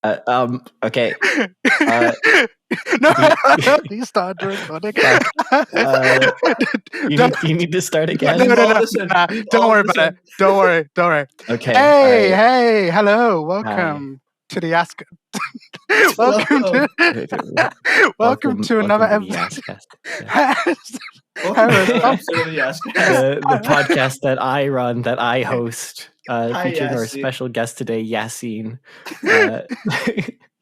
Okay. No, you started recording. You need to start again. No. Don't worry about it. Don't worry. Okay. Hey, hello, welcome to the Yascast. welcome to another episode. The podcast that I run, that I host, featuring our special guest today, Yaseen.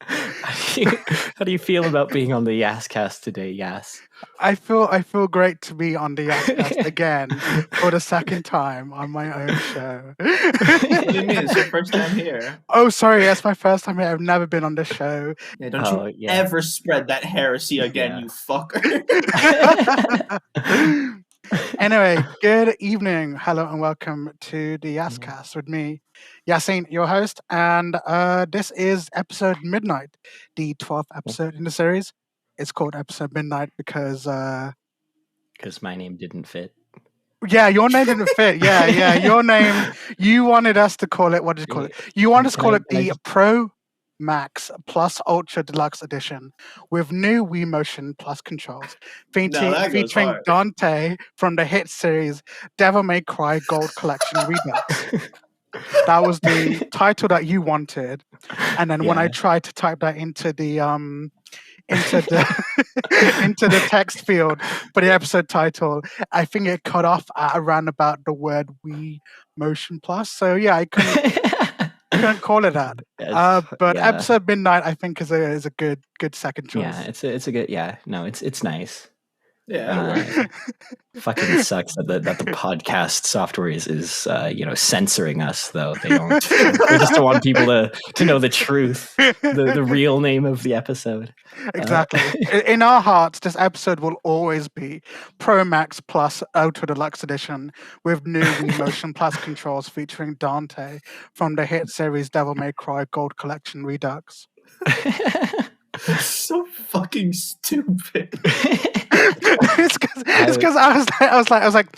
How do you feel about being on the Yascast today, Yas? I feel great to be on the Yascast again for the second time on my own show. What do you mean? It's your first time here. Oh, sorry, that's my first time here. I've never been on this show. Yeah, don't you ever spread that heresy again, you fucker. Anyway, good evening, hello, and welcome to the Yascast with me, Yaseen, your host, and this is episode Midnight, the 12th episode in the series. It's called episode Midnight because my name didn't fit. Yeah, your name didn't fit. Yeah, your name. You wanted us to call it. What did you call it? You wanted us to call it the Pro Max Plus Ultra Deluxe Edition with new Wii Motion Plus controls, featuring Dante from the hit series Devil May Cry Gold Collection Redux. That was the title that you wanted, and then when I tried to type that into the into the text field for the episode title, I think it cut off at around about the word Wii Motion Plus. So yeah, I couldn't call it that. But episode Midnight, I think, is a good second choice. Yeah, it's a good. Yeah, no, it's nice. Yeah, fucking sucks that the podcast software is censoring us, though. They don't. They just don't want people to know the truth, the real name of the episode. Exactly. In our hearts, this episode will always be Pro Max Plus Ultra Deluxe Edition with new Wii Motion Plus controls featuring Dante from the hit series Devil May Cry Gold Collection Redux. It's so fucking stupid. It's because I was like,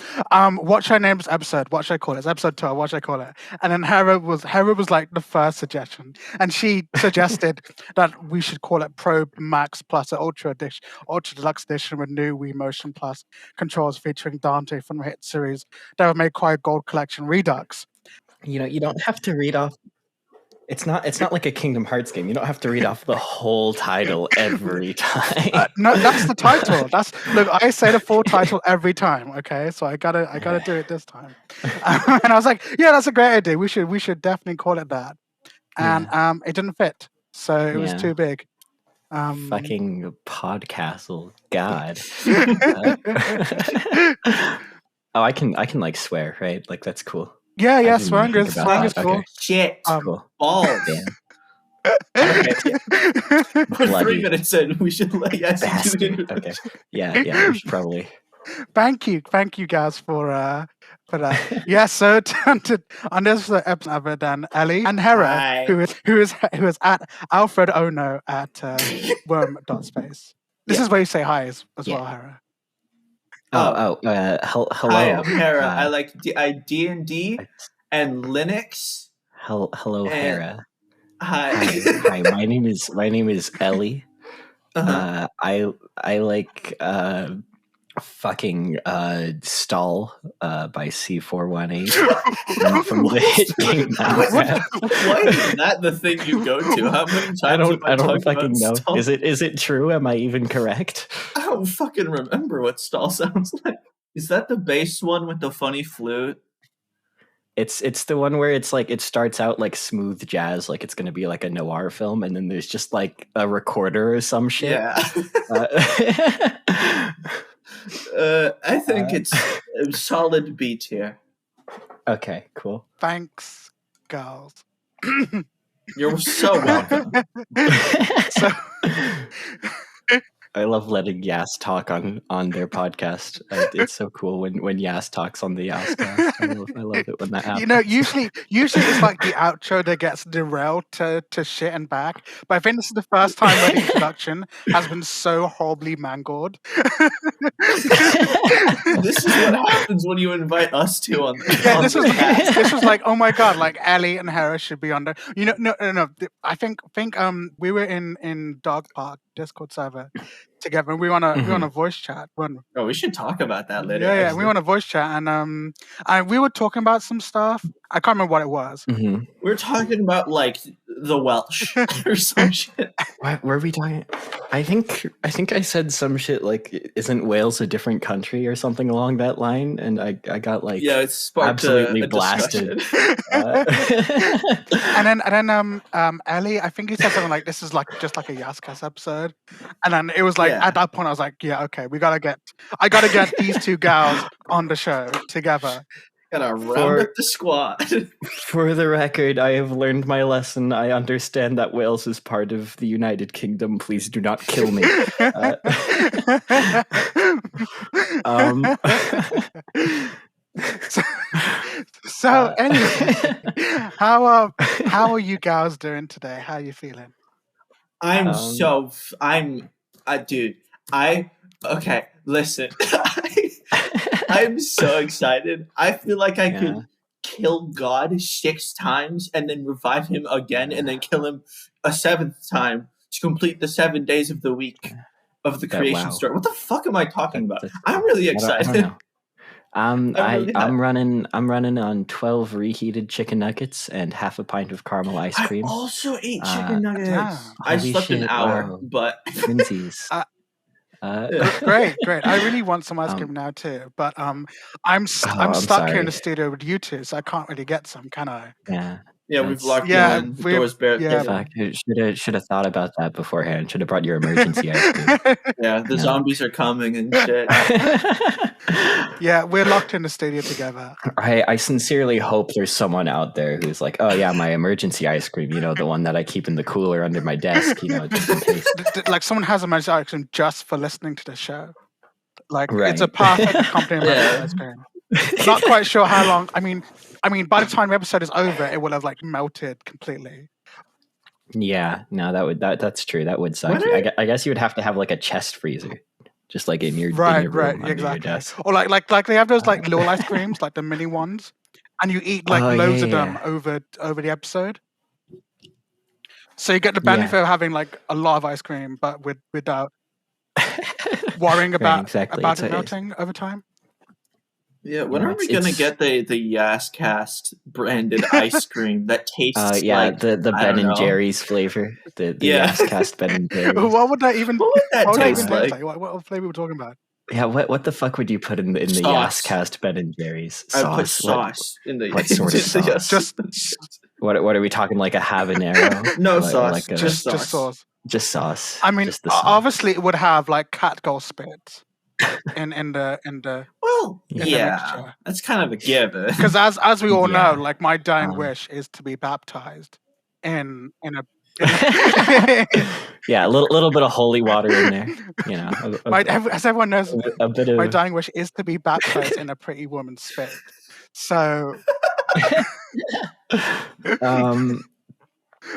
what should I name this episode? What should I call it? It's episode 12. What should I call it? And then Hera was like the first suggestion, and she suggested that we should call it Pro Max Plus Ultra Deluxe Edition with new Wii Motion Plus controls featuring Dante from the hit series Devil May Cry Gold Collection Redux. You don't have to read off. It's not like a Kingdom Hearts game. You don't have to read off the whole title every time. No, that's the title. Look, I say the full title every time. Okay, so I gotta do it this time. And I was like, yeah, that's a great idea. We should definitely call it that. And it didn't fit, so it was too big. Fucking Podcastle, God. I can like swear, right? Like that's cool. Yeah, swearing is cool. Okay. Shit. Cool. Balls. Damn. We're 3 minutes in. We should let Yaseen do it. Okay. Yeah, we should probably. Thank you guys for that. Yeah, so on this episode, then Ellie and Hera, who is at Alfred Ono at worm.space. This is where you say hi as well, Hera. Hello. Hi, I'm Hera. I like D&D and Linux. Hello, Hera. Hi. My name is Ellie. I like fucking Stall by C418 from the hit game. Why is that the thing you go to? How many times I don't fucking know. Stall? Is it true? Am I even correct? I don't fucking remember what Stall sounds like. Is that the bass one with the funny flute? It's the one where it's like it starts out like smooth jazz, like it's gonna be like a noir film, and then there's just like a recorder or some shit. Yeah. I think it's a solid beat here. Okay, cool. Thanks, girls. You're so welcome. So I love love letting Yas talk on their podcast. It's so cool when Yas talks on the Yascast. I love it when that happens. You know, usually it's like the outro that gets derailed to shit and back. But I think this is the first time where the introduction has been so horribly mangled. This is what happens when you invite us two on the Yeah, on this the was cast. this was like, oh my god, like Ellie and Hera should be on there. You know, no. I think we were in Dog Park Discord server together, and we on a voice chat. Oh, we should talk about that later. Yeah, we actually. were on a voice chat, and we were talking about some stuff. I can't remember what it was. We were talking about like the Welsh or some shit. What were we talking? I think I said some shit like, "Isn't Wales a different country?" or something along that line, and I got like Yeah, it sparked absolutely a blasted. discussion. And then Ellie, I think he said something like, "This is like just like a Yascast episode," and then it was like Yeah. at that point I was like, "Yeah, okay, I gotta get these two gals on the show together." Gotta round up the squad. For the record, I have learned my lesson. I understand that Wales is part of the United Kingdom. Please do not kill me. So anyway, how are you gals doing today? How are you feeling? Okay, listen. I'm so excited. I feel like I could kill God 6 times and then revive him again and then kill him a 7th time to complete the 7 days of the week of the creation story. What the fuck am I talking about? I'm really excited. I don't know. I'm running on 12 reheated chicken nuggets and half a pint of caramel ice cream. I also ate chicken nuggets. Yeah. I slept an hour, but twinsies. Great. I really want some ice cream now too, but I'm stuck here in the studio with you two, so I can't really get some, can I? Yeah, we've locked you in. The door's bare. Yeah. Fuck, should have thought about that beforehand. Should have brought your emergency ice cream. Yeah, the zombies are coming and shit. Yeah, we're locked in the studio together. I sincerely hope there's someone out there who's like, oh yeah, my emergency ice cream, the one that I keep in the cooler under my desk, just in case. Like someone has emergency ice cream just for listening to the show. Like Right. It's a perfect accompaniment of ice cream. Not quite sure how long. I mean, by the time the episode is over, it will have like melted completely. Yeah, no, that's true. That would suck. I guess you would have to have like a chest freezer, just like in your room under exactly. your desk. Or like they have those like little ice creams, like the mini ones, and you eat like loads of them over the episode. So you get the benefit of having like a lot of ice cream, but without worrying about it melting over time. Yeah, when are we gonna get the Yascast branded ice cream that tastes like the Ben and Jerry's flavor, the Yascast Ben and Jerry's? What would that even taste like? What flavor are we talking about? Yeah, what the fuck would you put in the Yascast Ben and Jerry's sauce? I put sauce in the. What sort of sauce? Just what are we talking, like a habanero? No sauce, like just sauce. Just sauce. I mean, just the sauce. Obviously it would have like catgull spit in the well, yeah, that's kind of a given. Because as we all know, like my dying wish is to be baptized in a yeah, a little bit of holy water in there, as everyone knows, a bit of my dying wish is to be baptized in a pretty woman's spit. So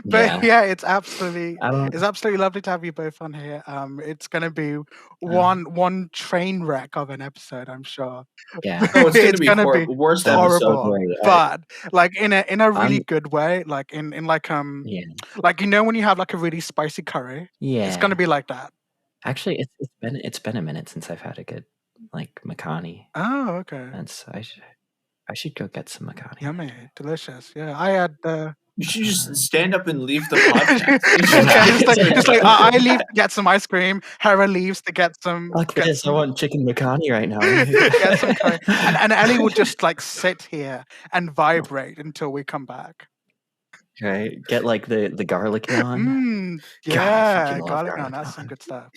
but yeah, it's absolutely lovely to have you both on here. It's going to be one train wreck of an episode, I'm sure. Yeah, it's going to be worst horrible, episode, but like in a really good way. Like in like like when you have like a really spicy curry. Yeah, it's going to be like that. Actually, it's been a minute since I've had a good like makhani. Oh, okay. I should go get some makhani. Yummy, delicious. Yeah, I had. You should just stand up and leave the podcast. just like I leave to get some ice cream. Hera leaves to get some. Fuck this! I want chicken makhani right now. Get some curry. And Ellie will just like sit here and vibrate until we come back. Right, get like the garlic naan. Yeah, garlic naan. That's some good stuff.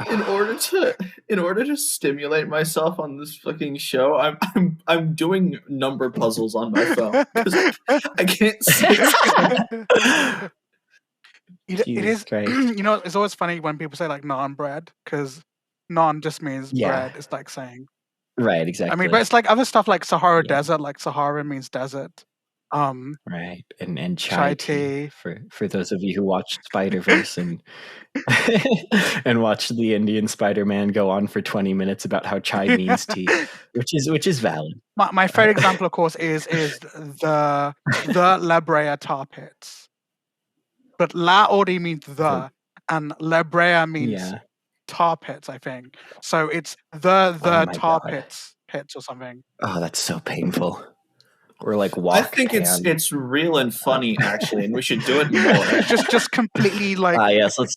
In order to stimulate myself on this fucking show, I'm doing number puzzles on my phone because I can't see. It Jesus is. Christ. It's always funny when people say like naan bread because naan just means bread. It's like saying. Right, exactly. But it's like other stuff like Sahara Desert, like Sahara means desert. Right, and chai chai tea tea. for those of you who watched Spider-Verse and and watched the Indian Spider-Man go on for 20 minutes about how chai means tea, which is valid. My favorite example, of course, is the La Brea tar pits. But La already means and La Brea means tar pits, I think. So it's the tar pits or something. Oh, that's so painful. Or like walk. I think it's real and funny actually, and we should do it more. just completely like. Yes, let's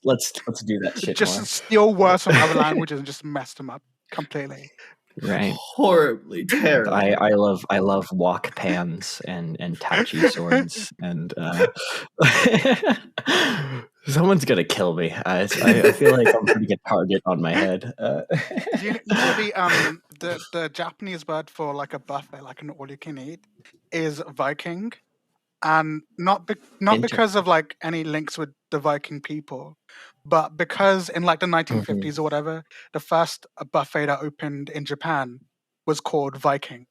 do that shit. Just more. steal words from other languages and just mess them up completely. Right. Horribly terrible. I love walk pans and tachi swords and someone's gonna kill me. I feel like I'm putting a target on my head. You know the Japanese word for like a buffet, like an all you can eat, is Viking, and not because of like any links with the Viking people, but because in like the 1950s or whatever, the first buffet that opened in Japan was called Viking,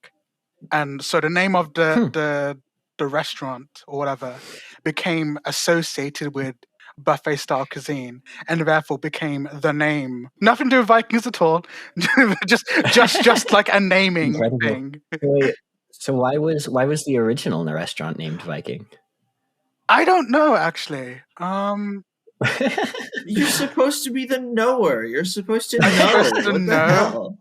and so the name of the restaurant or whatever became associated with buffet style cuisine and therefore became the name. Nothing to do with Vikings at all. just like a naming thing. Wait, so why was the original restaurant named Viking? I don't know actually. You're supposed to be the knower. You're supposed to know. What the hell?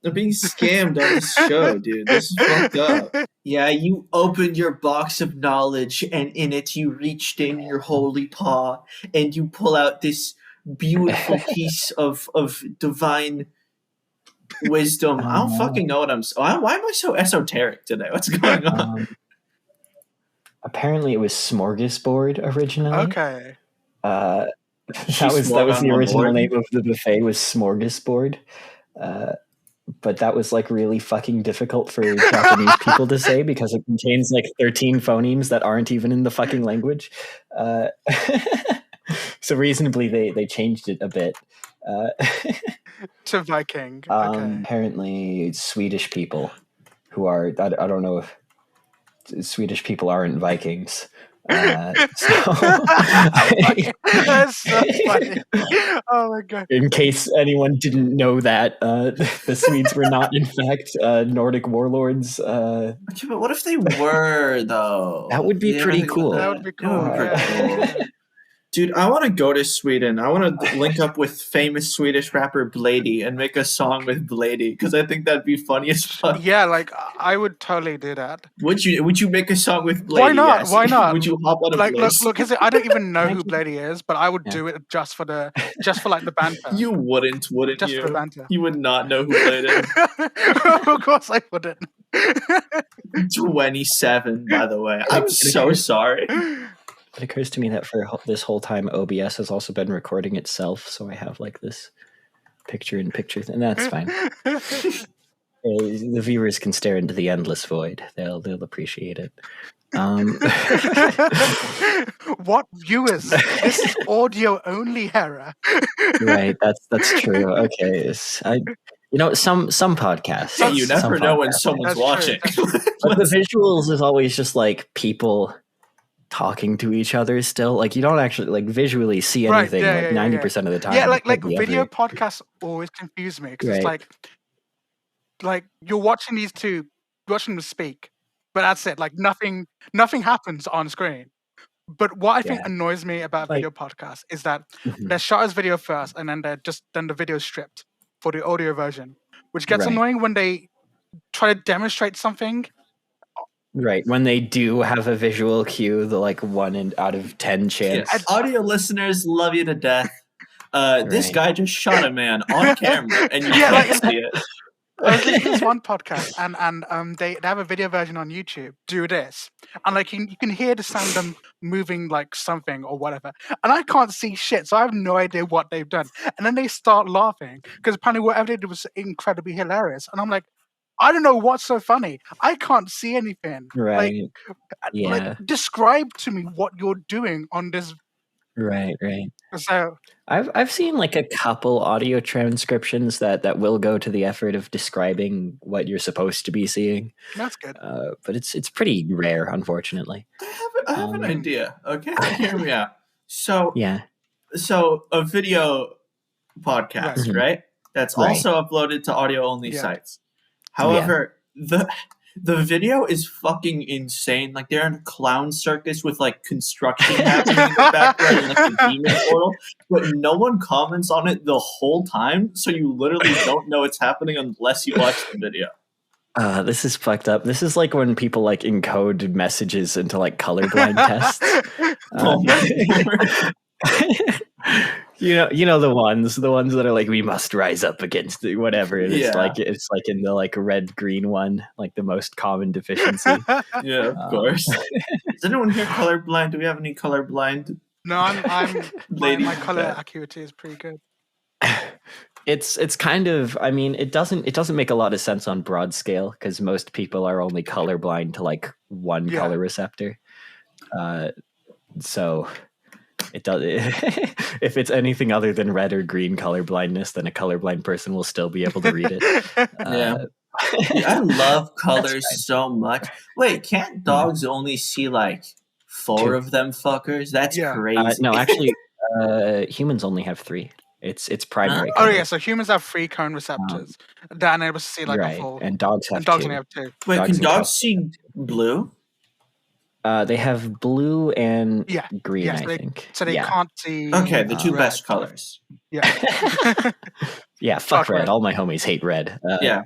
I'm being scammed on this show, dude. This is fucked up. Yeah, you opened your box of knowledge, and in it you reached in your holy paw, and you pull out this beautiful piece of divine wisdom. I don't fucking know what why am I so esoteric today? What's going on? Apparently it was smorgasbord originally. Okay. That was the original name of the buffet was smorgasbord. But that was like really fucking difficult for Japanese people to say because it contains like 13 phonemes that aren't even in the fucking language. So reasonably they changed it a bit. To Viking. Okay. Apparently Swedish people who are, I don't know if Swedish people aren't Vikings. That's so funny. Oh my god. In case anyone didn't know that, the Swedes were not in fact Nordic warlords. Okay, but what if they were though? That would be pretty cool. That would be cool. Yeah. Dude, I want to go to Sweden. I want to link up with famous Swedish rapper Blady and make a song with Blady because I think that'd be funny as fuck. Yeah, like I would totally do that. Would you make a song with Blady? Why not? Yes. Why not? Would you hop on a place? Look, I don't even know who Blady is, but I would do it just for like the banter. You wouldn't just you? For the banter. You would not know who Blady is. Of course I wouldn't. 27, by the way. I'm so sorry. It occurs to me that for this whole time, OBS has also been recording itself, so I have like this picture-in-picture thing. That's fine. The viewers can stare into the endless void. They'll appreciate it. What viewers? This is audio only, Hera. Right, that's true. Okay, some podcasts. Yeah, you never know when someone's watching. But the visuals is always just like people talking to each other still. Like you don't actually like visually see anything 90% of the time. Yeah, like video podcasts always confuse me because it's like you're watching these two, watching them speak, but that's it. Like nothing happens on screen. But what I think annoys me about video podcasts is that they're shot as video first, and then the video is stripped for the audio version, which gets annoying when they try to demonstrate something. Right, when they do have a visual cue, the like 1 out of 10 chance. Yes. Audio listeners love you to death. This guy just shot a man on camera, and you can't see it. There's one podcast, and they have a video version on YouTube. Do this, and like you can hear the sound of them moving like something or whatever, and I can't see shit, so I have no idea what they've done. And then they start laughing because apparently whatever they did was incredibly hilarious, and I'm like, I don't know what's so funny. I can't see anything. Right. Like, describe to me what you're doing on this Right. So I've seen like a couple audio transcriptions that will go to the effort of describing what you're supposed to be seeing. that's good. But it's pretty rare, unfortunately. I have an idea. Okay, hear me out. So Yeah. So a video podcast, right? That's also uploaded to audio only sites. However, the video is fucking insane. Like they're in a clown circus with like construction happening in the background and like a demon portal, but no one comments on it the whole time, so you literally don't know it's happening unless you watch the video. This is fucked up. This is like when people like encode messages into like colorblind tests. Oh my You know the ones that are like, we must rise up against it, whatever. And it's like in the like red green one, like the most common deficiency. Yeah, of course. Is anyone here colorblind? Do we have any colorblind? No, I'm my color acuity is pretty good. It's kind of, I mean, it doesn't make a lot of sense on broad scale because most people are only colorblind to like one color receptor. So it does. If it's anything other than red or green color blindness, then a colorblind person will still be able to read it. I love colors so much. Wait, can't dogs only see like 4 of them fuckers? That's crazy. No, actually, humans only have 3. It's primary. Oh yeah, so humans have 3 cone receptors. They're unable to see like a full. And dogs have 2. only have 2. Wait, can dogs see blue? They have blue and green, I think. So they can't see. Okay, the 2 best colors. Yeah. Yeah, fuck red. All my homies hate red.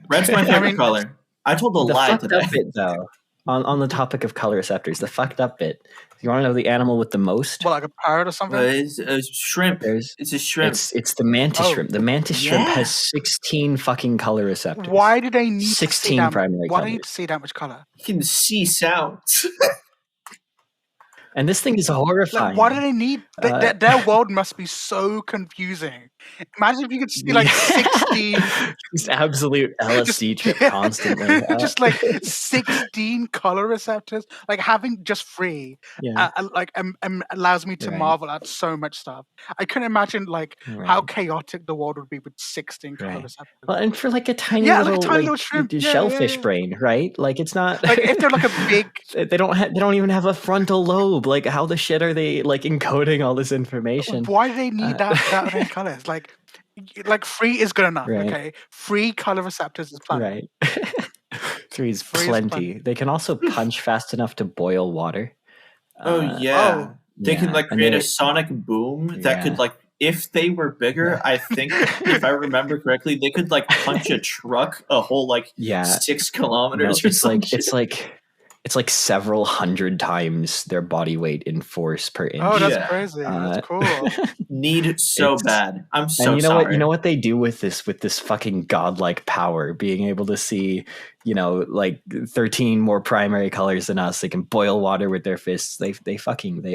Red's my favorite color. I told a lie today. Up bit, though, on the topic of color receptors, the fucked up bit. You want to know the animal with the most? Well, like a parrot or something? It's a shrimp. It's a shrimp. It's the mantis shrimp. The mantis shrimp has 16 fucking color receptors. Why do they need 16 primary colors? Why do they need to see that much color? You can see sounds. And this thing is horrifying. Like, why do they need... their world must be so confusing. Imagine if you could see like 16... Just absolute LSD trip constantly. Just like 16 color receptors. Like having just 3 allows me to marvel at so much stuff. I couldn't imagine like how chaotic the world would be with 16 color receptors. Well, and for like a tiny little shrimp. shellfish brain, right? Like it's not... Like if they're like a big... They don't even have a frontal lobe. Like how the shit are they like encoding all this information? Why do they need that many colors? Like 3 is good enough. Okay, 3 color receptors is plenty. Right. 3 is plenty. They can also punch fast enough to boil water. They can like create a sonic boom that could like, if they were bigger, I think if I remember correctly, they could like punch a truck a whole like 6 kilometers or something. It's like several hundred times their body weight in force per inch. Oh, that's crazy. That's cool. Need so bad. I'm so sorry. You know what they do with this fucking godlike power, being able to see, like 13 more primary colors than us. They can boil water with their fists. They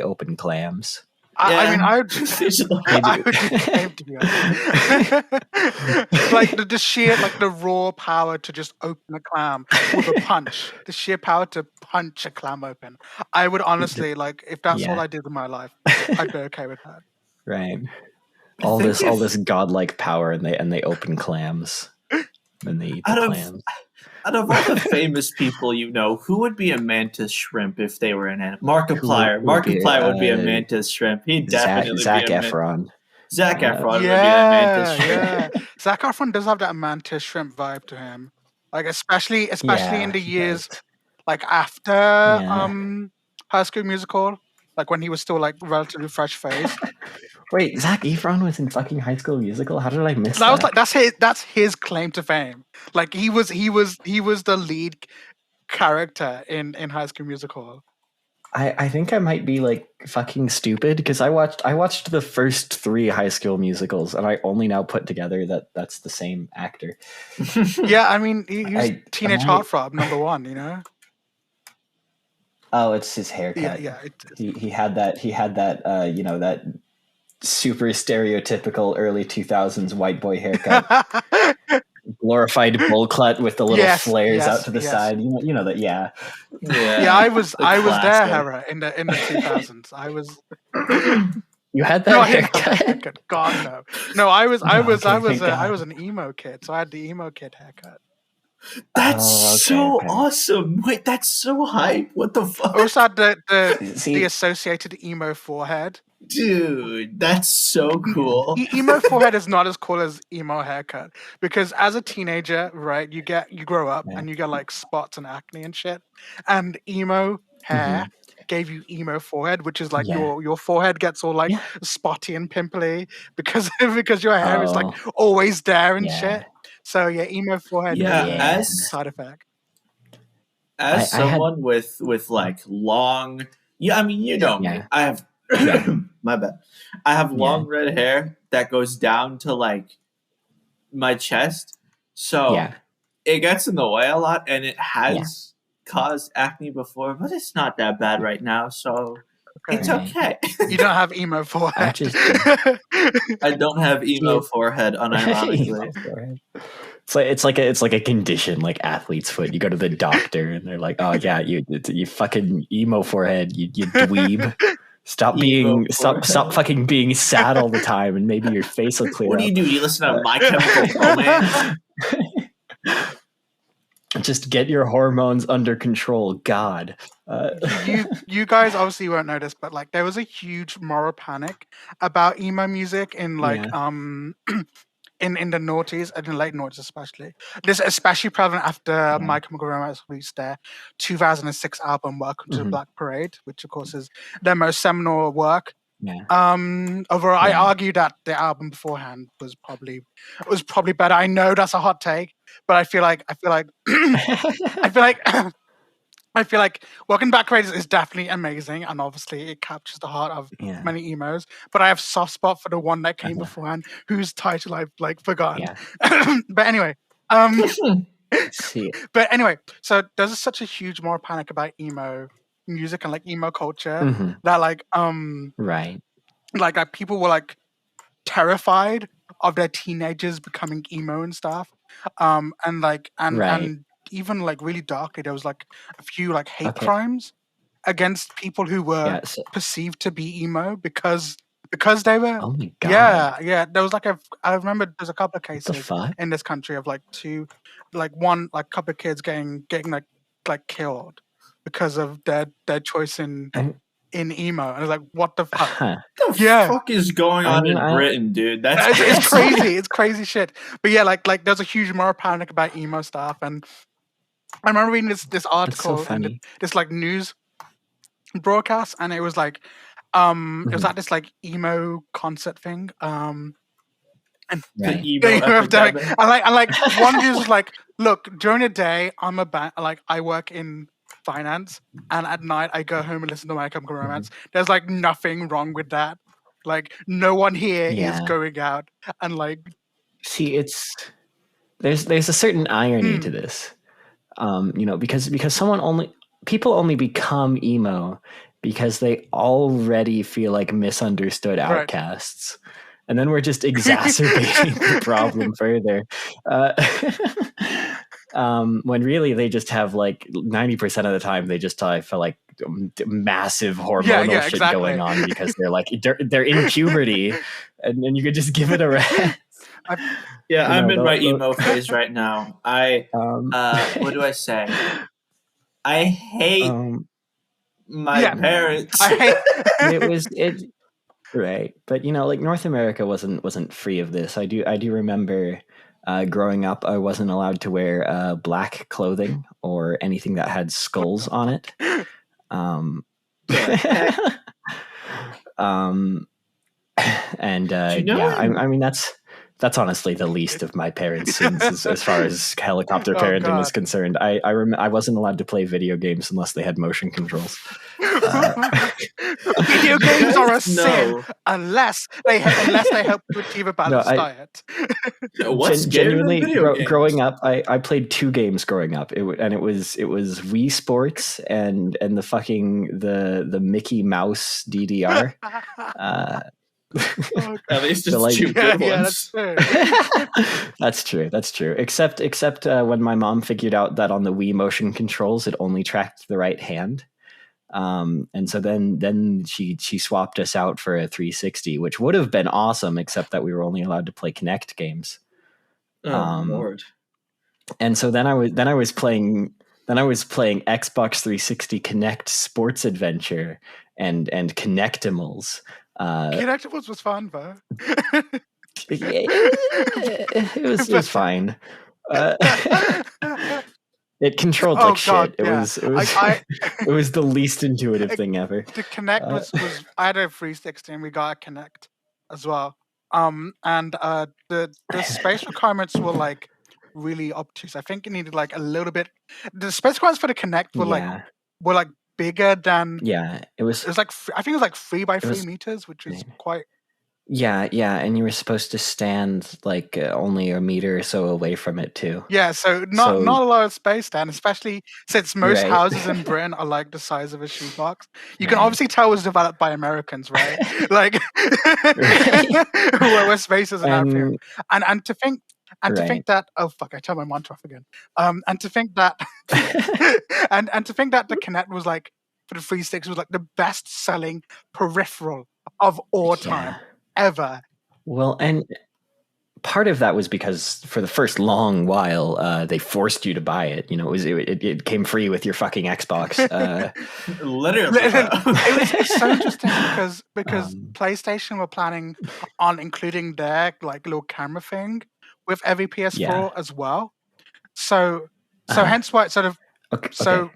open clams. I mean, I would do the same, to be honest. Like the sheer, like the raw power to just open a clam with a punch. The sheer power to punch a clam open. I would honestly, like, if that's all I did in my life, I'd be okay with that. Right. All this godlike power, and they open clams, and they eat the clams. Out of all the famous people who would be a mantis shrimp if they were an animal? Markiplier. Markiplier would be a mantis shrimp. He'd definitely Zac be Efron. Zac Efron would be a mantis shrimp. Yeah. Zac Efron does have that mantis shrimp vibe to him. Like especially in the years like after High School Musical, like when he was still like relatively fresh faced. Wait, Zac Efron was in fucking High School Musical? How did I miss that? Was like that's his claim to fame. Like he was the lead character in High School Musical. I think I might be like fucking stupid because I watched the first 3 High School Musicals and I only now put together that that's the same actor. Yeah, I mean he was Teenage Heartthrob #1, Oh, it's his haircut. Yeah. He had that that super stereotypical early 2000s white boy haircut. Glorified bowl cut with the little flares out to the side. You know that, yeah. I was there, Hera, in the 2000s. I was. You had that No, haircut? God no. No, I was God. an emo kid, so I had the emo kid haircut. That's so awesome. Wait, that's so hype. What the fuck? I also had the associated emo forehead. Dude, that's so cool. Emo forehead is not as cool as emo haircut, because as a teenager, right, you grow up and you get like spots and acne and shit, and emo hair gave you emo forehead, which is like your forehead gets all like spotty and pimply because your hair is like always there and shit. So emo forehead as side effect. As someone with like long, I mean, you know me. I have my bad. I have long red hair that goes down to like my chest, so it gets in the way a lot, and it has caused acne before, but it's not that bad right now, so it's okay. You don't have emo forehead. I don't have emo forehead, unironically. It's like a condition, like athlete's foot. You go to the doctor and they're like, "Oh yeah, you fucking emo forehead, you dweeb. Stop fucking being sad all the time, and maybe your face will clear up." What do? You listen to My Chemical Romance? Just get your hormones under control, God. You guys obviously won't know this, but like there was a huge moral panic about emo music in like in the noughties and in the late noughties especially. This especially prevalent after My Chemical Romance released their 2006 album Welcome to the Black Parade, which of course is their most seminal work. Overall, I argue that the album beforehand was probably better. I know that's a hot take, but I feel like I feel like Welcome Back Parade is definitely amazing, and obviously it captures the heart of many emos. But I have soft spot for the one that came beforehand, whose title I've like forgotten. But anyway, but anyway, so there's such a huge moral panic about emo music and like emo culture that like like people were like terrified of their teenagers becoming emo and stuff, and even like really darkly, there was like a few like hate crimes against people who were perceived to be emo because they were. Oh my God. Yeah. There was like I remember there's a couple of cases in this country of like one couple of kids getting like killed because of their choice in emo, and I was like, what the fuck? What the fuck is going on in Britain, dude? It's crazy. It's crazy shit. But yeah, like there's a huge moral panic about emo stuff, and I remember reading this article and this like news broadcast, and it was like it was at this like emo concert thing, and the emo epidemic. And like one dude was like, look, during the day I'm I work in finance, and at night I go home and listen to My Chemical Romance. There's like nothing wrong with that. Like no one here is going out and like. See, there's a certain irony to this, because people only become emo because they already feel like misunderstood outcasts. And then we're just exacerbating the problem further. When really they just have like 90% of the time they just feel like massive hormonal shit going on because they're in puberty, and then you could just give it a rest. I'm in my emo phase right now. What do I say? I hate my parents. Right, but like North America wasn't free of this. I do remember growing up, I wasn't allowed to wear black clothing or anything that had skulls on it. I mean that's honestly the least of my parents' sins as far as helicopter parenting is concerned. I wasn't allowed to play video games unless they had motion controls. Video games are a sin unless they help to achieve a balanced diet. Genuinely, growing up, I played 2 games growing up. It was Wii Sports and the fucking the Mickey Mouse DDR. At least it's 2 good ones. That's true. Except when my mom figured out that on the Wii motion controls, it only tracked the right hand. And so then she swapped us out for a 360, which would have been awesome, except that we were only allowed to play Kinect games. Oh Lord! And so then I was playing Xbox 360 Kinect Sports Adventure and Kinectimals. Kinectimals was fun, though. It was fine. It controlled like shit. It was it was the least intuitive thing ever. The Kinect was I had a 360 and we got a Kinect as well. And the space requirements were like really obtuse. I think it needed like a little bit. The space requirements for the Kinect were like bigger than. Yeah, it was like I think it was like 3 by 3 meters, which is quite. Yeah, and you were supposed to stand like only a meter or so away from it too. Yeah, so not a lot of space then, especially since most houses in Britain are like the size of a shoebox. You can obviously tell it was developed by Americans, right? Like where space is an thing. And to think that I turned my monitor off again. And to think that and to think that the Kinect was like for the 360 was like the best selling peripheral of all time. Ever. Well, and part of that was because for the first long while, they forced you to buy it. You know, it came free with your fucking Xbox. Literally, it was so interesting because PlayStation were planning on including their like little camera thing with every PS4 as well. So hence why it sort of so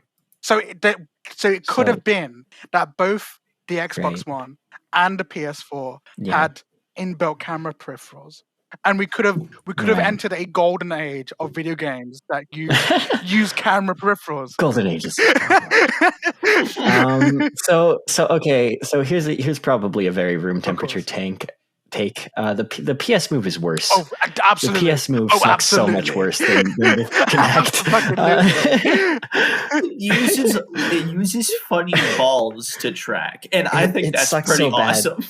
it could have been that both the Xbox One and the PS4 had inbuilt camera peripherals, and we could have entered a golden age of video games that use camera peripherals. Golden ages. So here's probably a very room temperature take. The PS Move is worse. Oh, absolutely. The PS Move sucks so much worse than the Kinect. It uses funny balls to track, and I think that's pretty awesome.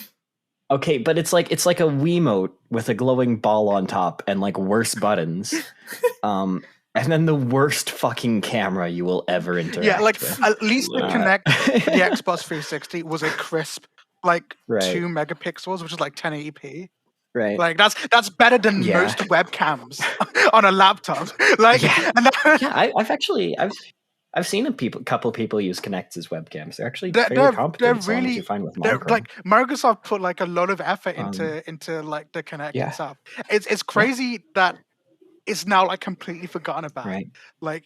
Okay, but it's like a Wiimote with a glowing ball on top and like worse buttons. And then the worst fucking camera you will ever interact with. At least the Kinect, the Xbox 360 was a crisp 2 megapixels, which is like 1080p. Right. Like that's better than most webcams on a laptop. I've seen a couple people use Kinects as webcams. They're actually very competent. They're really, as long as you find with micro. Like Microsoft put like a lot of effort into like the Kinect and stuff. It's crazy that it's now like completely forgotten about. Right. Like,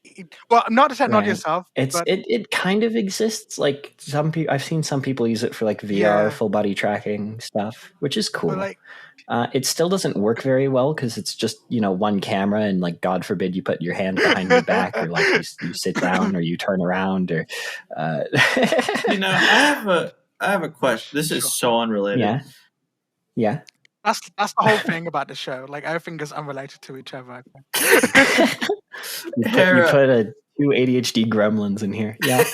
not the technology itself. It kind of exists. Like some people, I've seen some people use it for like VR full body tracking stuff, which is cool. But, it still doesn't work very well because it's just one camera, and like God forbid you put your hand behind your back, or like you sit down, or you turn around, or. I have a question. This is so unrelated. Yeah. That's the whole thing about the show. Like everything is unrelated to each other. You put 2 ADHD gremlins in here. Yeah.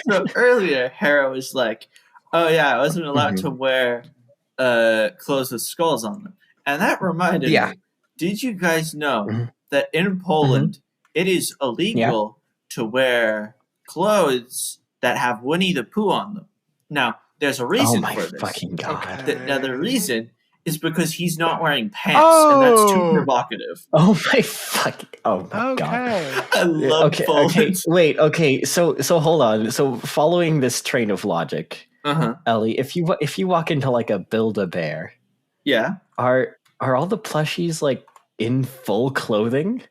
So earlier, Hera was like, "Oh yeah, I wasn't allowed to wear clothes with skulls on them," and that reminded me. Did you guys know that in Poland it is illegal to wear clothes that have Winnie the Pooh on them? Now, there's a reason for this. Oh my fucking god! Okay. Now the reason is because he's not wearing pants, and that's too provocative. Oh my fucking! Oh my god! I love Poland. Okay. So hold on. So following this train of logic, Ellie, if you walk into like a Build-A-Bear, are all the plushies like in full clothing?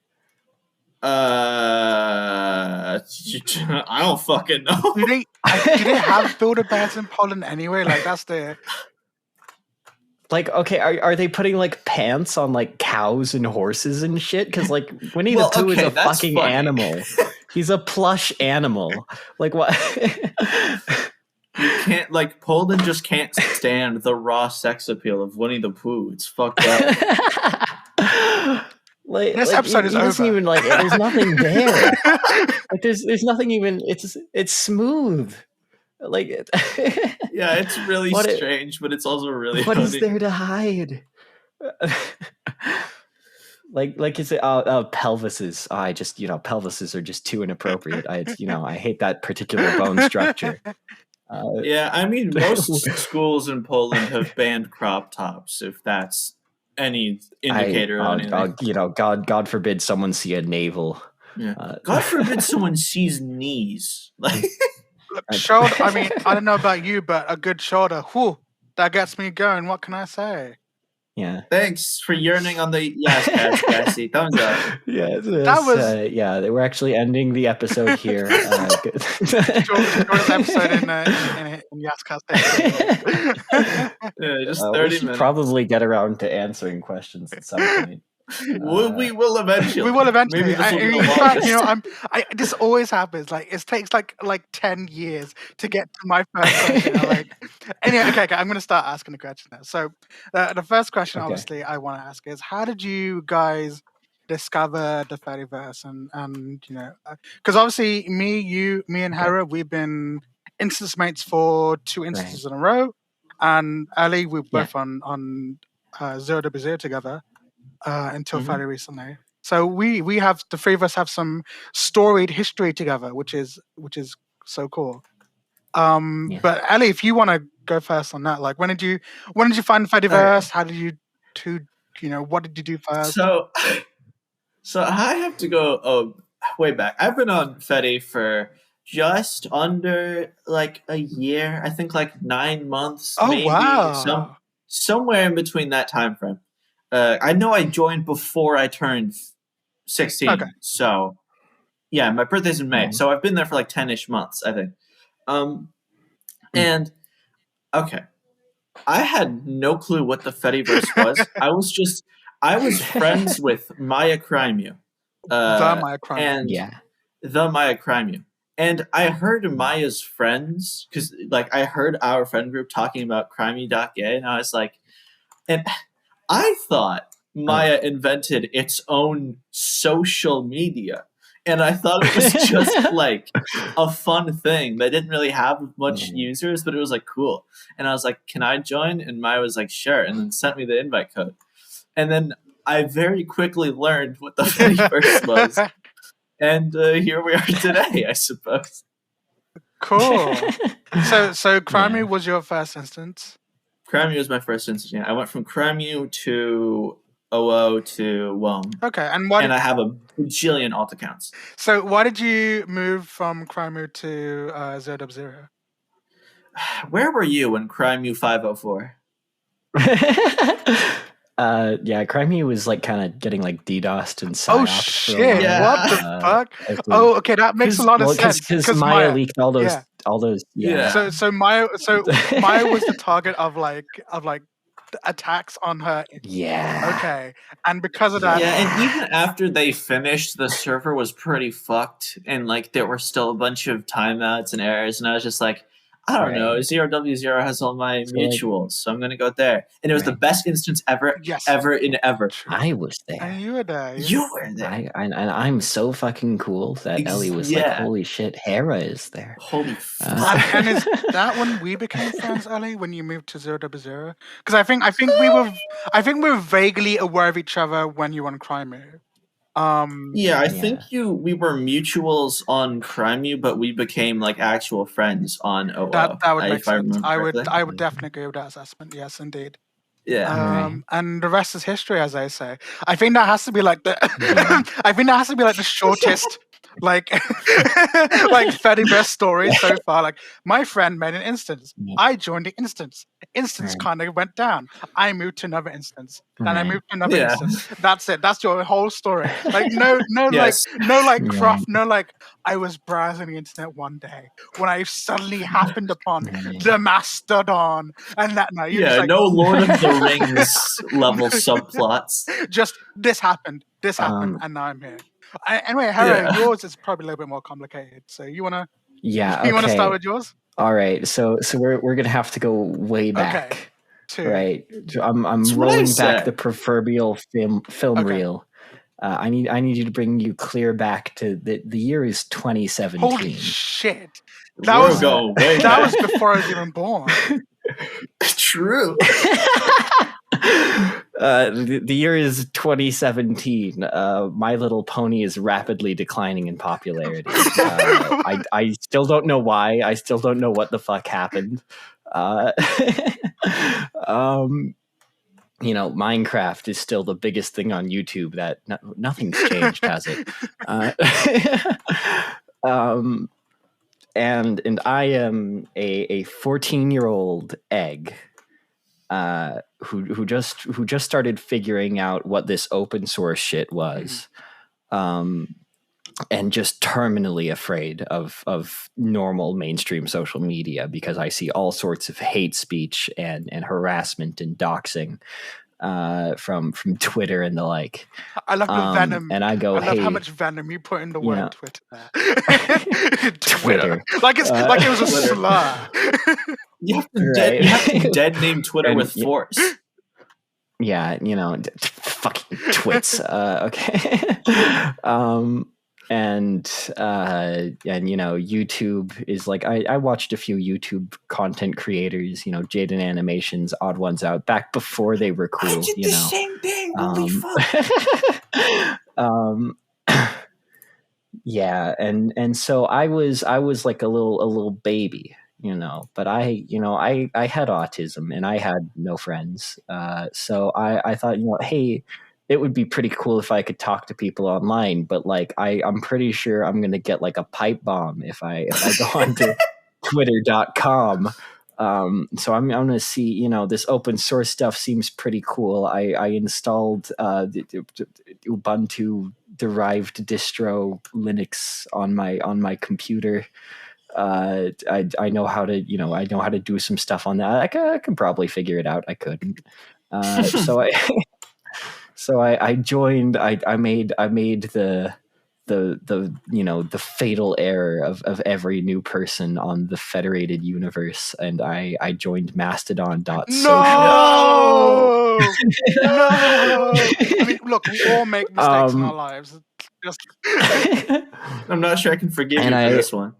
I don't fucking know. Do they have Build-A-Bears in Poland anyway? Like that's the. Like, okay, are they putting like pants on like cows and horses and shit? Because like Winnie the Pooh is a fucking animal. He's a plush animal. Like what? You can't Poland just can't stand the raw sex appeal of Winnie the Pooh. It's fucked up. This episode is over. Even there's nothing there. Like there's nothing even. It's smooth. Like it's really strange, but it's also really what funny. Is there to hide? Like is it pelvises? I just pelvises are just too inappropriate. I hate that particular bone structure. Yeah, I mean, most schools in Poland have banned crop tops. If that's any indicator of anything, God forbid someone see a navel. Yeah. God forbid someone sees knees. Like shoulder. I mean, I don't know about you, but a good shoulder, whew, that gets me going. What can I say? Yeah. Thanks for yearning on the Yascast, Cassie. Thumbs up. Yeah, we're actually ending the episode here. Shortest episode in Yascast. Just 30 minutes. Probably get around to answering questions at some point. We will eventually. We will eventually. This always happens. Like it takes like 10 years to get to my first question. Anyway, okay. I'm going to start asking the question now. So the first question, obviously, I want to ask is, how did you guys discover the Fediverse? And because obviously me and Hera, we've been instance mates for 2 instances in a row, and Ellie, we're both on 0W0 together. Until fairly recently, so we have the 3 of us have some storied history together, which is so cool. But Ellie, if you want to go first on that, like when did you find Fediverse? How did you what did you do first? So I have to go way back. I've been on Fedi for just under like a year. I think like 9 months. Oh, maybe. Wow! Somewhere in between that time frame. I know I joined before I turned 16. Okay. So, yeah, my birthday's in May. So I've been there for like 10-ish months, I think. And, okay. I had no clue what the Fediverse was. I was friends with Maya Crimeu. The Maya Crimeu. And the Maya Crimeu. And I heard Maya's friends, because like I heard our friend group talking about crimey.gay, and I was like, and I thought Maya invented its own social media. And I thought it was just like a fun thing. They didn't really have much users, but it was like cool. And I was like, can I join? And Maya was like, sure. And then sent me the invite code. And then I very quickly learned what the Fediverse was. And here we are today, I suppose. Cool. So Crimey was your first instance? Crimeu was my first instance. Yeah, I went from Crimeu to OO to WOM. Okay, and I have a bajillion alt accounts. So why did you move from Crimeu to 0W0? Where were you when Crimeu 504? Crimeu was like kind of getting like DDoSed and psyoped. Oh shit! What the fuck? Okay, that makes a lot of sense. Because Maya leaked all those. Yeah. So Maya was the target of like attacks on her. Yeah. Okay, and because of that. Yeah, and even after they finished, the server was pretty fucked, and like there were still a bunch of timeouts and errors, and I was just like, I don't know. 0W0 has all my mutuals, so I'm gonna go there. And it was the best instance ever, ever. I was there. And you were there. You were there. And I'm so fucking cool that Ellie was like, holy shit, Hera is there. Holy fuck. And is that when we became friends, Ellie? When you moved to 0W0? Because I think we were vaguely aware of each other when you were on Crimeu. I think we were mutuals on Crimeu, but we became like actual friends on OO. That would make sense. I would definitely agree with that assessment. Yes, indeed. Yeah. And the rest is history, as I say. I think that has to be like the the shortest like Fediverse story so far. Like, my friend made an instance. I joined the instance. Instance kind of went down. I moved to another instance. Then I moved to another instance. That's it. That's your whole story. Like no craft, no like I was browsing the internet one day when I suddenly happened upon the Mastodon and that night. No Lord of the Rings level subplots. Just this happened, and now I'm here. Anyway, Hera, yours is probably a little bit more complicated. So you wanna start with yours? All right. So we're gonna have to go way back. Okay. Right. I'm rolling back the proverbial film reel. I need you to bring you clear back to the year is 2017. Holy shit! That was before I was even born. True. The year is 2017. My Little Pony is rapidly declining in popularity. I still don't know why. I still don't know what the fuck happened. Minecraft is still the biggest thing on YouTube. That nothing's changed, has it? And I am a 14-year-old egg who just started figuring out what this open source shit was, and just terminally afraid of normal mainstream social media because I see all sorts of hate speech and harassment and doxing from Twitter and the like. I love the venom, and I go, I love how much venom you put in the word Twitter. Twitter, like it was a slur. You have to dead name Twitter with force. Yeah, fucking twits. Okay. And YouTube is like, I watched a few YouTube content creators, Jaden Animations, Odd Ones Out, back before they were cool. I did the same thing. Holy fuck. Yeah, and so I was like a little baby, but I had autism and I had no friends. So I thought, hey, it would be pretty cool if I could talk to people online, but like I'm pretty sure I'm gonna get like a pipe bomb if I go onto twitter.com. So I'm gonna see, this open source stuff seems pretty cool. I installed the Ubuntu derived distro Linux on my computer. I know how to do some stuff on that. I could probably figure it out. I couldn't. So I joined. I made the fatal error of every new person on the federated universe, and I joined Mastodon.social. No! I mean, look, we all make mistakes in our lives. I'm not sure I can forgive you for this one.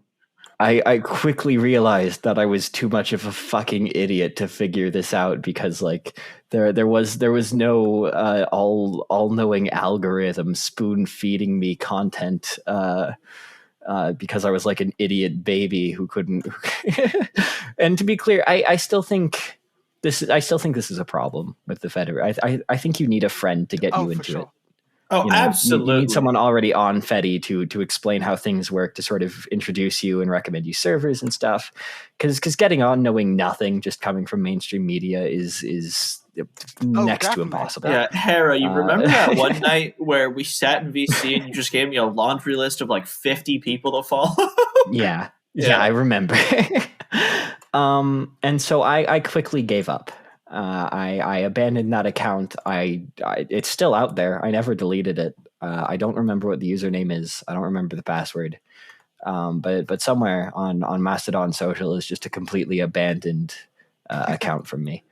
I quickly realized that I was too much of a fucking idiot to figure this out because like there was no all-knowing algorithm spoon feeding me content because I was like an idiot baby who couldn't. And to be clear, I still think this is a problem with the Federer. I think you need a friend to get you into it. Oh, absolutely. You need someone already on Fedi to explain how things work, to sort of introduce you and recommend you servers and stuff. Because getting on knowing nothing, just coming from mainstream media is next to impossible. Yeah, Hera, you remember that one night where we sat in VC and you just gave me a laundry list of like 50 people to follow? Yeah, I remember. And so I quickly gave up. I abandoned that account. It's still out there. I never deleted it. I don't remember what the username is. I don't remember the password. But somewhere on Mastodon Social is just a completely abandoned account from me.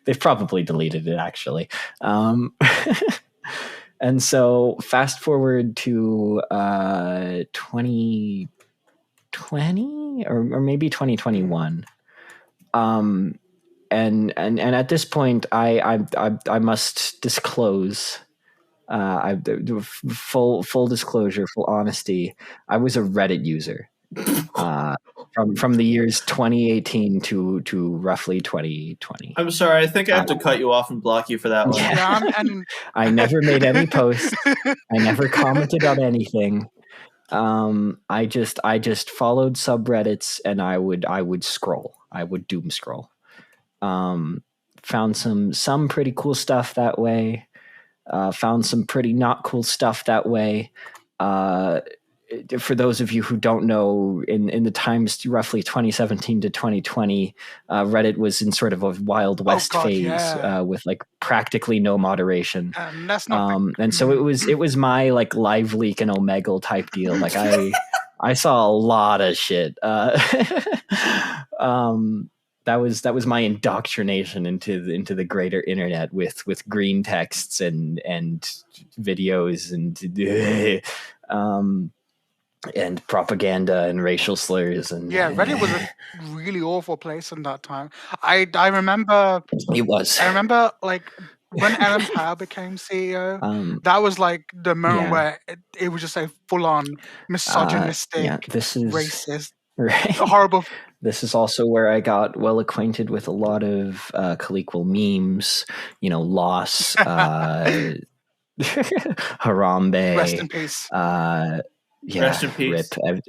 They've probably deleted it actually. And so fast forward to 2020 or maybe 2021. And at this point, I must disclose, full disclosure, full honesty. I was a Reddit user, from the years 2018 to roughly 2020. I'm sorry, I think I have to cut you off and block you for that one. Yeah, I never made any posts. I never commented on anything. I just followed subreddits and I would scroll. I would doom scroll. Found some pretty cool stuff that way. Found some pretty not cool stuff that way. For those of you who don't know, in the times roughly 2017 to 2020, Reddit was in sort of a Wild West phase, with like practically no moderation. That's not and so it was my like Live Leak and Omegle type deal. Like I saw a lot of shit. That was my indoctrination into the greater internet with green texts and videos and and propaganda and racial slurs and Reddit was a really awful place in that time. I remember it was. I remember like when Ellen Pao became CEO, that was like the moment where it was just a full-on misogynistic, this is racist, right. horrible. This is also where I got well acquainted with a lot of colloquial memes. Loss, Harambe. Rest in peace. Rest in peace. Rip.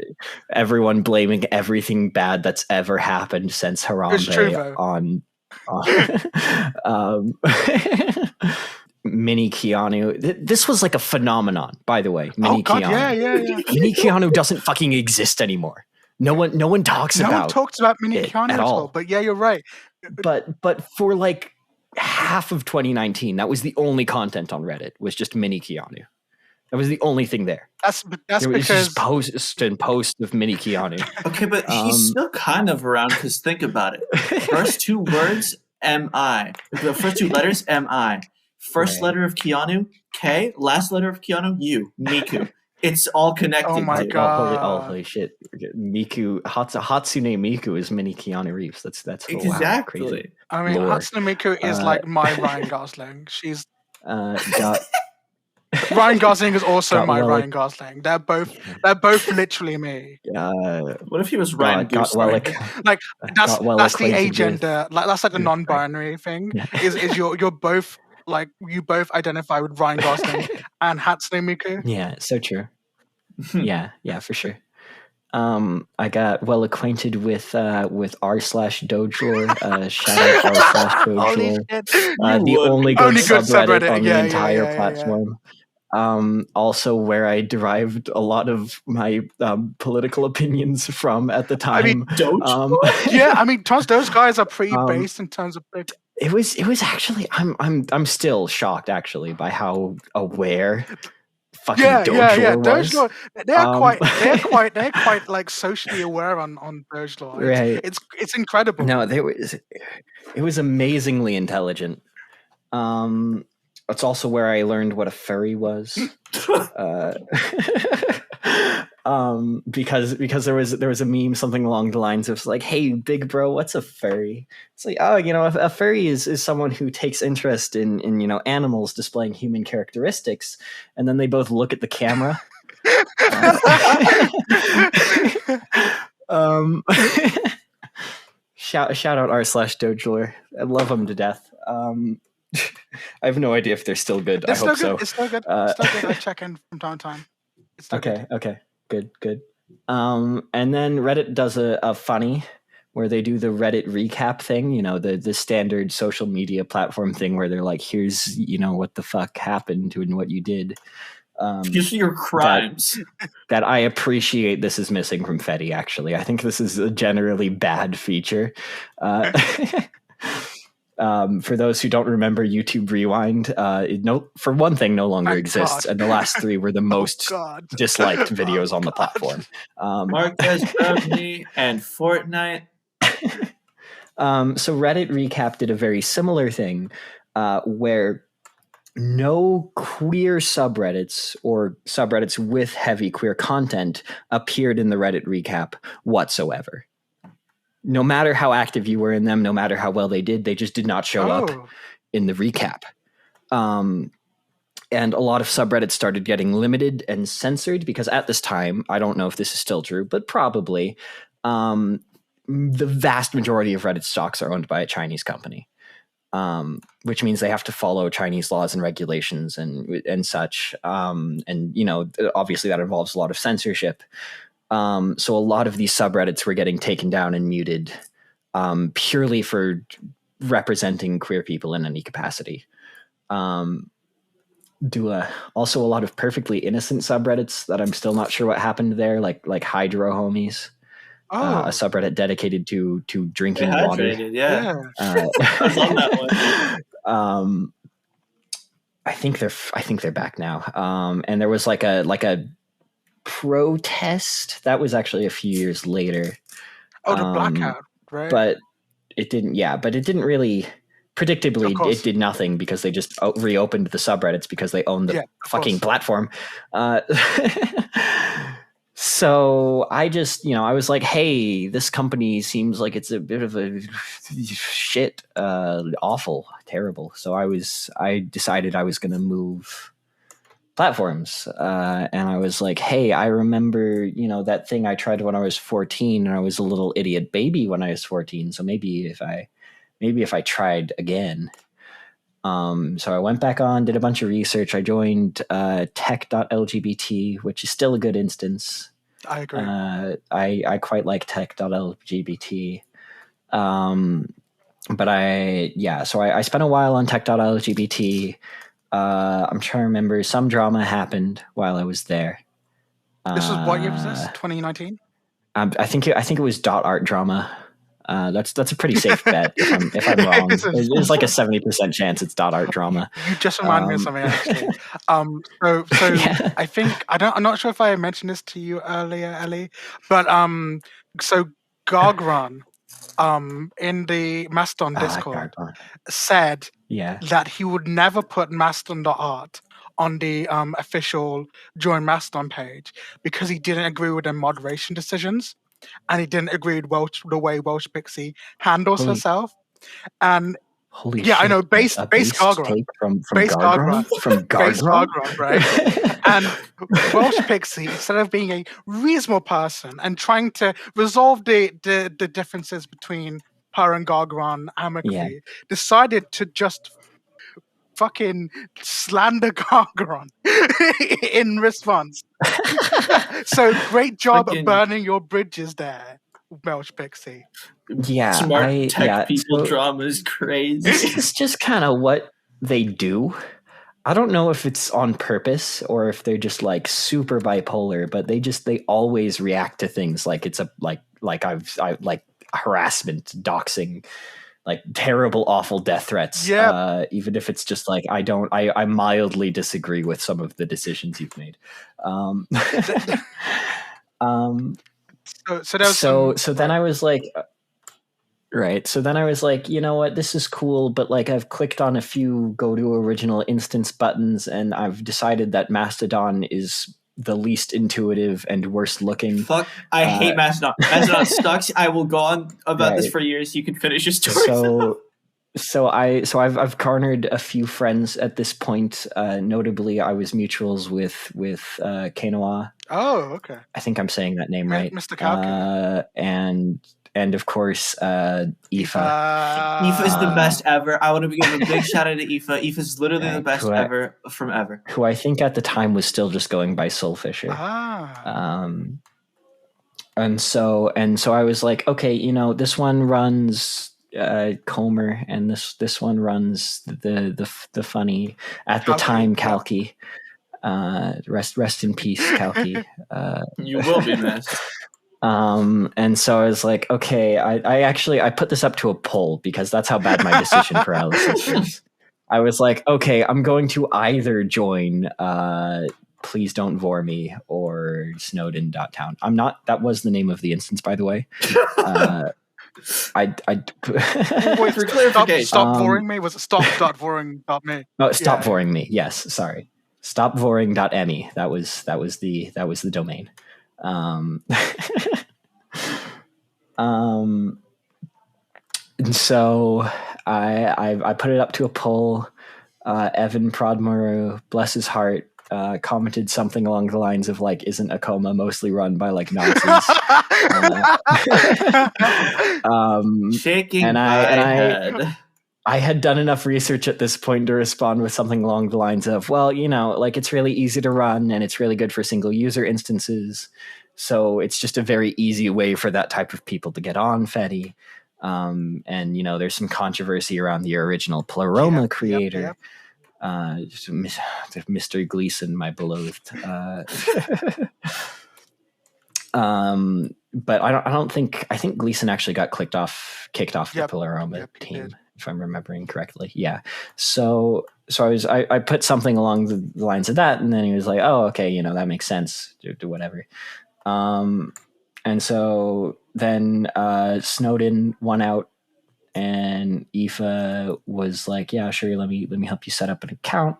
Everyone blaming everything bad that's ever happened since Harambe on Mini Keanu. This was like a phenomenon, by the way. Mini Keanu. Yeah. Mini Keanu doesn't fucking exist anymore. No one talks about. No one talks about Mini Keanu at all. But yeah, you're right. But for like half of 2019, that was the only content on Reddit. Was just Mini Keanu. That was the only thing there. That's there was because just post of Mini Keanu. Okay, but he's still kind of around because think about it. First two words, M-I. The first two letters, M-I. First letter of Keanu, K. Last letter of Keanu, U. Miku. It's all connected. Oh my god! Holy shit! Miku, Hatsune Miku is Mini Keanu Reeves. That's exactly. Wow, crazy. I mean, lore. Hatsune Miku is like my Ryan Gosling. She's got. Ryan Gosling is also my Ryan Gosling. They're both literally me. What if he was Ryan Gosling? Like that's the agender. Like that's like the non-binary thing. Is you're both like you both identify with Ryan Gosling and Hatsune Miku. Yeah, so true. yeah, for sure. I got well acquainted with r/Dojlor. Shout out r/Dojlor. The only good subreddit on the entire platform. Also where I derived a lot of my political opinions from at the time. I mean, those guys are pretty based in terms of. It was actually I'm still shocked actually by how aware fucking Dojlor was. Dojlor, they're quite like socially aware on Dojlor. Right. It's incredible. No, it was amazingly intelligent. It's also where I learned what a furry was. Because there was a meme something along the lines of like, hey big bro, what's a furry? It's like, oh, a furry is someone who takes interest in animals displaying human characteristics, and then they both look at the camera. Shout out r/Dojlor. I love him to death. I have no idea if they're still good. I hope so. It's still good. I check in from time to time. Okay. Good. And then Reddit does a funny where they do the Reddit recap thing, the standard social media platform thing where they're like, here's, what the fuck happened and what you did. Here's your crimes. That I appreciate this is missing from Fetty, actually. I think this is a generally bad feature. For those who don't remember YouTube Rewind, for one thing, no longer exists, and the last three were the most disliked videos on the platform. Marquez Brownlee and Fortnite. So Reddit Recap did a very similar thing, where no queer subreddits or subreddits with heavy queer content appeared in the Reddit Recap whatsoever. No matter how active you were in them, no matter how well they did, they just did not show up in the recap. And a lot of subreddits started getting limited and censored because at this time, I don't know if this is still true, but probably the vast majority of Reddit stocks are owned by a Chinese company, which means they have to follow Chinese laws and regulations and such. And obviously that involves a lot of censorship. So a lot of these subreddits were getting taken down and muted purely for representing queer people in any capacity. Also a lot of perfectly innocent subreddits that I'm still not sure what happened there, like Hydro Homies, a subreddit dedicated to drinking water. Yeah. I was on that one. I think they're back now. And there was like a protest that was actually a few years later. The blackout, right? But it didn't really. Predictably, it did nothing because they just reopened the subreddits because they own the fucking platform. So I just, I was like, hey, this company seems like it's a bit of a shit, awful, terrible. So I decided I was going to move platforms. And I was like, hey, I remember, that thing I tried when I was 14 and I was a little idiot baby when I was 14. So maybe if I tried again. So I went back on, did a bunch of research. I joined tech.lgbt, which is still a good instance. I agree. I quite like tech.lgbt. But so I spent a while on tech.lgbt. I'm trying to remember, some drama happened while I was there. This was what year was this? 2019? I think it was .art drama. That's a pretty safe bet. If I'm wrong, there's like a 70% chance it's .art drama. You just reminded me of something actually. So yeah. I think I'm not sure if I mentioned this to you earlier, Ellie, but so Gargron, in the Mastodon Discord, said that he would never put Mastodon.art on the official Join Mastodon page because he didn't agree with their moderation decisions. And he didn't agree with the way Welsh Pixie handles herself. And shit, I know base Gargron from Gargron, right? And Welsh Pixie, instead of being a reasonable person and trying to resolve the differences between her and Gargron amicably, decided to just fucking slander Gargron in response. So great job burning your bridges there, Welsh Pixie. Yeah, smart tech people drama is crazy. This is just kind of what they do. I don't know if it's on purpose or if they're just like super bipolar, but they always react to things like it's like harassment, doxing, like terrible, awful death threats. Yeah. Even if it's just like I mildly disagree with some of the decisions you've made. So then I was like, right. So then I was like, you know what, this is cool, but like I've clicked on a few go to original instance buttons, and I've decided that Mastodon is the least intuitive and worst looking. Fuck, I hate Mastodon. Mastodon sucks. I will go on about this for years. You can finish your story. So I've cornered a few friends at this point. Notably, I was mutuals with Kenoa. Oh, okay. I think I'm saying that name right. Mr. Kalkin. And of course, Aoife. Aoife is the best ever. I want to give a big shout out to Aoife. Aoife is literally the best ever from ever. Who I think at the time was still just going by Soulfisher. And so I was like, okay, this one runs Comer, and this one runs the funny at the time Kalki. Rest in peace, Kalki. You will be missed. And so I was like, okay, I put this up to a poll because that's how bad my decision paralysis is. I was like, okay, I'm going to either join Please Don't Vor Me or Snowden.town. I'm not, that was the name of the instance, by the way. Wait, for clarification. Stop voring me? Was it stop.voring.me? Oh, stop voring me. Yes, sorry. Stopvoring.me. That was the domain. And so I put it up to a poll. Evan Prodmore, bless his heart, commented something along the lines of like, "Isn't Akoma mostly run by like Nazis?" Shaking my head. I had done enough research at this point to respond with something along the lines of, well, like it's really easy to run and it's really good for single user instances. So it's just a very easy way for that type of people to get on Fetty. And, there's some controversy around the original Pleroma creator. Mr. Gleason, my beloved. But I think Gleason actually got kicked off the Pleroma team, if I'm remembering correctly. Yeah. So I put something along the lines of that, and then he was like, oh, okay, that makes sense. Do whatever. And so then Snowden won out, and Aoife was like, yeah, sure, let me help you set up an account.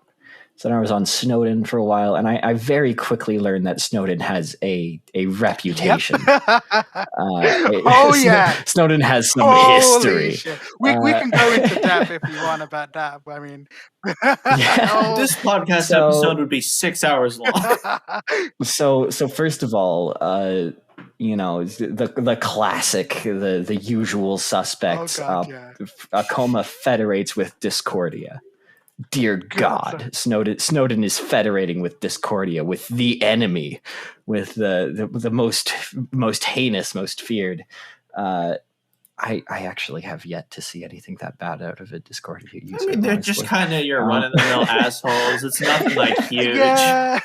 So then I was on Snowden for a while, and I very quickly learned that Snowden has a reputation. Snowden has some history. Shit. We can go into depth if you want about that. I mean, this podcast episode would be 6 hours long. So first of all, the classic, the usual suspects. Akoma federates with Discordia. Dear God, Snowden is federating with Discordia, with the enemy, with the most heinous, most feared. I actually have yet to see anything that bad out of a Discordia user. I mean, they're honestly. just kind of your run-of-the-mill assholes. It's nothing like huge. Yeah.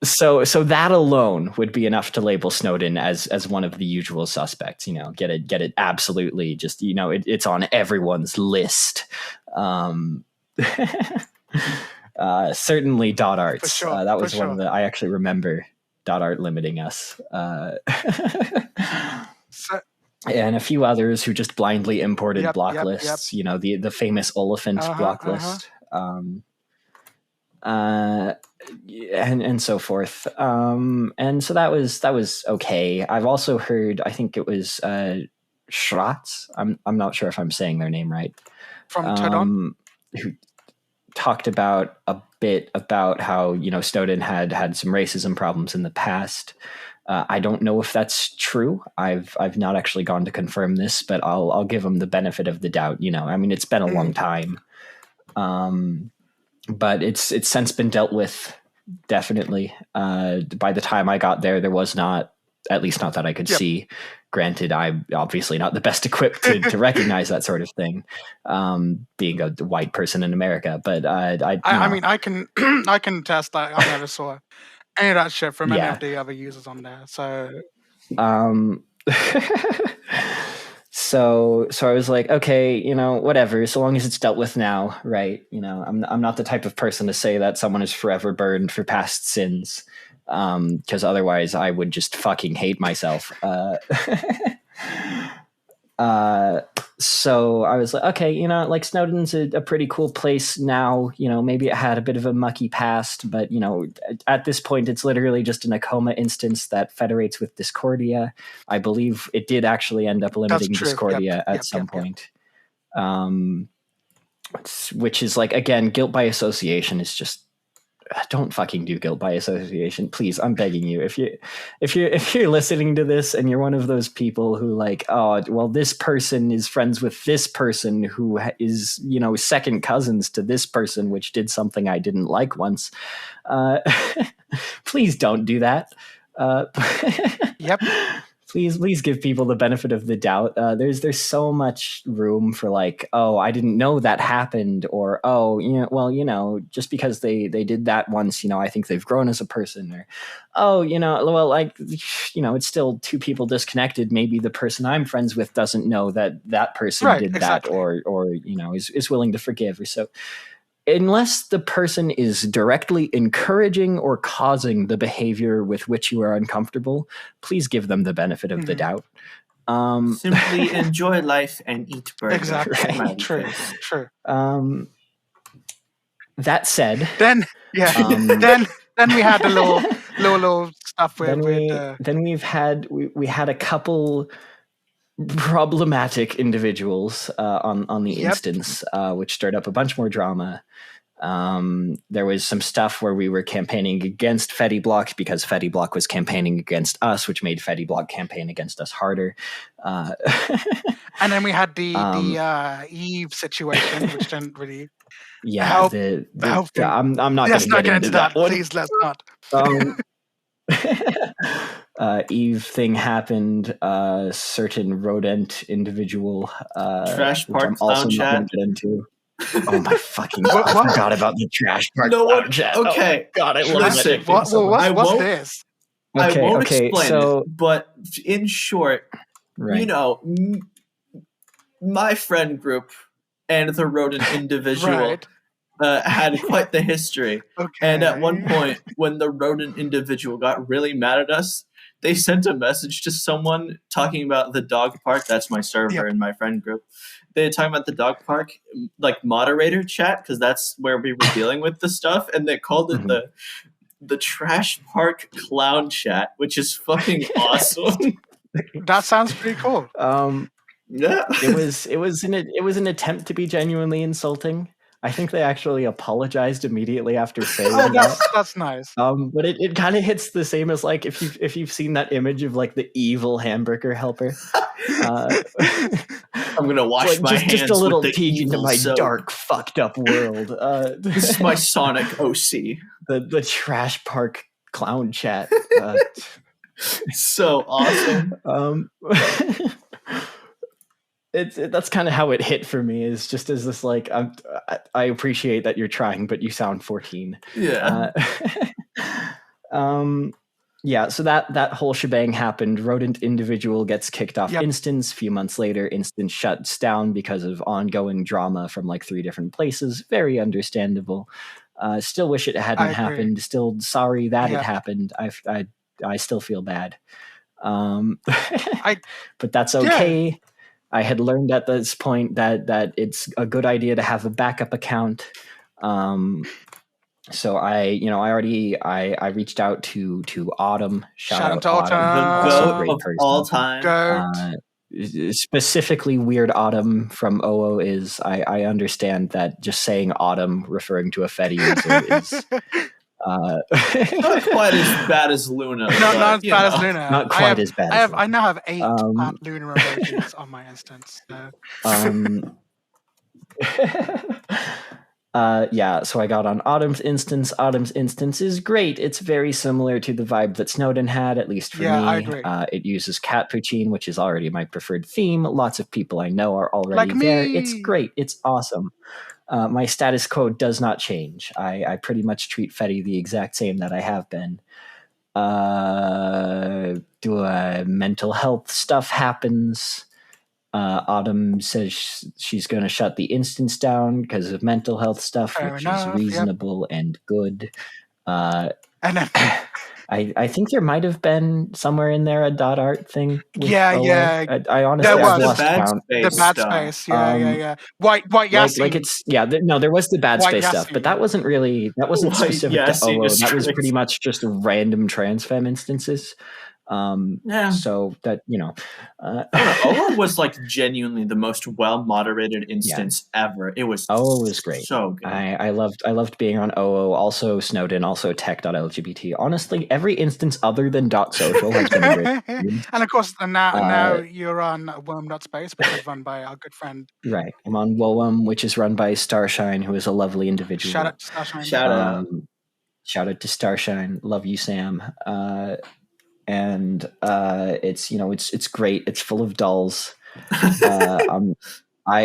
So that alone would be enough to label Snowden as one of the usual suspects. Get it absolutely. Just it's on everyone's list. Certainly .art. Sure, that was one of the. I actually remember .art limiting us. And a few others who just blindly imported block lists. The famous Oliphant block list. And so forth. And so that was okay. I've also heard, I think it was Schratz. I'm not sure if I'm saying their name right. From Todon, who talked about a bit about how Snowden had some racism problems in the past. I don't know if that's true. I've not actually gone to confirm this, but I'll give him the benefit of the doubt. I mean, it's been a long time. But it's since been dealt with, definitely. By the time I got there was not, at least not that I could see. Granted, I'm obviously not the best equipped to recognize that sort of thing, being a white person in America. But I mean, I can I can attest that I never saw any of that shit from any of the other users on there. So. So I was like, okay, whatever, so long as it's dealt with now, right? I'm not the type of person to say that someone is forever burned for past sins, because otherwise I would just fucking hate myself. So I was like, okay, like Snowden's a pretty cool place now. Maybe it had a bit of a mucky past, but at this point it's literally just an Akoma instance that federates with Discordia. I believe it did actually end up limiting Discordia at some point. Which is like, again, guilt by association is just, don't fucking do guilt by association, please. I'm begging you. If you're listening to this and you're one of those people who like, oh, well, this person is friends with this person who is second cousins to this person, which did something I didn't like once. Please don't do that. Please give people the benefit of the doubt. There's so much room for like, oh, I didn't know that happened, or just because they did that once, I think they've grown as a person, or it's still two people disconnected. Maybe the person I'm friends with doesn't know that person did that, or is willing to forgive, or so. Unless the person is directly encouraging or causing the behavior with which you are uncomfortable, please give them the benefit of the doubt. Simply enjoy life and eat burgers. Exactly. Right. True. That said, then we had a little stuff with. Then we had a couple problematic individuals on the instance, which stirred up a bunch more drama. There was some stuff where we were campaigning against Fetty Block because Fetty Block was campaigning against us, which made Fetty Block campaign against us harder. And then we had the Eve situation, which didn't really help. I'm not going to get into that one. Please, let's not. Eve thing happened. Certain rodent individual. Trash part also not going to get into. Oh my fucking God! I forgot about the trash part. Okay. Oh God, I love it. What's this? I won't explain it, but in short, my friend group and the rodent individual had quite the history. Okay. And at one point, when the rodent individual got really mad at us, they sent a message to someone talking about the dog part. That's my server in my friend group. they're talking about the dog park, like moderator chat, because that's where we were dealing with the stuff, and they called it the trash park clown chat, which is fucking awesome. That sounds pretty cool. Yeah, it was an attempt to be genuinely insulting. I think they actually apologized immediately after saying that. That's nice. But it kind of hits the same as like if you've seen that image of like the evil hamburger helper. I'm gonna wash my hands just a little with the peek into my soap. dark, fucked up world. This is my Sonic OC. The trash park clown chat. So awesome. That's kind of how it hit for me. Is just as this like I appreciate that you're trying, but you sound 14. Yeah. Yeah, so that whole shebang happened. Rodent individual gets kicked off instance. A few months later, instance shuts down because of ongoing drama from like 3 different places. Very understandable. Still wish it hadn't happened. Still sorry that it happened. I still feel bad. But that's okay. Yeah. I had learned at this point that it's a good idea to have a backup account. So I reached out to Autumn. Shout out to Autumn. The goat of all time. Specifically, Weird Autumn from OO is I understand that just saying Autumn referring to a Fetty user is not quite as bad as Luna. Not as bad as Luna. Not quite as bad. I now have 8 Luna emojis on my instance. So I got on Autumn's instance. Autumn's instance is great. It's very similar to the vibe that Snowden had, at least for me. I agree. It uses cat poutine, which is already my preferred theme. Lots of people I know are already there. It's great. It's awesome. My status quo does not change. I pretty much treat Fetty the exact same that I have been. Mental health stuff happens. Autumn says she's going to shut the instance down because of mental health stuff, which is reasonable and good. And then, I think there might have been somewhere in there a .art thing. I honestly I've lost count. The bad space, White Yaseen. There was the bad space stuff, but that wasn't specific to OO. That was pretty much just random trans femme instances. So that OO was like genuinely the most well moderated instance ever. It was OO was great. So good. I loved being on OO. Also Snowden. Also tech.lgbt. Honestly, every instance other than .social has been great. And of course, now you're on Worm.space, which is run by our good friend. Right. I'm on Woem, which is run by Starshine, who is a lovely individual. Shout out to Starshine. Shout out to Starshine. Love you, Sam. And it's great. It's full of dolls. I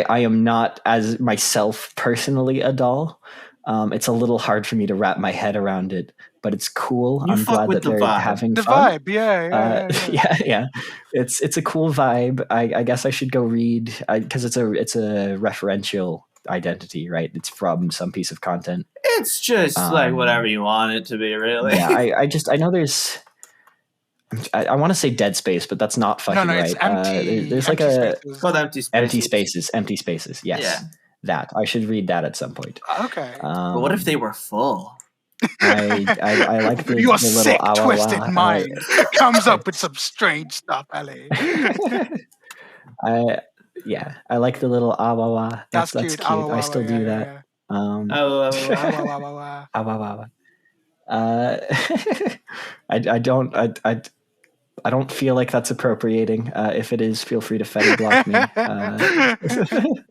am not as myself personally a doll. It's a little hard for me to wrap my head around it, but it's cool. I'm glad that they're having fun. The vibe, yeah. It's a cool vibe. I guess I should go read because it's a referential identity, right? It's from some piece of content. It's just like whatever you want it to be, really. Yeah, I know there's. I want to say Dead Space, but that's not fucking right. It's empty. There's like empty spaces. Empty spaces. Yes, that I should read that at some point. Okay. But what if they were full? I like the your the sick, little twisted mind comes up with some strange stuff, Ellie. I like the little awawa. That's cute. I still do that. I don't feel like that's appropriating. If it is, feel free to Fetty block me.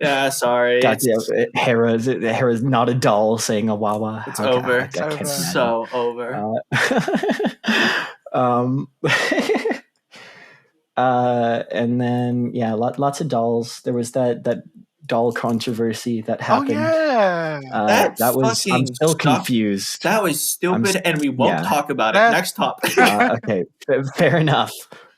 Yeah, sorry. Hera's not a doll saying a wawa. It's over. It's so over. And then lots of dolls. There was that doll controversy that happened. I'm still confused. That was stupid, and we won't talk about it. Next topic. Okay, fair enough.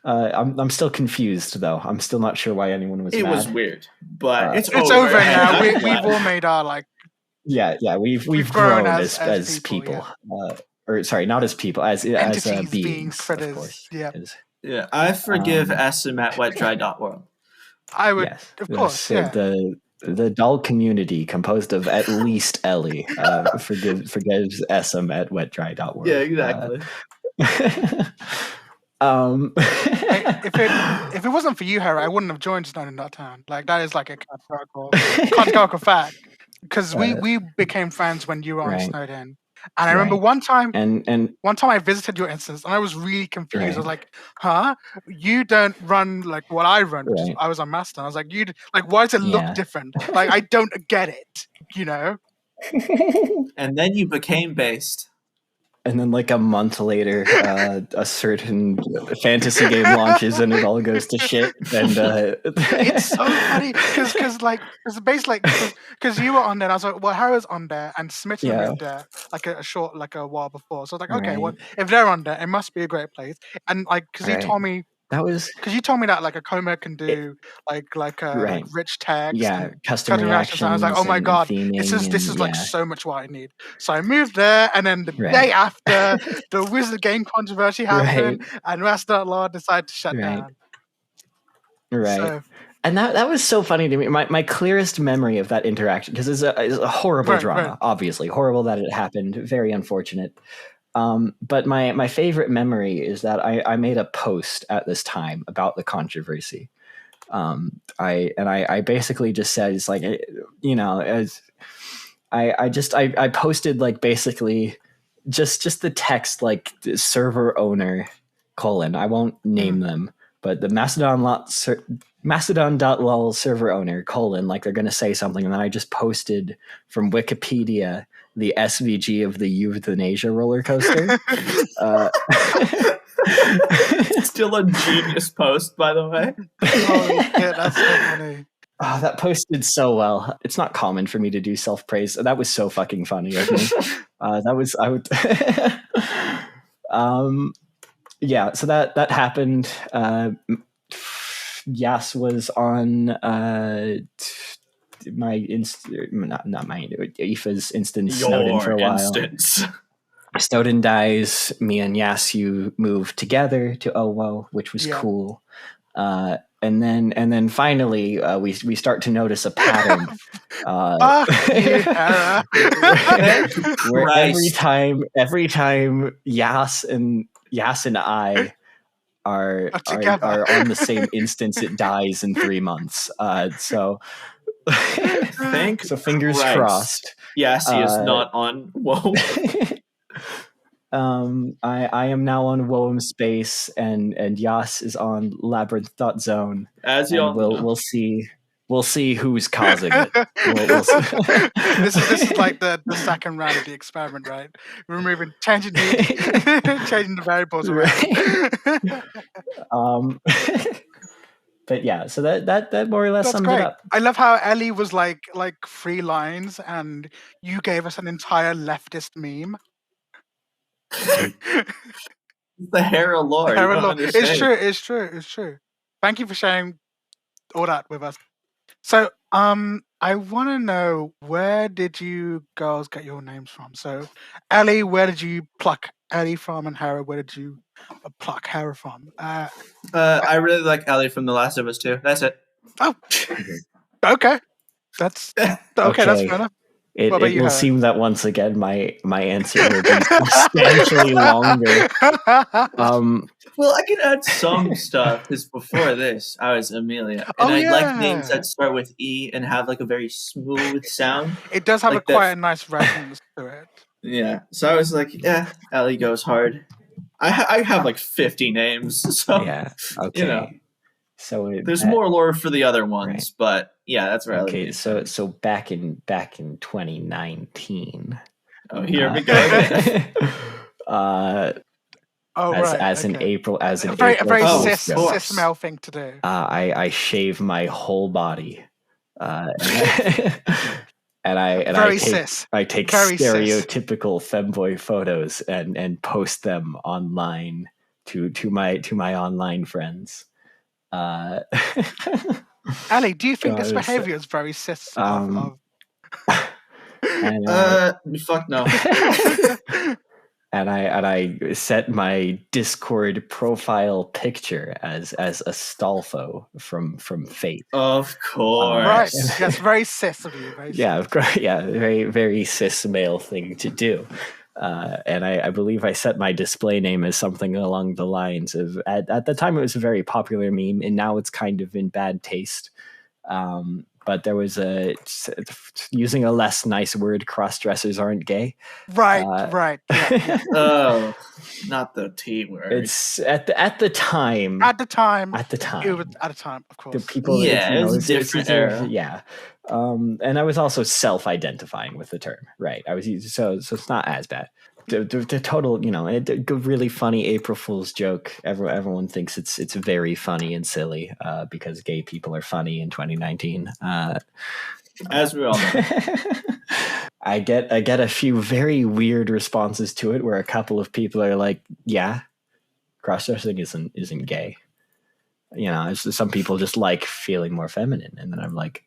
I'm still confused though. I'm still not sure why anyone was mad. It was weird, but it's over now. We've all made our we've grown as people. Or sorry, not as people, as beings, critters. of course. Yeah, I forgive SM at wetdry.world. I would, Yes, of course. Yeah. The doll community, composed of at least Ellie, forgives SM at wetdry.world. Yeah, exactly. If it wasn't for you, Hera, I wouldn't have joined Snowden.town. Like, that is like a categorical fact. Because we became friends when you were on Snowden. And I remember one time I visited your instance and I was really confused. I was like, huh? You don't run like what I run, which is, I was on Mastodon. I was like, why does it look different? Like, I don't get it, you know? And then you became based. And then, like a month later, a certain fantasy game launches, and it all goes to shit. And it's so funny because you were on there. And I was like, well, Hera's on there, and Smitten moved there like a while before. So I was like, okay, well, if they're on there, it must be a great place. And like, because you told me. Because you told me that like a coma can do like rich text, custom reactions. And I was like, oh my god, this is like so much what I need. So I moved there, and then the day after the Wizard game controversy happened, and Master.law decided to shut down. Right. So, and that was so funny to me. My clearest memory of that interaction, because it's a horrible drama, obviously horrible that it happened, very unfortunate. But my favorite memory is that I made a post at this time about the controversy. I basically just said, it's like, you know, as I posted like basally just the text, like the server owner : I won't name them, but the Mastodon.lol server owner : like they're going to say something. And then I just posted from Wikipedia the SVG of the euthanasia roller coaster. Still a genius post, by the way. Oh, yeah, that's so funny. Oh, that posted so well. It's not common for me to do self-praise. That was so fucking funny of me. Yeah, so that happened. Yas was on not mine, Aoife's instance. Snowden for a while. Snowden dies. Me and Yasu move together to Owo, which was cool. And then finally we start to notice a pattern. Where every time Yas and I are on the same instance, it dies in 3 months. So fingers crossed. Yassie is not on Whoa. I am now on Woem Space, and Yas is on Labyrinth.zone. As you all know. We'll see who's causing it. We'll see. This is like the second round of the experiment, right? Changing the variables around. But yeah, so that more or less sums it up. I love how Ellie was like 3 lines, and you gave us an entire leftist meme. The Hera lore. It's true. Thank you for sharing all that with us. So, I want to know, where did you girls get your names from? So, Ellie, where did you pluck Ellie from, and Hera, where did you pluck Hera from? I really like Ellie from The Last of Us too. That's it. Oh, okay. That's okay. That's fair enough. It will seem that once again my answer will be substantially longer. Well, I can add some stuff, because before this, I was Amelia. And I like names that start with E and have like a very smooth sound. It does have like quite a nice resonance to it. Yeah. So I was like, Ellie goes hard. I have like 50 names. So, yeah. Okay. You know. So there's more lore for the other ones, but yeah, that's right. Okay, so back in 2019. Oh, here we go. In April, a very cis male thing to do. I shave my whole body, and I take stereotypical femboy photos and post them online to my online friends. Ali, do you think this behavior is very cis? Fuck no. and I set my Discord profile picture as Astolfo from Fate. Of course, right? Yes, very cis of you. Yeah, of course. Yeah, very very cis male thing to do. And I believe I set my display name as something along the lines of at the time it was a very popular meme, and now it's kind of in bad taste. But there was using a less nice word, cross-dressers aren't gay. Right. Yeah. Oh, not the T word. It's at the time. At the time. It was at a time, of course. The people. Yeah, it was different era. Yeah. And I was also self-identifying with the term, right? I was so it's not as bad. The total, a really funny April Fool's joke. Everyone thinks it's very funny and silly because gay people are funny in 2019. As we all know. I get a few very weird responses to it where a couple of people are like, "Yeah, cross-dressing isn't gay." Some people just like feeling more feminine, and then I'm like,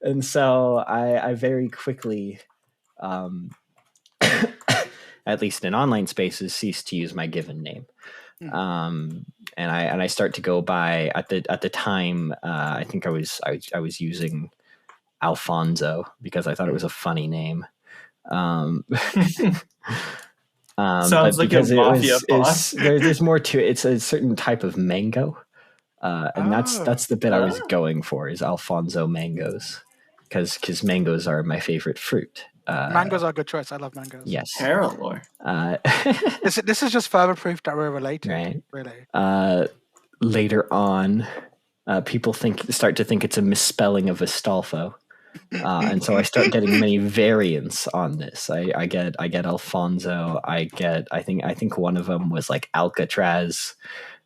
and so I very quickly, at least in online spaces, ceased to use my given name. And I start to go by at the time. I think I was using Alfonso because I thought it was a funny name. Sounds like a mafia boss. There's more to it. It's a certain type of mango, and that's the bit I was going for is Alfonso mangoes, because mangoes are my favorite fruit. Mangoes are a good choice. I love mangoes. Yes. Hera lore. This is just further proof that we're related. Right. Really. Later on, people start to think it's a misspelling of Astolfo. And so I start getting many variants on this. I get Alfonso. I think one of them was like Alcatraz.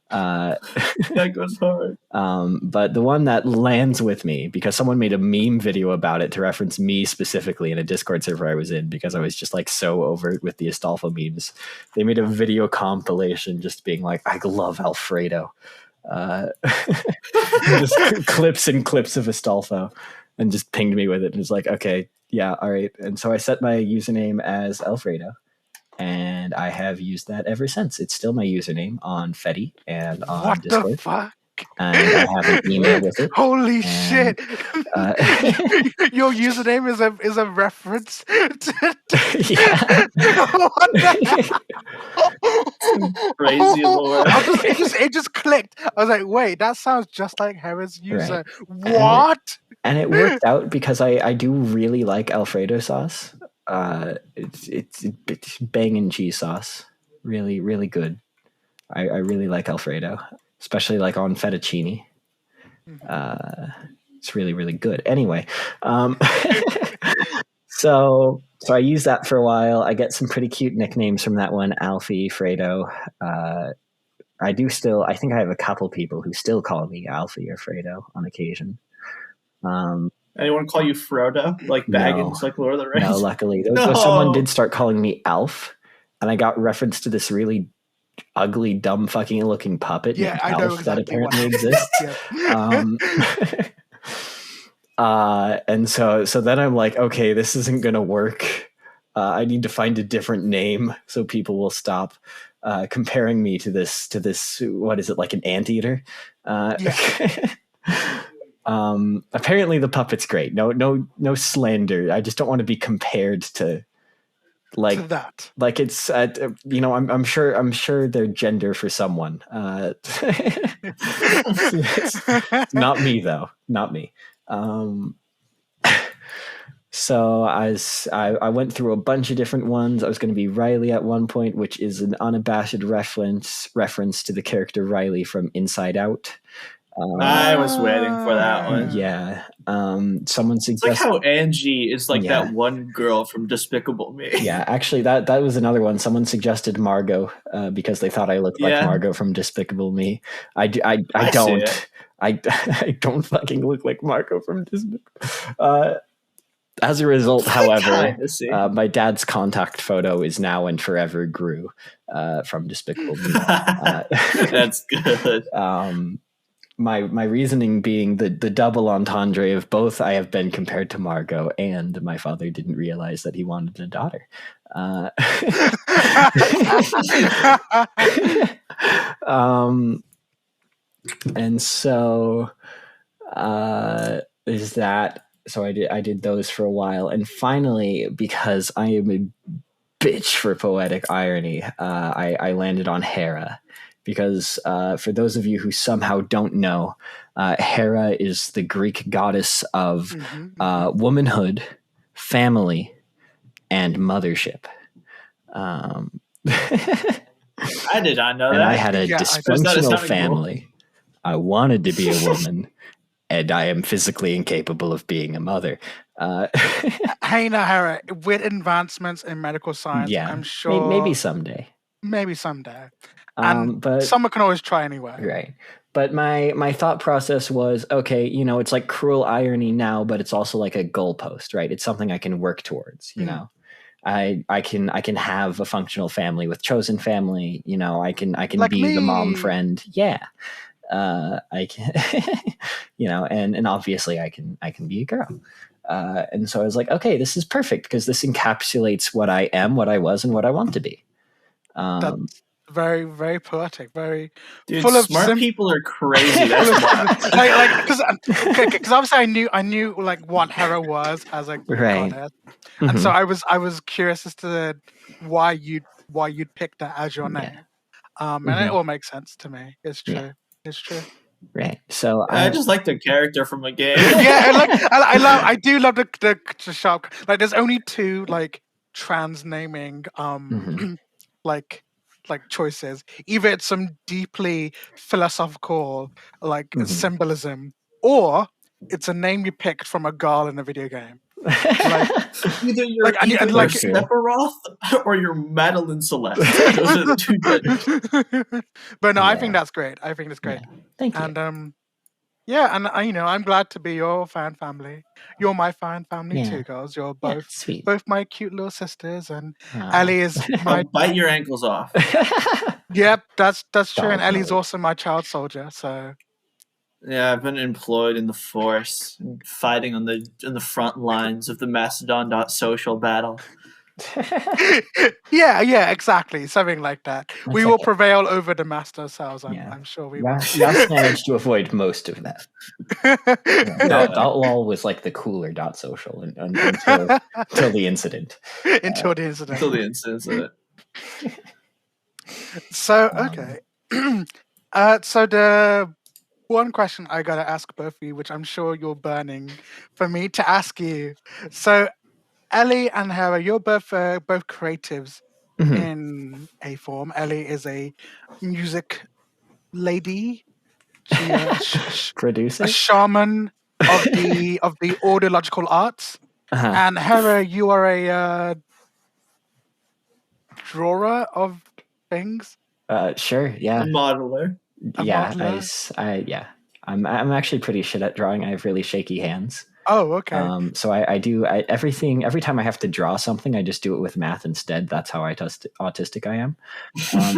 That goes hard. But the one that lands with me, because someone made a meme video about it to reference me specifically in a Discord server I was in, because I was just like so over it with the Astolfo memes. They made a video compilation just being like, "I love Alfredo." Just clips and clips of Astolfo. And just pinged me with it and was like, "Okay, yeah, all right." And so I set my username as Alfredo, and I have used that ever since. It's still my username on Fetty and on Discord. What the fuck? And I have an email with it. Holy shit! Your username is a reference to yeah. What the hell? Crazy lore. It just clicked. I was like, wait, that sounds just like Hera's user. Right. What? And it worked out because I do really like Alfredo sauce. It's banging cheese sauce. Really, really good. I really like Alfredo, especially like on fettuccine. It's really, really good. Anyway, so I use that for a while. I get some pretty cute nicknames from that one, Alfie, Fredo. I think I have a couple people who still call me Alfie or Fredo on occasion. Anyone call you Frodo? Like Baggins, like Lord of the Rings? No, luckily. Someone did start calling me Alf, and I got reference to this really ugly, dumb fucking looking puppet named Alf that apparently exists. And so then I'm like, okay, this isn't going to work. I need to find a different name so people will stop comparing me to this, what is it, like an anteater? Apparently the puppet's great. No slander. I just don't want to be compared to like that. Like it's I'm sure they're gender for someone. It's not me though. Not me. So I went through a bunch of different ones. I was going to be Riley at one point, which is an unabashed reference to the character Riley from Inside Out. I was waiting for that one. Yeah. Someone suggested, it's like how Angie is like that one girl from Despicable Me. Yeah, actually that was another one. Someone suggested Margot because they thought I looked like Margot from Despicable Me. I don't. I don't fucking look like Margot from Despicable. As a result, however, my dad's contact photo is now and forever Gru from Despicable Me. That's good. my reasoning being the double entendre of both I have been compared to Margot and my father didn't realize that he wanted a daughter. And so is that so I did those for a while, and finally, because I am a bitch for poetic irony, I landed on Hera, because for those of you who somehow don't know, Hera is the Greek goddess of womanhood, family, and mothership. I did not know and that. I had a dysfunctional family. Cool. I wanted to be a woman, and I am physically incapable of being a mother. Hey, now, Hera, with advancements in medical science, I'm sure maybe someday. And but someone can always try anyway. Right. But my thought process was, okay, it's like cruel irony now, but it's also like a goalpost, right? It's something I can work towards, you know. I can have a functional family with chosen family, I can like be me. The mom friend. Yeah. I can and obviously I can be a girl. And so I was like, okay, this is perfect because this encapsulates what I am, what I was, and what I want to be. That's very, very poetic. Very full of smart people are crazy. That's why. Because obviously I knew like what Hera was as a goddess, and so I was curious as to why you'd picked that as your name. And it all makes sense to me. It's true. Yeah. It's true. Right. So I just like the character from a game. Yeah, I do love the sharp. Like, there's only two like trans naming like choices. Either it's some deeply philosophical like symbolism, or it's a name you picked from a girl in a video game. Like, either you're like Sephiroth or you're Madeline Celeste. Those are the two good. But no, I think that's great. I think it's great. Yeah. Thank you. And and I'm glad to be your fan family. You're my fan family too, girls. You're both both my cute little sisters, and Ellie is my bite your ankles off. Yep, that's true. And Ellie's also my child soldier. So yeah, I've been employed in the force, fighting on the front lines of the Mastodon.social battle. yeah, exactly. Something like that. That's we will prevail over the master cells. I'm sure we will. Yas managed to avoid most of that. Dot.lol was like the cooler .social until the incident. Until the incident. So, okay. So the one question I gotta ask both of you, which I'm sure you're burning for me to ask you. So, Ellie and Hera, you're both creatives in a form. Ellie is a music lady, producer, a shaman of the audiological arts, and Hera, you are a drawer of things. Sure, yeah. A modeler. I'm actually pretty shit at drawing. I have really shaky hands. Oh, okay. So I do everything. Every time I have to draw something, I just do it with math instead. That's how autistic I am.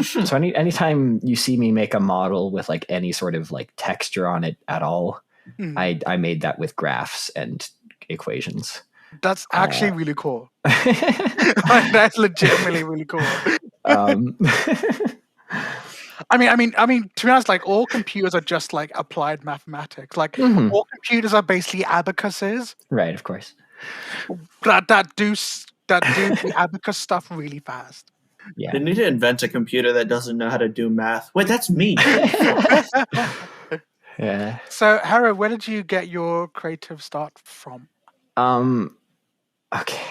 So anytime you see me make a model with like any sort of like texture on it at all, I made that with graphs and equations. That's actually really cool. That's legitimately really cool. I mean, to be honest, like all computers are just like applied mathematics. Like all computers are basically abacuses. Right, of course. That do the abacus stuff really fast. Yeah. They need to invent a computer that doesn't know how to do math. Wait, that's me. Yeah. So, Hera, where did you get your creative start from? Okay.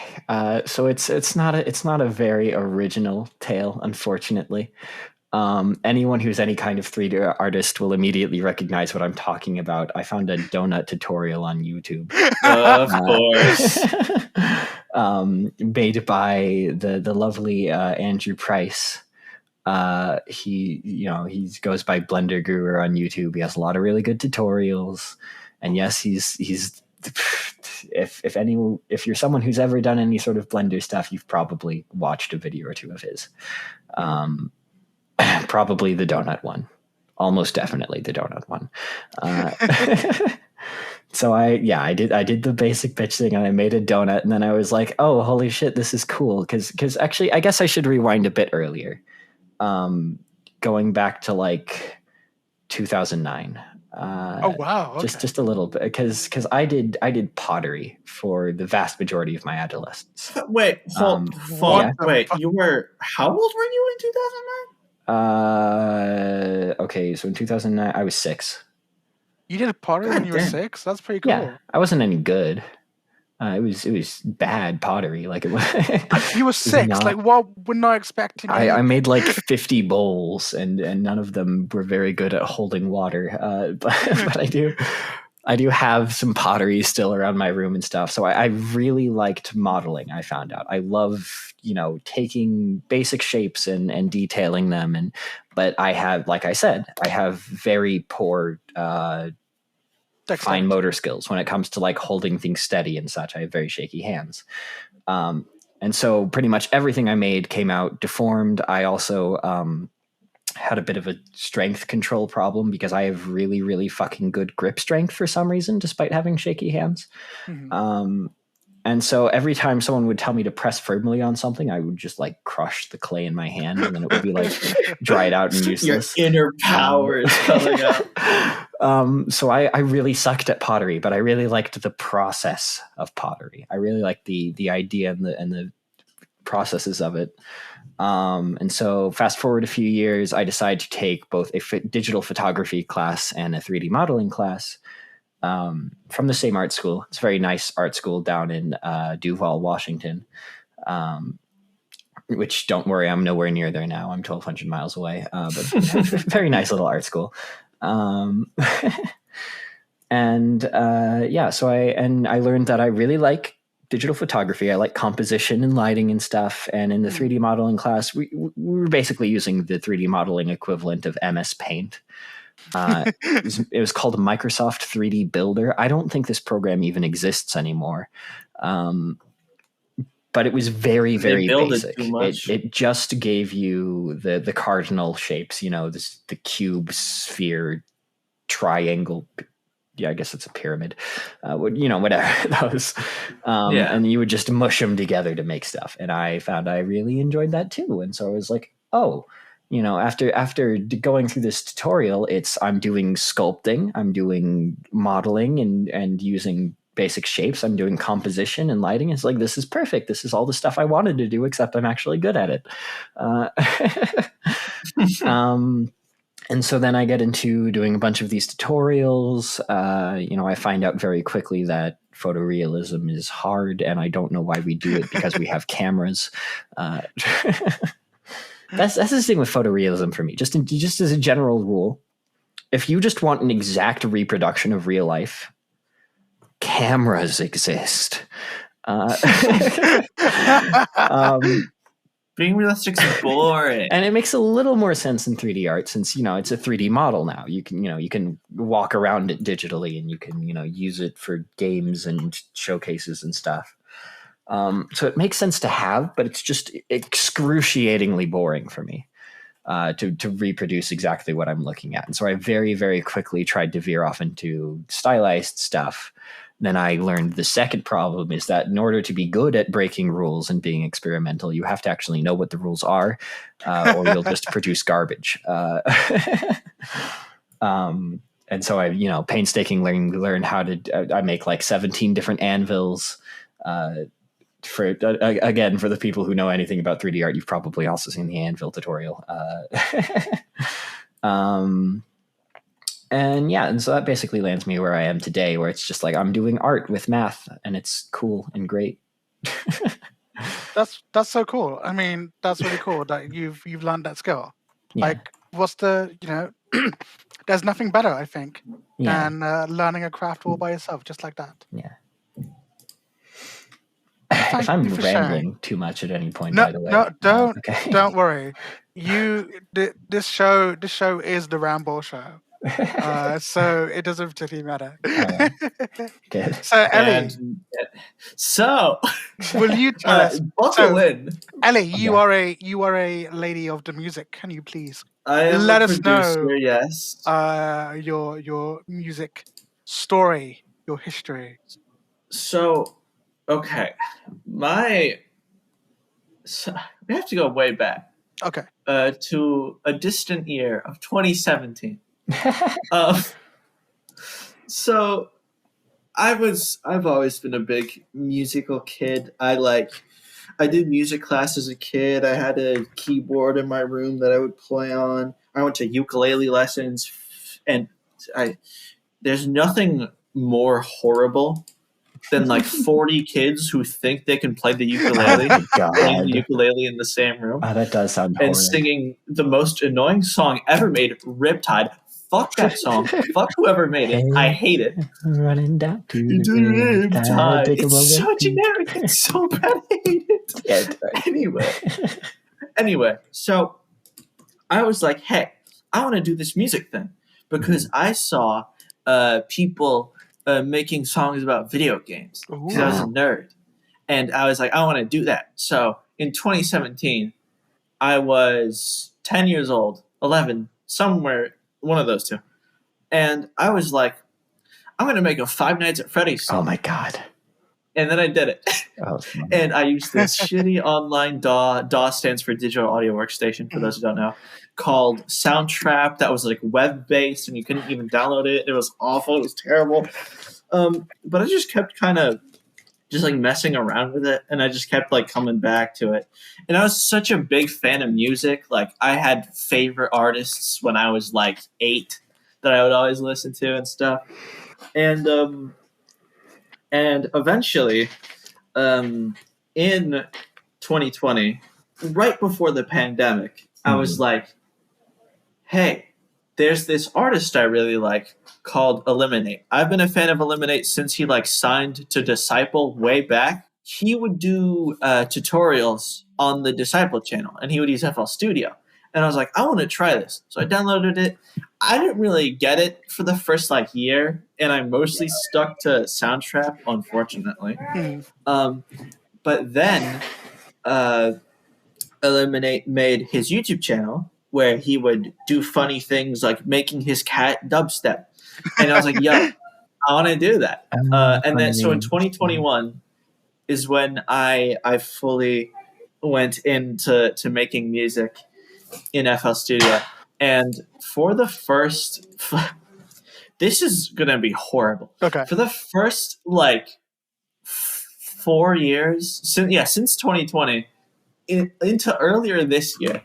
So it's not a very original tale, unfortunately. Anyone who's any kind of 3D artist will immediately recognize what I'm talking about. I found a donut tutorial on YouTube. Of course. Made by the lovely Andrew Price. He goes by Blender Guru on YouTube. He has a lot of really good tutorials. And yes, he's if you're someone who's ever done any sort of Blender stuff, you've probably watched a video or two of his. Probably the donut one. almost definitely the donut one. So I did the basic pitch thing, and I made a donut, and then I was like, oh, holy shit, this is cool. Because actually, I guess I should rewind a bit earlier. Going back to like 2009. Oh wow! Okay. Just a little bit, because I did pottery for the vast majority of my adolescence. Wait, wait. You were how old were you in 2009? Okay, so in 2009, I was 6. You did pottery when you were 6? That's pretty cool. Yeah, I wasn't any good. It was bad pottery. Like it was. You were 6. Like what? We're not expecting. I made like 50 bowls, and none of them were very good at holding water. But I do have some pottery still around my room and stuff. So I really liked modeling. I found out I love taking basic shapes and detailing them. But I have, like I said, I have very poor. Fine motor skills when it comes to like holding things steady and such. I have very shaky hands. And so pretty much everything I made came out deformed. I also had a bit of a strength control problem because I have really, really fucking good grip strength for some reason, despite having shaky hands. Mm-hmm. And so every time someone would tell me to press firmly on something, I would just like crush the clay in my hand, and then it would be like dried out and useless. Your inner power is coming out. So I really sucked at pottery, but I really liked the process of pottery. I really liked the idea and the processes of it. And so fast forward a few years, I decided to take both a digital photography class and a 3D modeling class. From the same art school. It's a very nice art school down in Duval, Washington, which, don't worry, I'm nowhere near there now. I'm 1,200 miles away, but very nice little art school. So I learned that I really like digital photography. I like composition and lighting and stuff. And in the 3D modeling class, we were basically using the 3D modeling equivalent of MS Paint. It was called Microsoft 3D Builder. I don't think this program even exists anymore. But it was very, very basic. It just gave you the cardinal shapes, the cube, sphere, triangle. Yeah, I guess it's a pyramid. Whatever those. And you would just mush them together to make stuff. And I found I really enjoyed that too. And so I was like, oh, after going through this tutorial, I'm doing sculpting, I'm doing modeling and using basic shapes, I'm doing composition and lighting. It's like, this is perfect. This is all the stuff I wanted to do, except I'm actually good at it. And so then I get into doing a bunch of these tutorials. I find out very quickly that photorealism is hard, and I don't know why we do it because we have cameras. That's the thing with photorealism for me. Just as a general rule, if you just want an exact reproduction of real life, cameras exist. Being realistic is boring, and it makes a little more sense in 3D art since it's a 3D model now. You can walk around it digitally, and you can use it for games and showcases and stuff. So it makes sense to have, but it's just excruciatingly boring for me to reproduce exactly what I'm looking at. And so I very, very quickly tried to veer off into stylized stuff. Then I learned the second problem is that in order to be good at breaking rules and being experimental, you have to actually know what the rules are, or you'll just produce garbage. And so I, painstakingly learned how to. I make like 17 different anvils. For the people who know anything about 3D art, you've probably also seen the anvil tutorial. And so that basically lands me where I am today, where it's just like I'm doing art with math, and it's cool and great. That's so cool. I mean, that's really cool that you've learned that skill. Yeah. Like, what's the there's nothing better, I think, than learning a craft all by yourself, just like that. Yeah. If I'm rambling too much at any point, by the way, don't worry. This show is the ramble show. So it doesn't particularly matter. Right. Good. So Ellie, will you tell us? Buckle in, Ellie. You are a lady of the music. Can you please let us know? Yes. Your music story, your history. So, okay, we have to go way back. Okay. To a distant year of 2017. So I've always been a big musical kid. I did music class as a kid. I had a keyboard in my room that I would play on. I went to ukulele lessons, and there's nothing more horrible than like 40 kids who think they can play the ukulele, playing the ukulele in the same room. Oh, that does sound and horrid. Singing the most annoying song ever made, Riptide. Fuck that song. Fuck whoever made it. I hate it. Running down to the Riptide. It's so generic. It's so bad. I hate it. Yeah, right. Anyway, so I was like, hey, I want to do this music thing because I saw people making songs about video games because I was a nerd. And I was like, I want to do that. So in 2017, I was 10 years old, 11, somewhere, one of those two. And I was like, I'm going to make a Five Nights at Freddy's song. Oh, my God. And then I did it. And I used this shitty online DAW. DAW stands for Digital Audio Workstation, for those who don't know, called Soundtrap. That was like web-based, and you couldn't even download it. It was awful. It was terrible. But I just kept kind of just like messing around with it, and I just kept like coming back to it. And I was such a big fan of music. Like I had favorite artists when I was like 8 that I would always listen to and stuff. And eventually, in 2020, right before the pandemic, I was like, hey, there's this artist I really like called Eliminate. I've been a fan of Eliminate since he like signed to Disciple way back. He would do tutorials on the Disciple channel, and he would use FL Studio. And I was like, I want to try this. So I downloaded it. I didn't really get it for the first like year, and I mostly stuck to Soundtrap, unfortunately. But then Eliminate made his YouTube channel where he would do funny things like making his cat dubstep. And I was like, yo, I want to do that. And then so in 2021 is when I fully went into making music in FL Studio. And for the first this is going to be horrible. Okay. For the first like 4 years since 2020 into earlier this year,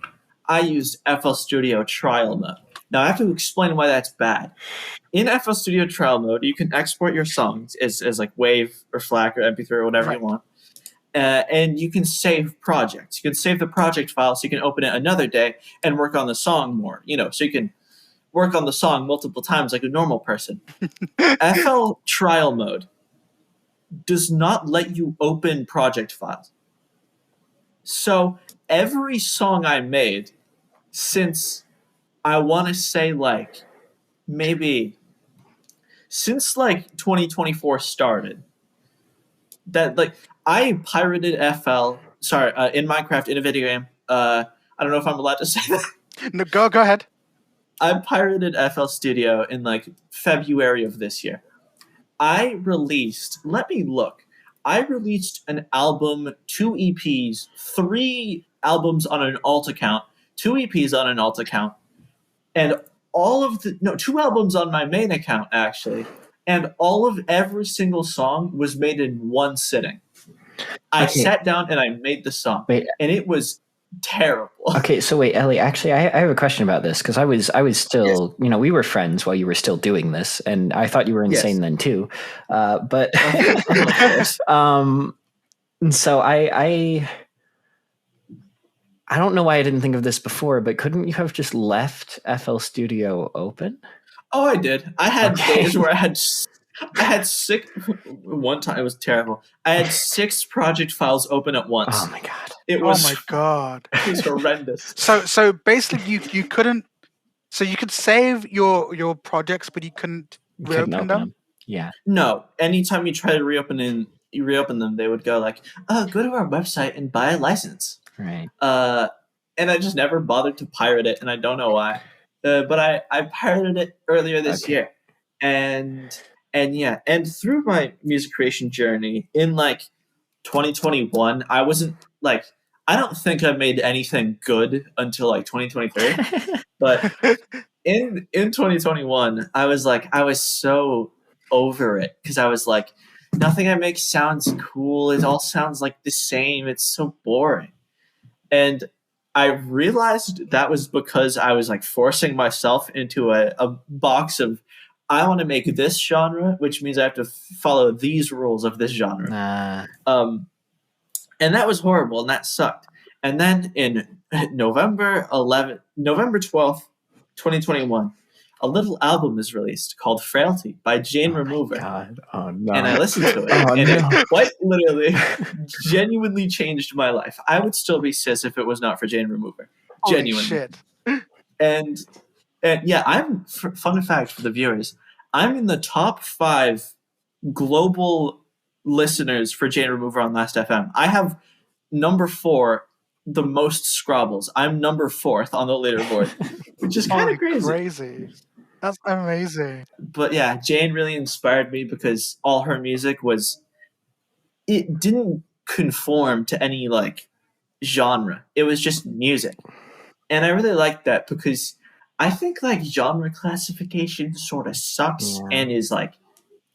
I used FL Studio trial mode. Now I have to explain why that's bad. In FL Studio trial mode, you can export your songs as like WAV or FLAC or MP3 or whatever you want. And you can save projects. You can save the project file so you can open it another day and work on the song more. So you can work on the song multiple times like a normal person. FL trial mode does not let you open project files. So every song I made since, I want to say like maybe since like 2024 started, that like I pirated FL, in Minecraft in a video game. I don't know if I'm allowed to say that. No, go ahead. I pirated FL Studio in like February of this year. I released an album, 2 EPs, 3 albums on an alt account, 2 EPs on an alt account, and 2 albums on my main account actually, and every single song was made in one sitting. I sat down and I made the song, and it was terrible. Okay, so wait, Ellie, actually, I have a question about this because I was still, we were friends while you were still doing this, and I thought you were insane then too. But so I don't know why I didn't think of this before, but couldn't you have just left FL Studio open? Oh, I did. I had days where I had 6. One time it was terrible. I had 6 project files open at once. Oh my god! It was. Oh my god! It was horrendous. So basically, you couldn't So you could save your projects, but you couldn't reopen them? Yeah. No. Anytime you try to reopen them, they would go like, "Oh, go to our website and buy a license." Right. And I just never bothered to pirate it, and I don't know why. But I pirated it earlier this year, and through my music creation journey in like 2021, I wasn't like, I don't think I made anything good until like 2023. But in 2021, I was so over it because I was like, nothing I make sounds cool. It all sounds like the same. It's so boring. And I realized that was because I was like forcing myself into a box of, I want to make this genre, which means I have to follow these rules of this genre. And that was horrible, and that sucked. And then in November 12th, 2021, a little album is released called Frailty by Jane Remover. God. Oh, no. And I listened to it, it quite literally genuinely changed my life. I would still be cis if it was not for Jane Remover. Genuinely. Holy shit. And yeah, fun fact for the viewers, I'm in the top 5 global listeners for Jane Remover on Last FM. I have number 4, the most Scrabbles. I'm number 4th on the leaderboard, which is kind of crazy. That's amazing. But yeah, Jane really inspired me because all her music it didn't conform to any like genre. It was just music. And I really liked that because I think like genre classification sort of sucks and is like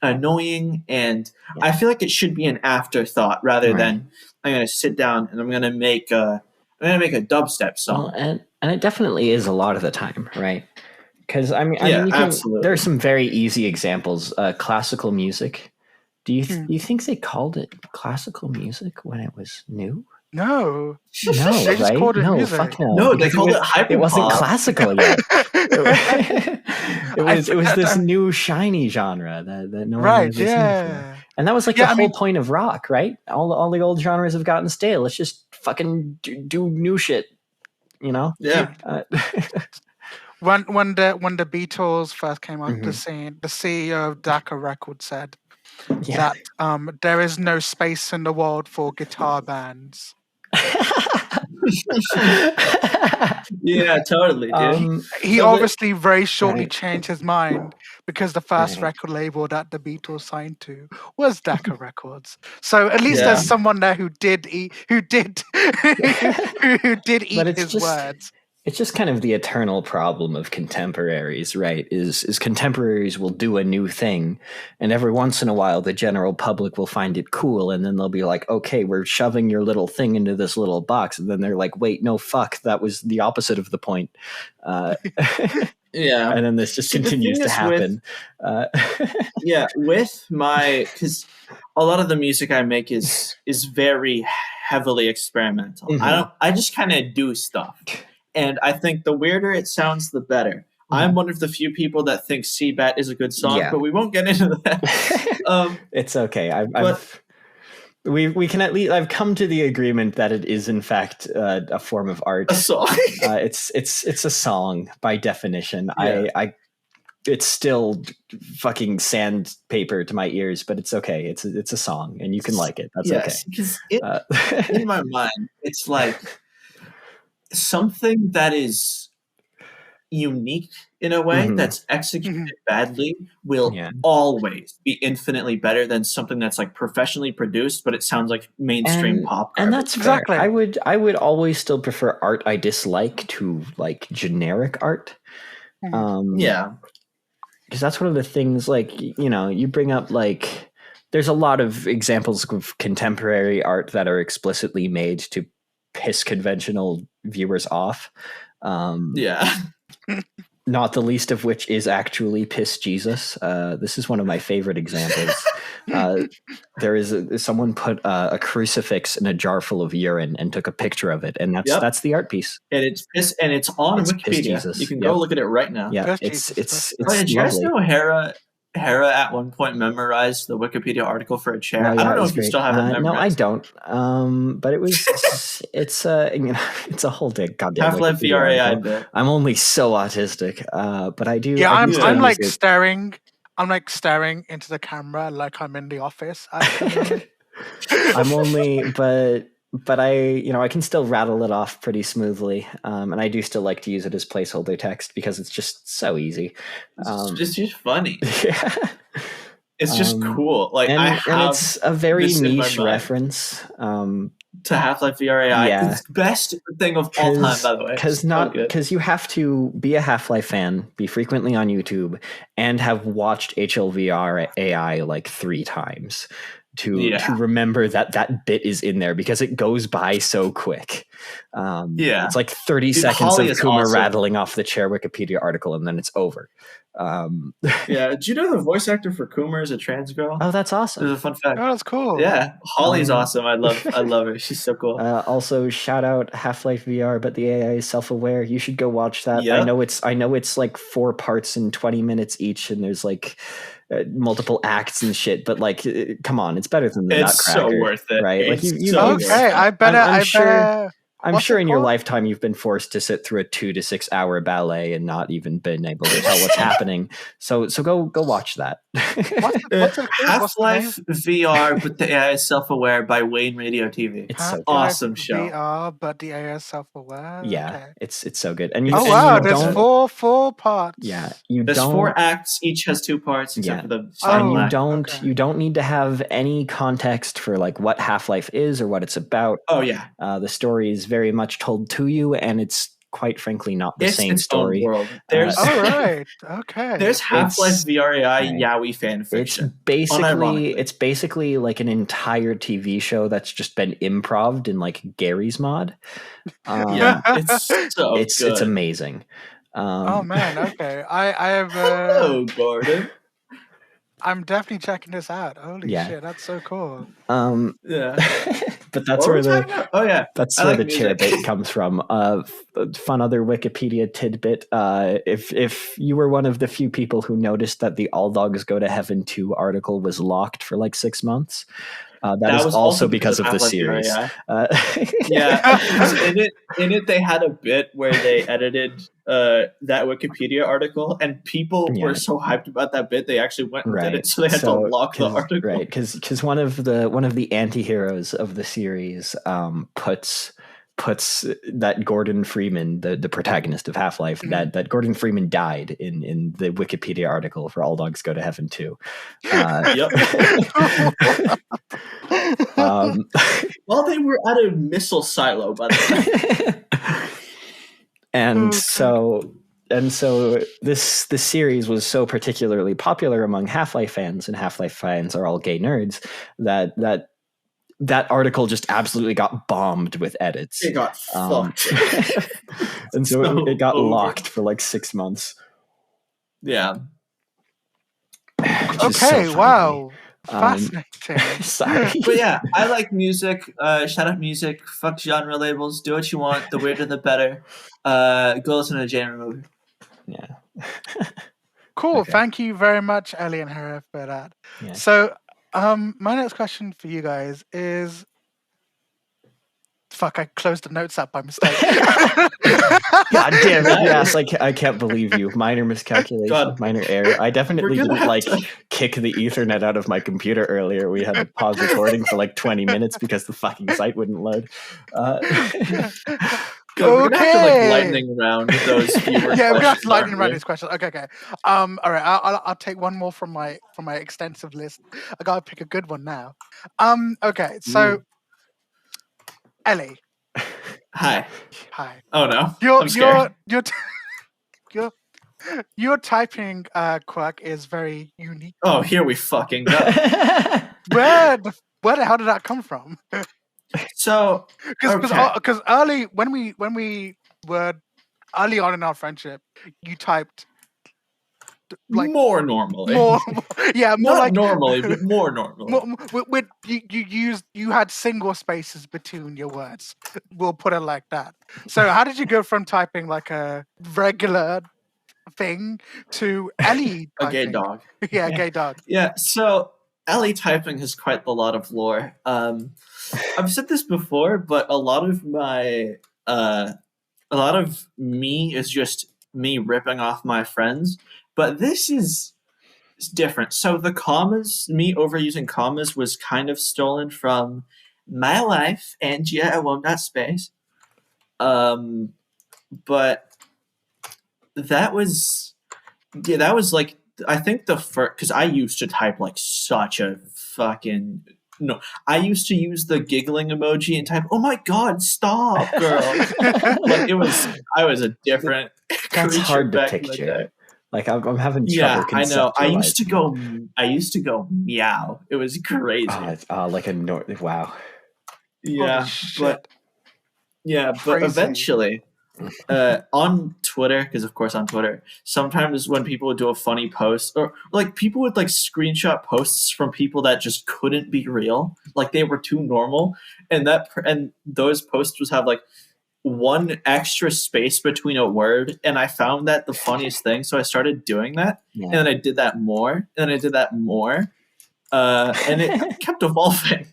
annoying, and I feel like it should be an afterthought rather than I'm going to sit down and I'm going to make a dubstep song. Well, and it definitely is a lot of the time, right? Because I mean, absolutely. There are some very easy examples. Classical music. Do you think they called it classical music when it was new? No, they just called it music. Fuck no. No, they called it hyperpop. It wasn't classical yet. It was this new shiny genre that no one was listening for. And that was like the whole point of rock, right? All the old genres have gotten stale. Let's just fucking do new shit, you know? Yeah. When the Beatles first came on the scene, the CEO of Decca Records said that there is no space in the world for guitar bands. Yeah, totally, dude. He obviously very shortly changed his mind because the first record label that the Beatles signed to was Decca Records. So at least there's someone there who did eat his words. It's just kind of the eternal problem of contemporaries, right? Is contemporaries will do a new thing, and every once in a while the general public will find it cool, and then they'll be like, okay, we're shoving your little thing into this little box. And then they're like, wait, no, fuck, that was the opposite of the point. Yeah. And then this just continues to happen. Because a lot of the music I make is very heavily experimental. I just kind of do stuff. And I think the weirder it sounds, the better. I'm one of the few people that think Seabat is a good song, but we won't get into that. It's okay. We can at least. I've come to the agreement that it is in fact a form of art. A song. It's a song by definition. Yeah. It's still fucking sandpaper to my ears, but it's okay. It's a song, and you can like it. That's okay. Because in my mind, it's like something that is unique in a way that's executed badly will always be infinitely better than something that's like professionally produced, but it sounds like mainstream pop. And that's exactly. I would always still prefer art I dislike to like generic art. Because that's one of the things, like, you know, you bring up, like, there's a lot of examples of contemporary art that are explicitly made to piss conventional viewers off. Not the least of which is actually Piss Jesus. This is one of my favorite examples. There is someone put a crucifix in a jar full of urine and took a picture of it, and that's the art piece. And it's on Wikipedia. You can go look at it right now. Yeah, did you guys know Hera Hera at one point memorized the Wikipedia article for a chair. No, yeah, I don't know if you great. still have it memorized. No, I don't. But it was it's it's a whole goddamn Half-Life Wikipedia VR AI article. bit. I'm only so autistic, but I do. Yeah, I do I'm like use it. staring. I'm like staring into the camera like I'm in the office. I'm only, but I can still rattle it off pretty smoothly, and I do still like to use it as placeholder text because it's just so easy. It's just funny. Yeah. It's just cool. Like and it's a very niche reference to Half-Life VR AI. Yeah. It's the best thing of all time, by the way. Because you have to be a Half-Life fan, be frequently on YouTube, and have watched HLVR AI like 3 times to remember that bit is in there because it goes by so quick. It's like 30 seconds of Kuma rattling off the chair Wikipedia article and then it's over. Yeah, do you know the voice actor for Kuma is a trans girl? Oh, that's awesome. There's a fun fact. Oh, that's cool. Yeah, Holly's awesome. I love her. She's so cool. Also, shout out Half-Life VR, but the AI is self-aware. You should go watch that. Yep. I know it's like 4 parts and 20 minutes each, and there's like multiple acts and shit. But like, come on, it's better than the Nutcracker. It's so worth it, right? It's like, okay, I better. I'm sure in your lifetime you've been forced to sit through a 2 to 6 hour ballet and not even been able to tell what's happening. So go watch that. Half-Life VR, but the AI is self-aware by Wayne Radio TV. It's so awesome show. VR, but the AI is self-aware. Yeah, okay. It's so good. And there's four parts. Yeah, there's 4 acts. Each has 2 parts. Except for the you don't need to have any context for like what Half-Life is or what it's about. Oh yeah, the story is very much told to you, and it's quite frankly not the same story. World. There's okay. There's Half-Life VR AI yaoi fan fiction. It's basically like an entire TV show that's just been improv'd in like Gary's mod. It's so it's good. It's amazing. Oh man, okay. I have. Hello, Gordon. I'm definitely checking this out. Holy shit, that's so cool. Yeah. But that's where that's where the music. chair bit comes from. Fun other Wikipedia tidbit. If you were one of the few people who noticed that the All Dogs Go to Heaven 2 article was locked for like 6 months, that was also because of the series. In it they had a bit where they edited that Wikipedia article, and people were so hyped about that bit they actually went and did it, so they had to lock the article. Right, because one of the anti-heroes of the series puts that Gordon Freeman, the protagonist of Half-Life, that Gordon Freeman died in the Wikipedia article for All Dogs Go to Heaven 2. Yep. Well, they were at a missile silo, by the way. And so this series was so particularly popular among Half-Life fans, and Half-Life fans are all gay nerds, that article just absolutely got bombed with edits. It got fucked. And so it got locked for like 6 months. Yeah. Okay, so wow. Fascinating. Sorry. But yeah, I like music. Shout out music. Fuck genre labels. Do what you want. The weirder the better. Go listen to a genre movie. Yeah. Cool. Okay. Thank you very much, Ellie and Hera, for that. Yeah. So my next question for you guys is... Fuck, I closed the notes up by mistake. God damn it. Yes, I can't believe you. Minor miscalculation, minor error. I definitely didn't kick the Ethernet out of my computer earlier. We had to pause recording for like 20 minutes because the fucking site wouldn't load. We're gonna have to lightning round those fewer yeah, we're gonna have to lightning round these questions. Okay. All right, I'll take one more from my extensive list. I gotta pick a good one now. Okay, so Ellie. Hi. Oh no. Your typing quirk is very unique. Oh, here we fucking go. Where the hell did that come from? So, because early when we were early on in our friendship, you typed like more normally. Not normally, but more normally. You had single spaces between your words. We'll put it like that. So how did you go from typing like a regular thing to Ellie A gay typing. dog. Yeah, gay dog. Yeah, so Ellie typing has quite a lot of lore. I've said this before, but a lot of me is just me ripping off my friends. But this is different. So the commas, me overusing commas, was kind of stolen from my life, and yeah, I won't that space. But that was like, I think the first, because I used to type like such a fucking no. I used to use the giggling emoji and type, "Oh my god, stop, girl!" Like I was a different. That's hard to back in the picture. day. Like I'm having trouble Yeah, I know. I used to conceptualizing go meow. It was crazy. like a wow. Yeah, but Crazy. eventually, on Twitter, because of course on Twitter, sometimes when people would do a funny post, or like people would like screenshot posts from people that just couldn't be real, like they were too normal, and those posts would have like one extra space between a word, and I found that the funniest thing, so I started doing that, and then I did that more, and then I did that more, and it kept evolving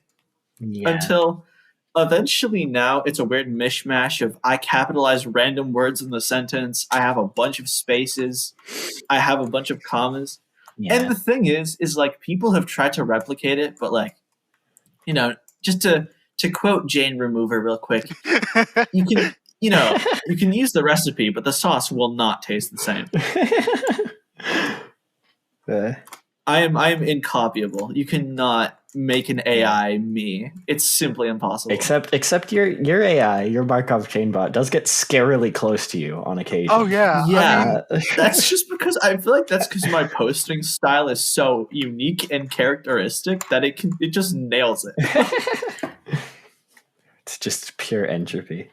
until eventually now it's a weird mishmash of I capitalize random words in the sentence, I have a bunch of spaces, I have a bunch of commas, and the thing is like people have tried to replicate it, but like, you know, just to quote Jane Remover real quick, you can use the recipe, but the sauce will not taste the same. I am incopyable. You cannot make an AI me. It's simply impossible. Except your AI, your Markov chain bot, does get scarily close to you on occasion. Oh yeah. Yeah. I mean, that's just because I feel like that's because my posting style is so unique and characteristic that it just nails it. It's just pure entropy.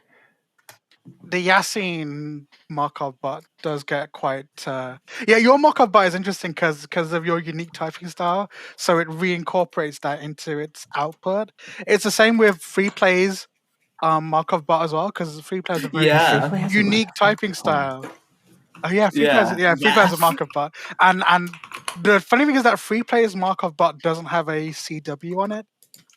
The Yaseen Markov bot does get quite... your Markov bot is interesting because of your unique typing style, so it reincorporates that into its output. It's the same with FreePlay's Markov bot as well, because FreePlay has a very unique typing style. Oh yeah, FreePlay has a Markov bot. And the funny thing is that FreePlay's Markov bot doesn't have a CW on it.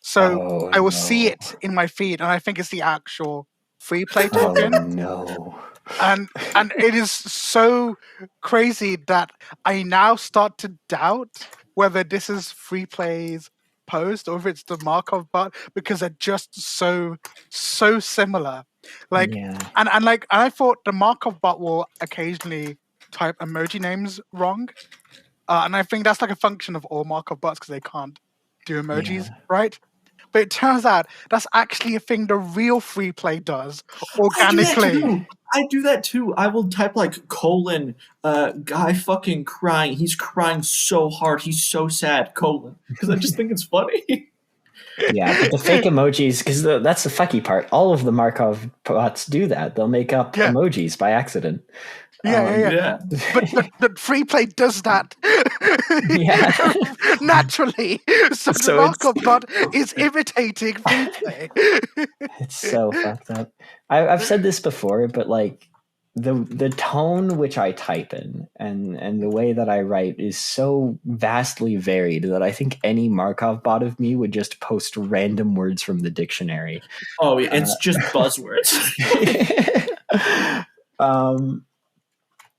So I will see it in my feed, and I think it's the actual FreePlay token. Oh no. And it is so crazy that I now start to doubt whether this is FreePlay's post or if it's the Markov bot, because they're just so similar. Like and I thought the Markov bot will occasionally type emoji names wrong. And I think that's like a function of all Markov bots because they can't do emojis, right? But it turns out that's actually a thing the real FreePlay does organically. I do that too. I will type like colon, guy fucking crying. He's crying so hard. He's so sad, colon. Because I just think it's funny. Yeah, but the fake emojis, because that's the fucky part. All of the Markov bots do that. They'll make up emojis by accident. Yeah. But FreePlay does that naturally. So the Markov bot is imitating FreePlay. It's so fucked up. I've said this before, but like the tone which I type in and the way that I write is so vastly varied that I think any Markov bot of me would just post random words from the dictionary. Oh, it's just buzzwords.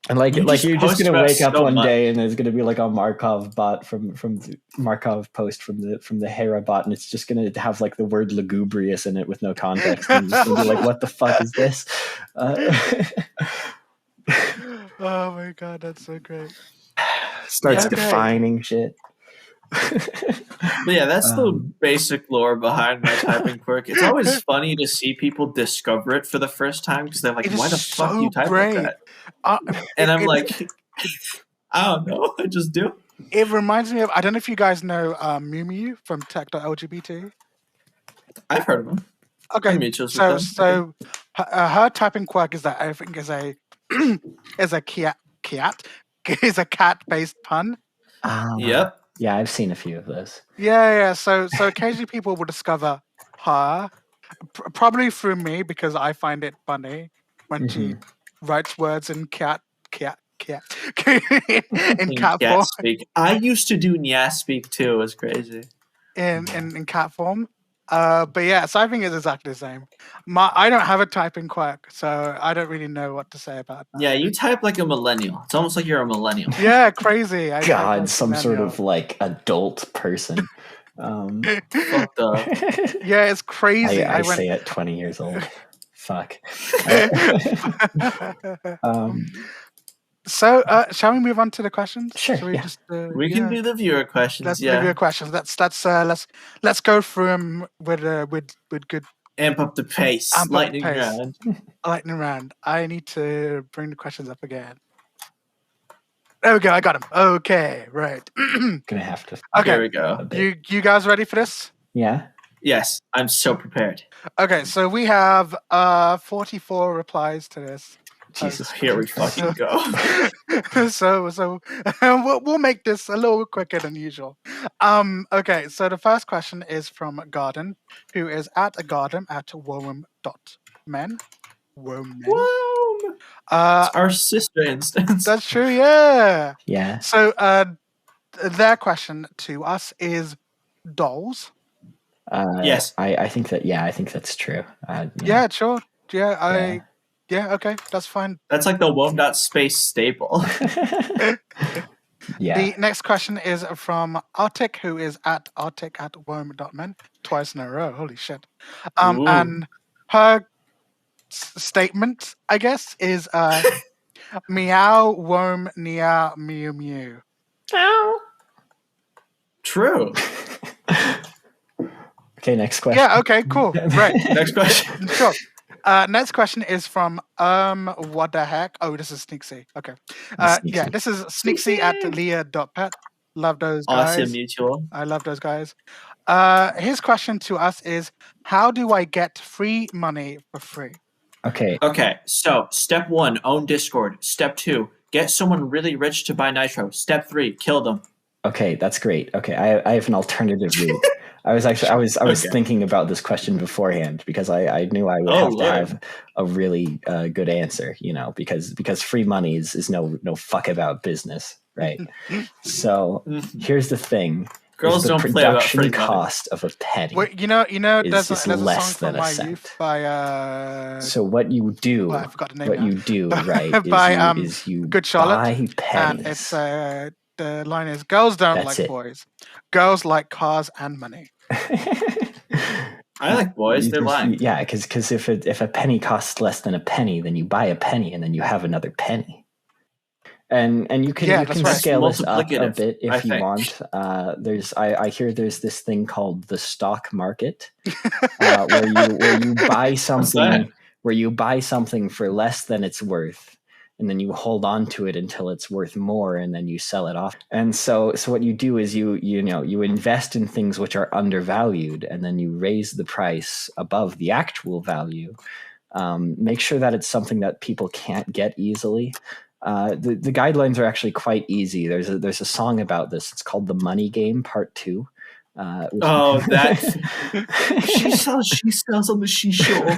And like you're just gonna wake up one day and there's gonna be like a Markov bot from the Markov post from the Hera bot, and it's just gonna have like the word lugubrious in it with no context, and it's gonna be like, what the fuck is this? Oh my god, that's so great. Starts defining shit. But yeah, that's the basic lore behind my typing quirk. It's always funny to see people discover it for the first time because they're like, "Why the fuck do you type like that?" And I'm like, I don't know, I just do. It reminds me of, I don't know if you guys know Mew from Tech.lgbt. I've heard of him. Okay, so her typing quirk is that I think is a cat-based pun. Yep. Yeah, I've seen a few of those. Yeah. So occasionally people will discover her, probably through me because I find it funny when she writes words in cat speak. Yeah, in cat Cat form. speak. I used to do Nyas speak too. It was crazy. In cat form. But yeah, so I think it's exactly the same. I don't have a typing quirk, so I don't really know what to say about that. Yeah, you type like a millennial. It's almost like you're a millennial. Yeah, crazy. God, some sort of like adult person. Fucked up. Yeah, it's crazy. I say at 20 years old. Fuck. So, shall we move on to the questions? Sure. Shall we just? We can do the viewer questions. Let's do the viewer questions. Let's go through them with good. Amp up the pace. Lightning round. Lightning round. I need to bring the questions up again. There we go. I got them. Okay, right. Gonna have to. Okay, here we go. You guys ready for this? Yeah. Yes, I'm so prepared. Okay, so we have 44 replies to this. Jesus, here we fucking go. So we'll make this a little quicker than usual. Okay, so the first question is from Garden, who is at a garden at wom.men. It's our sister instance. That's true, yeah. Yeah. So their question to us is dolls. Yes. I think that, I think that's true. Yeah, sure. Yeah, okay, that's fine. That's like the wom.space staple. Yeah. The next question is from Arctic, who is at wom.men twice in a row. Holy shit. And her statement, I guess, is meow, wom, nia, mew, mew. True. Okay, next question. Yeah, okay, cool. Right. Next question. Sure. Next question is from what the heck? Oh, this is Sneaksy. Okay. Yeah, this is Sneaksy at leah.pet. Love those guys. Awesome mutual. I love those guys. His question to us is, how do I get free money for free? Okay. So step 1, own Discord. Step 2, get someone really rich to buy Nitro. Step 3, kill them. Okay, that's great. Okay, I have an alternative route. I was thinking about this question beforehand because I knew I would have to have a really good answer, because free money is no fuck about business, right? So here's the thing: girls don't play about free money. The production cost of a penny. Wait, there's a song from my youth by. So what you do? I forgot the name. What you do, right? is you Good Charlotte, buy pennies. And it's the line is, girls don't like boys. Girls like cars and money. I like boys. They're lying. Yeah, because if a penny costs less than a penny, then you buy a penny and then you have another penny. And you can scale this up a bit if you want. I hear there's this thing called the stock market, where you buy something for less than it's worth. And then you hold on to it until it's worth more, and then you sell it off. And so what you do is you invest in things which are undervalued, and then you raise the price above the actual value. Make sure that it's something that people can't get easily. The guidelines are actually quite easy. There's a song about this. It's called "The Money Game Part 2." That she sells on the shisha.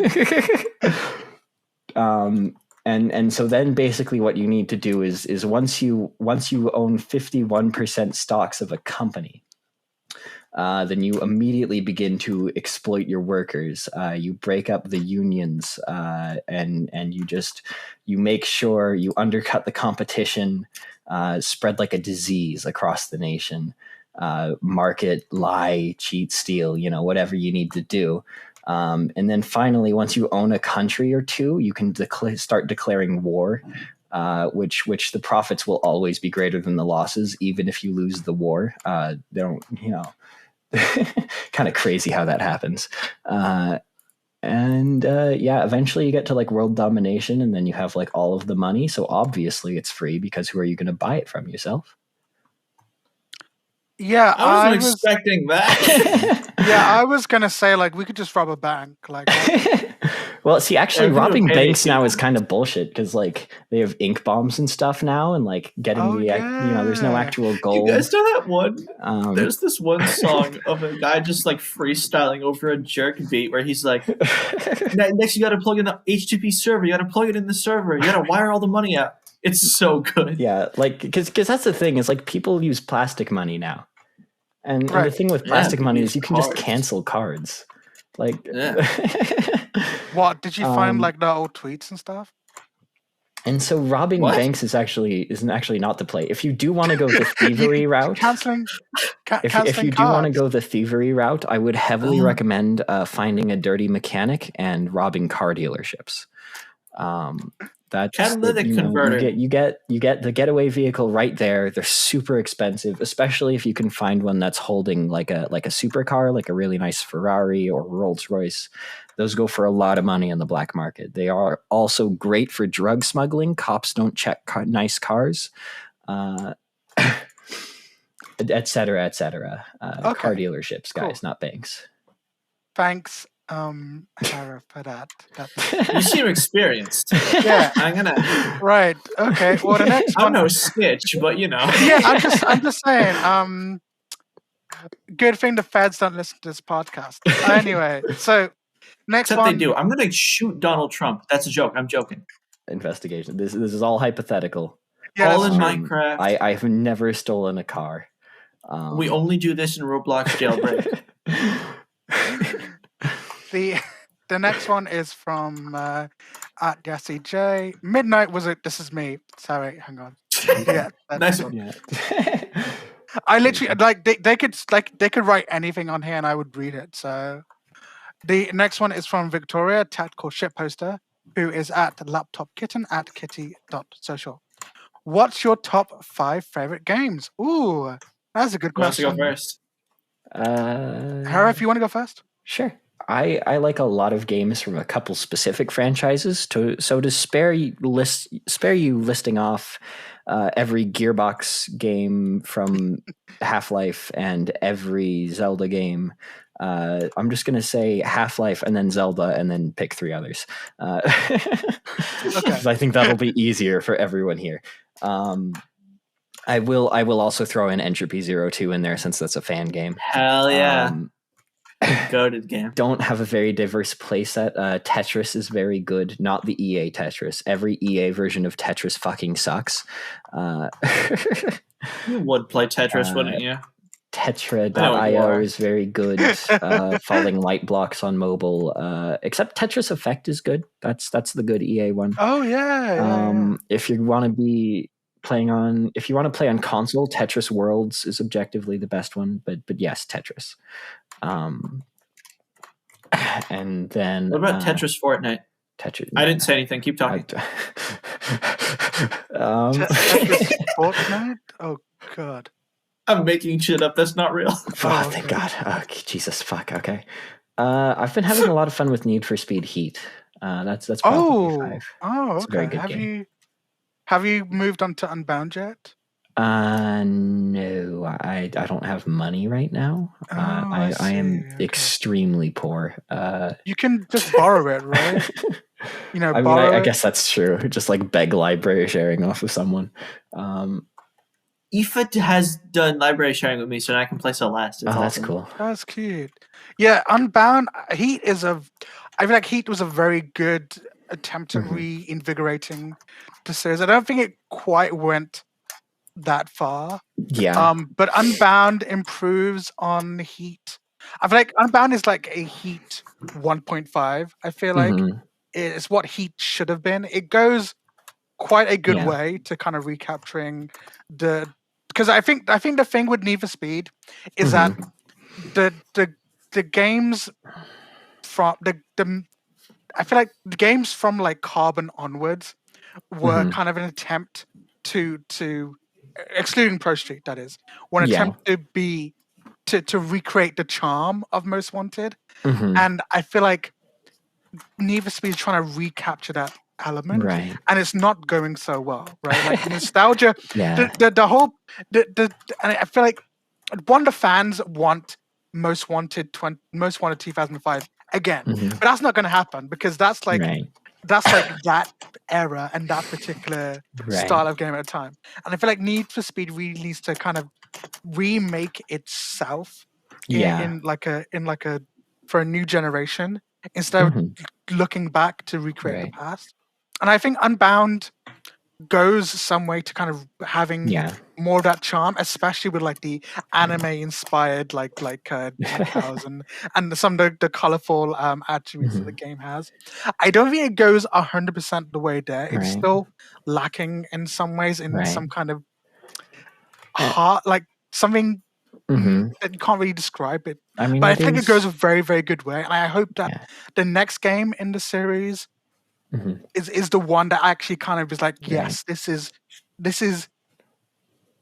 And so then basically what you need to do is once you own 51% stocks of a company, then you immediately begin to exploit your workers. You break up the unions, and you make sure you undercut the competition, spread like a disease across the nation, market, lie, cheat, steal, whatever you need to do. And then finally, once you own a country or two, you can start declaring war, which the profits will always be greater than the losses, even if you lose the war. They don't, kind of crazy how that happens. Eventually you get to like world domination, and then you have like all of the money. So obviously it's free, because who are you going to buy it from? Yourself? Yeah, I wasn't expecting that. Yeah, I was gonna say like we could just rob a bank. Like, well, see, actually, robbing banks now is kind of bullshit, because like they have ink bombs and stuff now, and like getting there's no actual gold. You guys know that one? There's this one song of a guy just like freestyling over a jerk beat where he's like, "Next, you got to plug in the HTTP server. You got to plug it in the server. You got to wire all the money out. It's so good. Yeah, like because that's the thing is like people use plastic money now, and the thing with plastic money is you can just cancel cards. Like, what did you find like the old tweets and stuff? And so robbing banks isn't actually not the play. If you do want to go the thievery route, if you do want to go the thievery route, I would heavily recommend finding a dirty mechanic and robbing car dealerships. That's catalytic converter. You get the getaway vehicle right there. They're super expensive, especially if you can find one that's holding like a supercar, like a really nice Ferrari or Rolls Royce. Those go for a lot of money on the black market. They are also great for drug smuggling. Cops don't check nice cars, et cetera, et cetera. Car dealerships, guys, not banks. Thanks, Hera, for that. You seem experienced. Yeah, I'm gonna. Right. Okay. Well, the next one. I'm no snitch, but you know. Yeah, I'm just saying. Good thing the feds don't listen to this podcast. Anyway, so. Next Except one. they do. I'm going to shoot Donald Trump. That's a joke. I'm joking. Investigation. This is all hypothetical. Yeah, all in Minecraft. I've never stolen a car. We only do this in Roblox jailbreak. The next one is from at Yaseen J. Midnight was it? This is me. Sorry, hang on. Yeah, nice one. Yeah. I literally like they could write anything on here and I would read it. So. The next one is from Victoria, tactical shitposter, who is at laptopkitten at kitty.social. What's your top 5 favorite games? Ooh, that's a good question. Who wants to go first? Hera, if you want to go first. Sure. I like a lot of games from a couple specific franchises. So to spare you listing off every Gearbox game from Half-Life and every Zelda game, I'm just going to say Half-Life and then Zelda and then pick 3 others. Okay. I think that'll be easier for everyone here. I will also throw in Entropy 02 in there since that's a fan game. Hell yeah. Goated game. Don't have a very diverse playset. Tetris is very good, not the EA Tetris. Every EA version of Tetris fucking sucks. You would play Tetris, wouldn't you? Tetra.io is very good. Falling light blocks on mobile. Except Tetris Effect is good. That's the good EA one. Oh yeah. If you want to play on console, Tetris Worlds is objectively the best one. But yes, Tetris. And then what about Tetris Fortnite? Tetris. I didn't say anything. Keep talking. Tetris Fortnite? Oh god. I'm making shit up. That's not real. Oh, thank God. Oh, Jesus, fuck. Okay. I've been having a lot of fun with Need for Speed Heat. That's probably 5. Oh, it's okay. A very good game. Have you moved on to Unbound yet? No, I don't have money right now. I am extremely poor. You can just borrow it, right? I guess that's true. Just like beg library sharing off of someone. Aoife has done library sharing with me, so I can play Celeste. It's that's cool. That's cute. Yeah, Unbound. I feel like Heat was a very good attempt at reinvigorating the series. I don't think it quite went that far. Yeah. But Unbound improves on Heat. I feel like Unbound is like a Heat 1.5. I feel like it's what Heat should have been. It goes quite a good way to kind of recapturing because I think the thing with Need for Speed is that the games from I feel like the games from like Carbon onwards were kind of an attempt to excluding Pro Street, that is, one attempt to recreate the charm of Most Wanted, and I feel like Need for Speed is trying to recapture that element, right? And it's not going so well, right? Like nostalgia, yeah. The whole and I feel like the fans want Most Wanted 2005 again, but that's not going to happen because that's like that era and that particular style of game at a time. And I feel like Need for Speed really needs to kind of remake itself in like a for a new generation instead of looking back to recreate the past. And I think Unbound goes some way to kind of having more of that charm, especially with like the anime inspired decals and some of the colorful attributes that the game has. I don't think it goes 100% the way there. It's still lacking in some ways, in some kind of heart, like something that you can't really describe it. I mean, but I think it goes a very, very good way, and I hope that the next game in the series is the one that actually kind of is like, yes, this is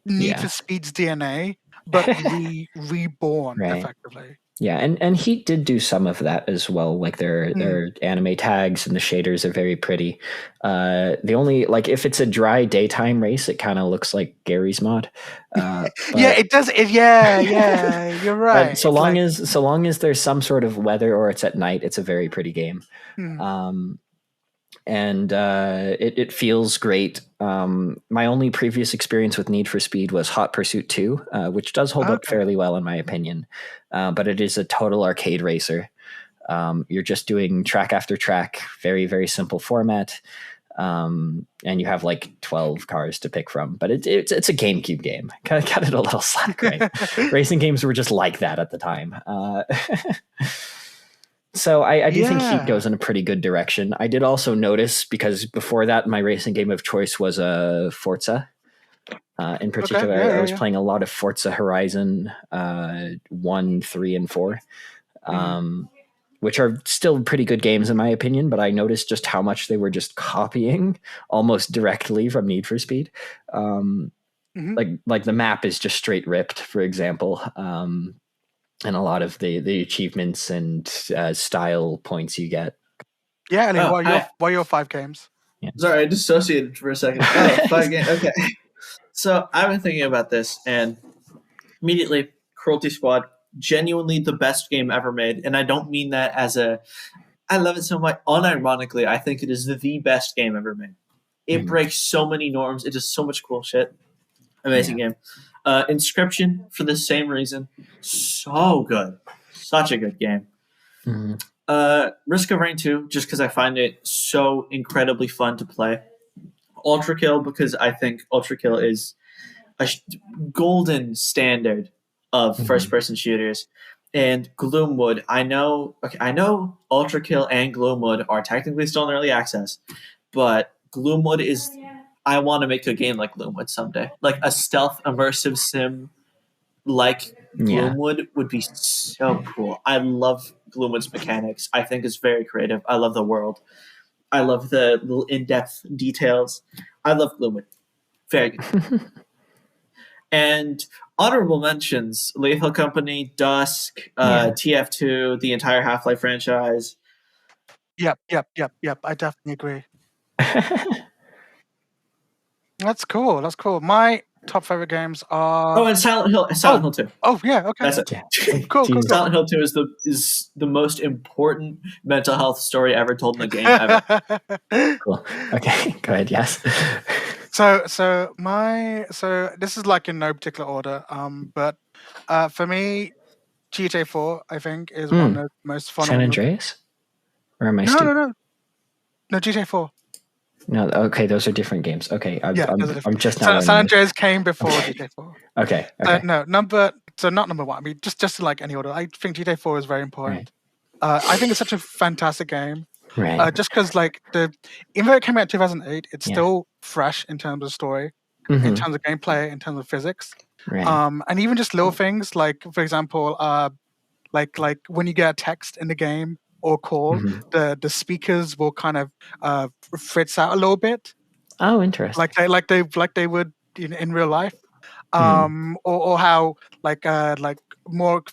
Need for Speed's DNA, but reborn effectively. Yeah, and Heat did do some of that as well. Like their anime tags and the shaders are very pretty. The only, like, if it's a dry daytime race, it kind of looks like Gary's mod. Yeah, it does. Yeah, you're right. But so long as there's some sort of weather or it's at night, it's a very pretty game. And it feels great. My only previous experience with Need for Speed was Hot Pursuit 2, which does hold up fairly well in my opinion. But it is a total arcade racer. You're just doing track after track, very, very simple format. And you have like 12 cars to pick from. But it's a GameCube game. Cut it a little slack, right? Racing games were just like that at the time. So I do think Heat goes in a pretty good direction. I did also notice, because before that, my racing game of choice was Forza. In particular, I was playing a lot of Forza Horizon 1, 3, and 4, which are still pretty good games in my opinion, but I noticed just how much they were just copying almost directly from Need for Speed. Like the map is just straight ripped, for example. And a lot of the achievements and style points you get. Yeah, and what are your 5 games? Yeah. Sorry, I dissociated for a second. 5 games. Okay. So I've been thinking about this, and immediately, Cruelty Squad, genuinely the best game ever made. And I don't mean that as I love it so much. Unironically, I think it is the best game ever made. It breaks so many norms. It does so much cool shit. Amazing game. Inscription, for the same reason, so good, such a good game. Risk of Rain 2, just because I find it so incredibly fun to play. Ultra Kill, because I think Ultra Kill is a golden standard of first-person shooters. And Gloomwood, I know Ultra Kill and Gloomwood are technically still in early access, but Gloomwood is. I want to make a game like Gloomwood someday. Like a stealth immersive sim like Gloomwood would be so cool. I love Gloomwood's mechanics. I think it's very creative. I love the world. I love the little in-depth details. I love Gloomwood. Very good. And honorable mentions, Lethal Company, Dusk, TF2, the entire Half-Life franchise. Yep. I definitely agree. That's cool. My top favorite games are... and Silent Hill 2. Oh, yeah, okay. That's it. Yeah. Cool. Silent Hill 2 is the most important mental health story ever told in the game ever. Cool. Okay, go ahead, yes. So this is like in no particular order, but for me, GTA 4, I think, is one of the most fun. San Andreas? Or am I No, GTA 4. No, okay, those are different games. Okay, I'm just not. San Andreas came before GTA 4. Okay. Not number one. I mean, just like any order. I think GTA 4 is very important. Right. I think it's such a fantastic game. Right. Just because, like, even though it came out in 2008, it's still fresh in terms of story, in terms of gameplay, in terms of physics. Right. And even just little things like, for example, like when you get a text in the game or call, the speakers will kind of fritz out a little bit. Oh, interesting. Like they would in real life. Or how like more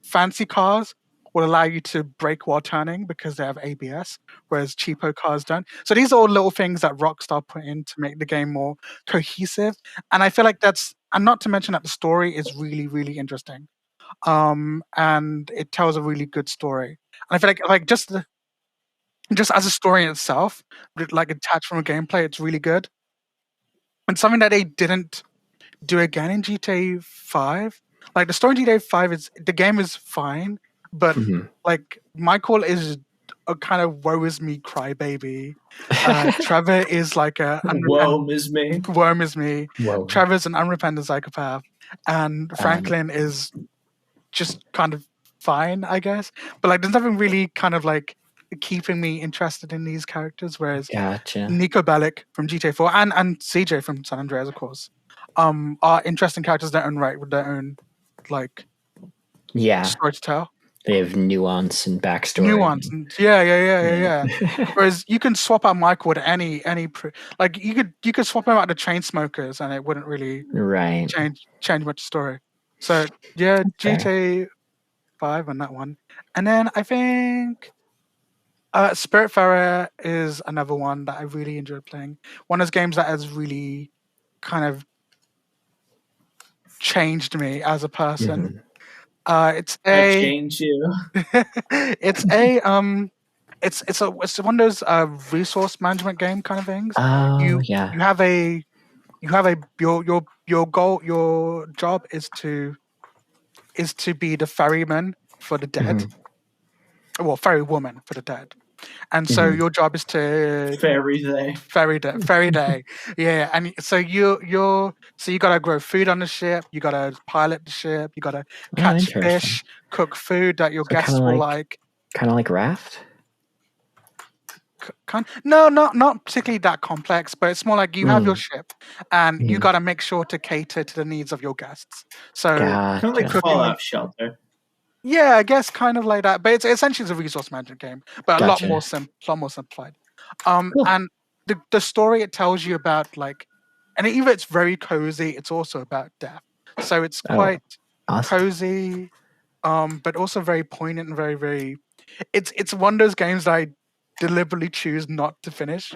fancy cars will allow you to brake while turning because they have ABS, whereas cheapo cars don't. So these are all little things that Rockstar put in to make the game more cohesive. And I feel like and not to mention that the story is really, really interesting. And it tells a really good story. And I feel like just as a story in itself, like attached from a gameplay, it's really good. And something that they didn't do again in GTA 5. Like the story in GTA 5 the game is fine, but like my call is a kind of woe is me crybaby. Trevor is like woe is me. Woe is me. Whoa. Trevor's an unrepentant psychopath, and Franklin is just kind of fine, I guess. But like, there's nothing really kind of like keeping me interested in these characters. Whereas Gotcha. Nico Bellic from GTA 4 and CJ from San Andreas, of course, are interesting characters in their own right with their own like story to tell. They have nuance and backstory. Nuance, and yeah. Whereas you can swap out Michael with any like you could swap him out the Chainsmokers and it wouldn't really change much story. So yeah, GTA 5 on that one, and then I think Spiritfarer is another one that I really enjoyed playing. One of those games that has really kind of changed me as a person. Mm-hmm. It's change you. it's one of those resource management game kind of things. You have your goal, your job is to be the ferryman for the dead. Mm-hmm. Well, ferrywoman for the dead. And so your job is to ferry day. Yeah. And so you gotta grow food on the ship, you gotta pilot the ship, you gotta catch fish, cook food that your guests will like. Kind of like Raft? No, not particularly that complex, but it's more like you have your ship and you gotta make sure to cater to the needs of your guests. So kind of like Fallout Shelter. Yeah, I guess kind of like that, but it's essentially a resource management game, but a lot more simplified. Cool. And the story it tells you about, like, and either it's very cozy, it's also about death. So it's quite cozy, but also very poignant and very, very. It's one of those games that I deliberately choose not to finish.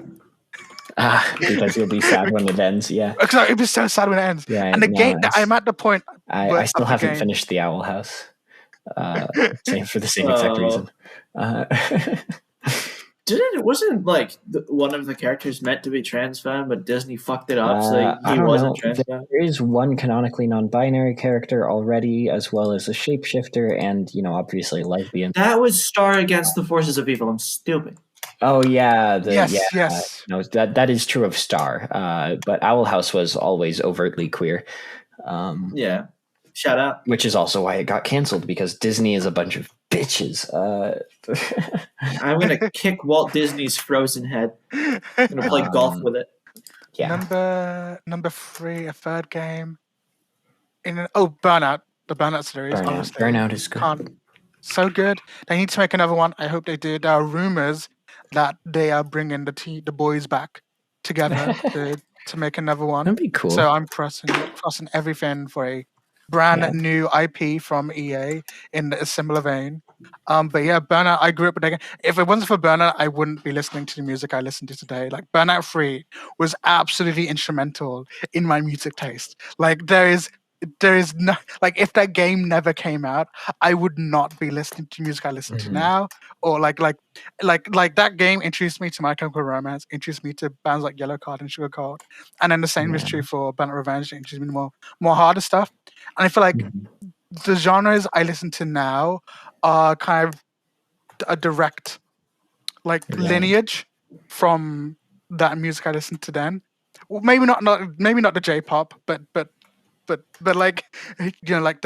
Because you'll be sad when it ends. Yeah, it'll be so sad when it ends. Yeah, and the game, I'm at the point. I still haven't finished the Owl House. For the same exact reason. Wasn't like one of the characters meant to be trans femme, but Disney fucked it up, so he wasn't trans femme? There is one canonically non-binary character already, as well as a shapeshifter, and obviously lesbian. That was Star Against the Forces of Evil. I'm stupid. Oh yeah, yes. No, that is true of Star, but Owl House was always overtly queer. Yeah. Shout out. Which is also why it got canceled, because Disney is a bunch of bitches. I'm going to kick Walt Disney's frozen head. I'm going to play golf with it. Yeah. Number 3, a third game. Burnout. The Burnout series. Burnout is good. So good. They need to make another one. I hope they do. There are rumors that they are bringing the boys back together to make another one. That'd be cool. So I'm crossing everything for a brand new IP from EA in a similar vein. But yeah, Burnout, I grew up with that game. If it wasn't for Burnout, I wouldn't be listening to the music I listen to today. Like, Burnout 3 was absolutely instrumental in my music taste. Like, there is no, like, if that game never came out, I would not be listening to music I listen to now. Or like that game introduced me to My Chemical Romance, introduced me to bands like Yellow Card and Sugar Card, and then the same is true for Burnout Revenge. It introduced me to more harder stuff. And I feel like the genres I listen to now are kind of a direct lineage from that music I listened to then. Well, maybe not the J-pop, but like, like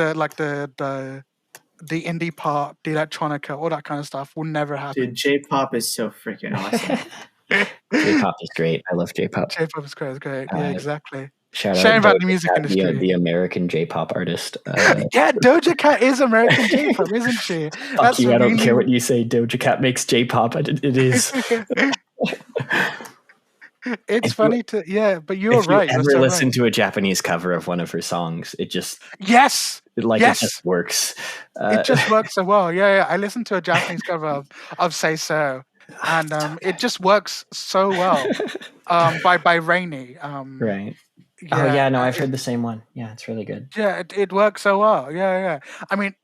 the indie pop, the electronica, all that kind of stuff will never happen. Dude, J-pop is so freaking awesome. J-pop is great. I love J-pop. J-pop is great. It's great. Yeah, exactly. Shout out about the Doja music Cat, industry. The American J-pop artist. Yeah, Doja Cat is American J-pop, isn't she? Fuck you! I don't care what you say. Doja Cat makes J-pop. It is. It's funny but you're right. If you ever listen to a Japanese cover of one of her songs, it just it just works. It just works so well. Yeah. I listened to a Japanese cover of Say So, and it just works so well. By Rainy. Right. Yeah, I've heard the same one. Yeah, it's really good. Yeah, it works so well. Yeah. I mean,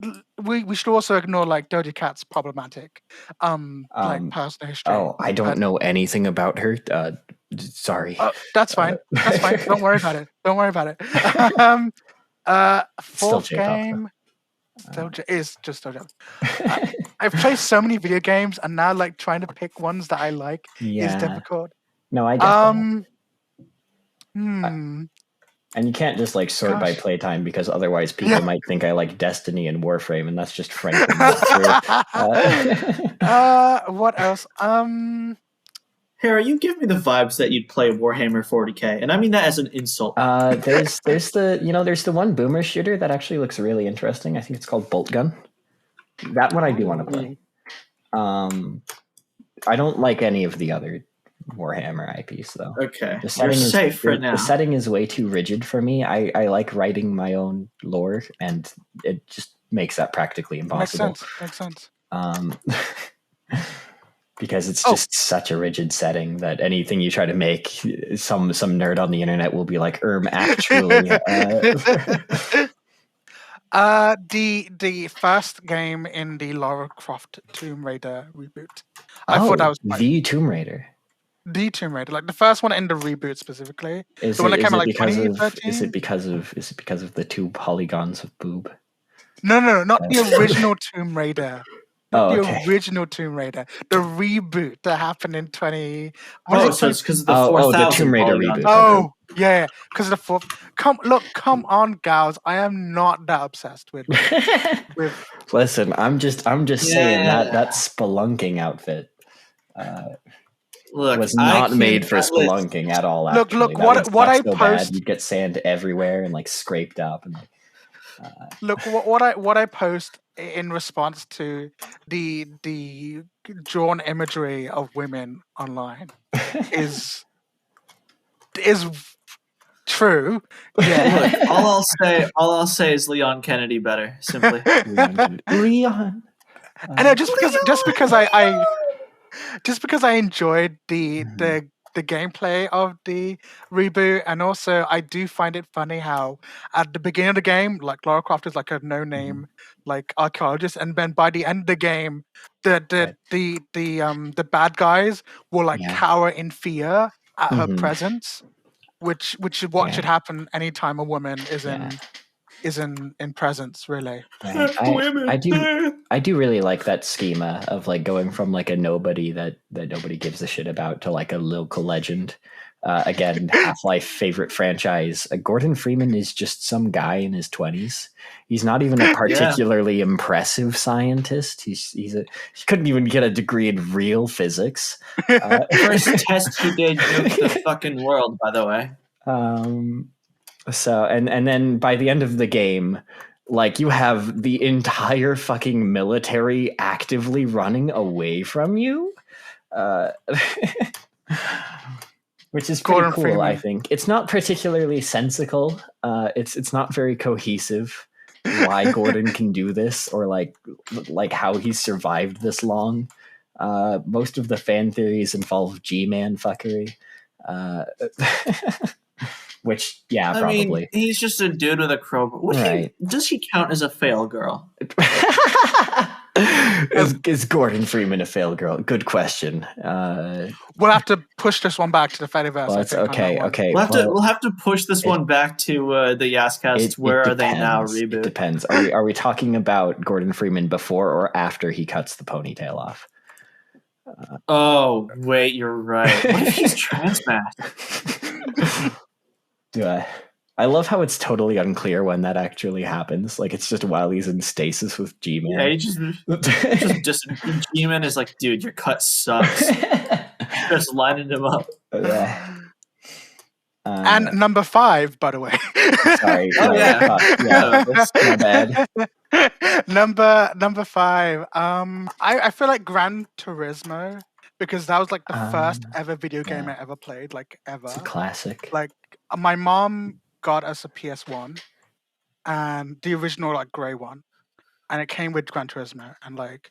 we should also ignore like Doja Cat's problematic like personal history. Oh, I don't know anything about her. Sorry. That's fine. That's fine. Don't worry about it. Fourth game is just Doja. I've played so many video games, and now like trying to pick ones that I like is difficult. No, I get that. And you can't just like sort by playtime because otherwise people might think I like Destiny and Warframe, and that's just frankly not true. What else? Hera, you give me the vibes that you'd play Warhammer 40k, and I mean that as an insult. There's the one boomer shooter that actually looks really interesting. I think it's called Bolt Gun. That one I do want to play. I don't like any of the other Warhammer IPs though. Okay, the setting you're safe for now. The setting is way too rigid for me. I like writing my own lore, and it just makes that practically impossible. Makes sense. Because it's just such a rigid setting that anything you try to make, some nerd on the internet will be like, actually. The first game in the Lara Croft Tomb Raider reboot. I thought that was the Tomb Raider. The Tomb Raider, like the first one in the reboot specifically. Is the one that came out like 2013. Is it because of the 2 polygons of boob? No, not the original Tomb Raider. The original Tomb Raider, the reboot that happened in 20. So it's because of the 4,000 the Tomb Raider reboot. Oh, yeah, because of the 4. Come on, gals. I am not that obsessed with. Listen, I'm just saying that spelunking outfit. Look, was not made for spelunking at all. Actually. Look, what I post, bad, you'd get sand everywhere and like scraped up. And look, what I post in response to the drawn imagery of women online is true. Yeah. Look, all I'll say is Leon Kennedy better. Simply, Leon. And just because I enjoyed the gameplay of the reboot, and also I do find it funny how at the beginning of the game, like Lara Croft is like a no-name like archaeologist, and then by the end of the game, the bad guys will like cower in fear at her presence, which is what should happen anytime a woman is in presence, really. I do really like that schema of like going from like a nobody that nobody gives a shit about to like a local legend. Again, Half-Life favorite franchise. Gordon Freeman is just some guy in his 20s. He's not even a particularly impressive scientist. He couldn't even get a degree in real physics. First test he did nuked the fucking world, by the way. So and then by the end of the game, like you have the entire fucking military actively running away from you, which is pretty cool. Freeman. I think it's not particularly sensical. It's not very cohesive. Why Gordon can do this, or like how he's survived this long. Most of the fan theories involve G-man fuckery. Which, probably. I mean, he's just a dude with a crowbar. Does he count as a fail girl? Is Gordon Freeman a fail girl? Good question. We'll have to push this one back to the Fediverse. Well, okay. We'll have to push this one back to the Yascast. Where are they now? Reboot. It depends. Are we talking about Gordon Freeman before or after he cuts the ponytail off? Oh wait, you're right. What if he's trans I love how it's totally unclear when that actually happens. Like it's just while he's in stasis with G-Man. Yeah, he just G-Man is like, dude, your cut sucks. Just lining him up. And number 5, by the way. Sorry. That's my bad. Number 5. I feel like Gran Turismo, because that was like the first ever video game I ever played, like ever. It's a classic. Like my mom got us a PS1, and the original like grey one, and it came with Gran Turismo, and like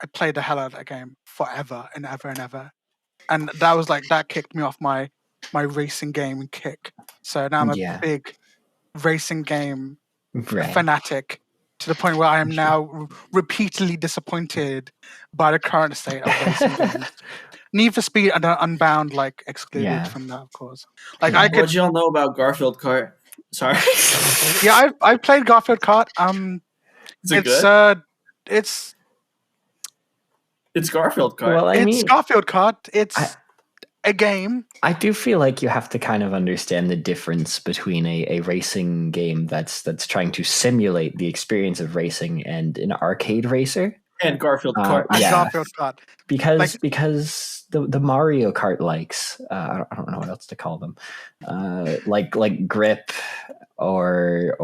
I played the hell out of that game forever and ever and ever, and that was like that kicked me off my racing game kick. So now I'm a big racing game fanatic, to the point where I am now repeatedly disappointed by the current state of racing games. Need for Speed and Unbound like excluded from that, of course. Like what y'all know about Garfield Kart? Sorry. I played Garfield Kart. Is it good? It's Garfield Kart. Well, it's Garfield Kart. It's a game. I do feel like you have to kind of understand the difference between a racing game that's trying to simulate the experience of racing and an arcade racer. And Garfield Kart. Garfield Kart. Because the Mario Kart likes I don't know what else to call them, like Grip or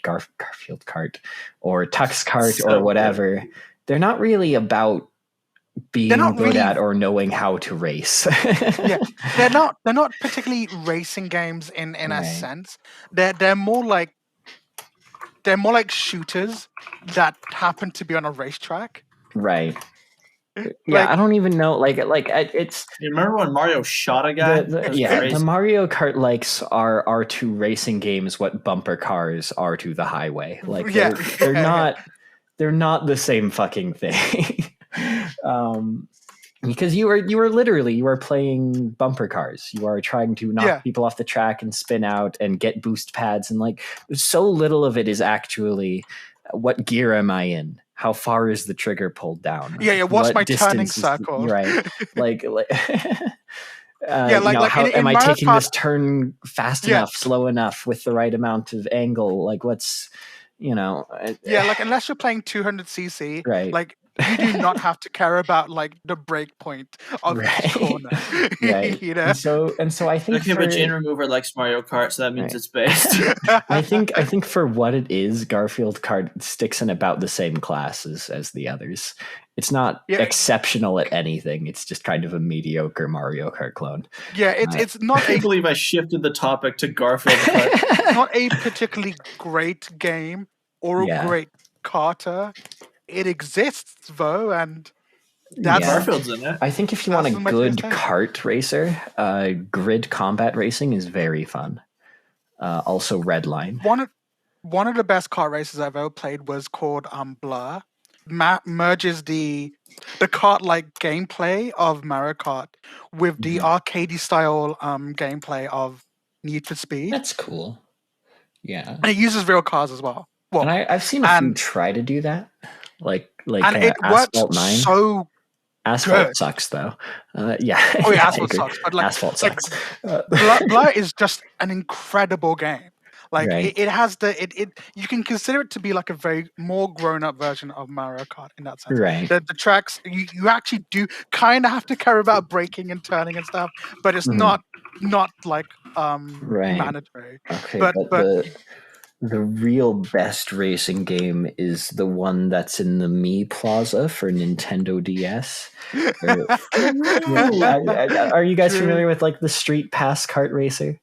Garfield Kart or Tux Kart or whatever. Good. They're not really about being good at or knowing how to race. Yeah, they're not particularly racing games in a sense. They're more like shooters that happen to be on a racetrack. Right. Yeah, I don't even know. Like it's. You remember when Mario shot a guy? The Mario Kart likes are to racing games what bumper cars are to the highway. Like they're not the same fucking thing. Because you are playing bumper cars. You are trying to knock people off the track and spin out and get boost pads, and like so little of it is actually what gear am I in? How far is the trigger pulled down? Yeah. What's my turning circle? Right. Am I taking this turn fast enough, slow enough, with the right amount of angle? Like what's, unless you're playing 200cc, right? Like you do not have to care about like the break point of each corner. Right. And so I think but chain remover likes Mario Kart, so that means it's based. I think for what it is, Garfield Kart sticks in about the same class as the others. It's not exceptional at anything. It's just kind of a mediocre Mario Kart clone. Yeah, it's not. I can't believe I shifted the topic to Garfield Kart. It's not a particularly great game or a great karter. It exists though, and that's Garfield's in it. I think if you want a good kart racer, grid combat racing is very fun. Also, Redline. One of the best kart races I've ever played was called Blur. Merges the kart-like gameplay of Mario Kart with the arcadey style gameplay of Need for Speed. That's cool. Yeah, and it uses real cars as well. And I've seen a few try to do that. Like and it Asphalt works 9. So Asphalt good. Sucks though. Asphalt sucks. But Asphalt sucks. Blur is just an incredible game. Like it has you can consider it to be like a very more grown up version of Mario Kart in that sense. Right. The tracks you actually do kind of have to care about braking and turning and stuff, but it's not like mandatory. Okay, but the real best racing game is the one that's in the Mii Plaza for Nintendo DS. Are you guys familiar with like the Street Pass Kart Racer?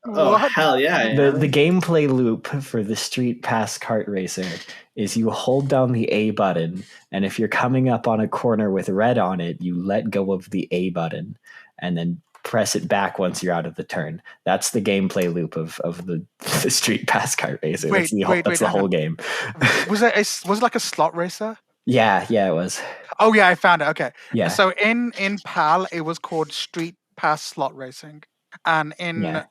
Oh, hell yeah. The gameplay loop for the Street Pass Kart Racer is you hold down the A button, and if you're coming up on a corner with red on it, you let go of the A button and then press it back once you're out of the turn. That's the gameplay loop of the Street Pass Kart Racer. That's the whole game. Was it like a slot racer? Yeah, it was. Oh yeah, I found it. Okay. Yeah. So in PAL it was called Street Pass Slot Racing, and in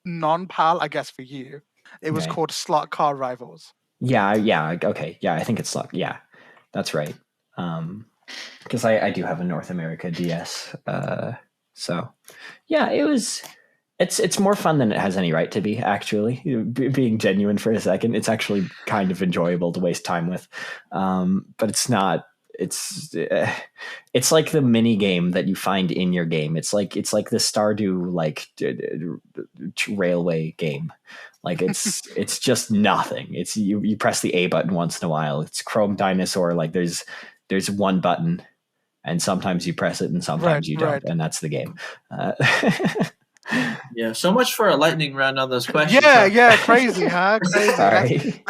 non-PAL, I guess for you, it was called Slot Car Rivals. Yeah. Okay. Yeah, I think it's slot. Yeah, that's right. Because I do have a North America DS. So, yeah, it's more fun than it has any right to be, actually. Being genuine for a second, it's actually kind of enjoyable to waste time with. But it's not. It's like the mini game that you find in your game. It's like the Stardew railway game. Like it's just nothing. It's you press the A button once in a while. It's Chrome Dinosaur. Like there's one button. And sometimes you press it and sometimes you don't. And that's the game. Yeah, so much for a lightning round on those questions. Yeah, crazy, huh? Crazy. Sorry.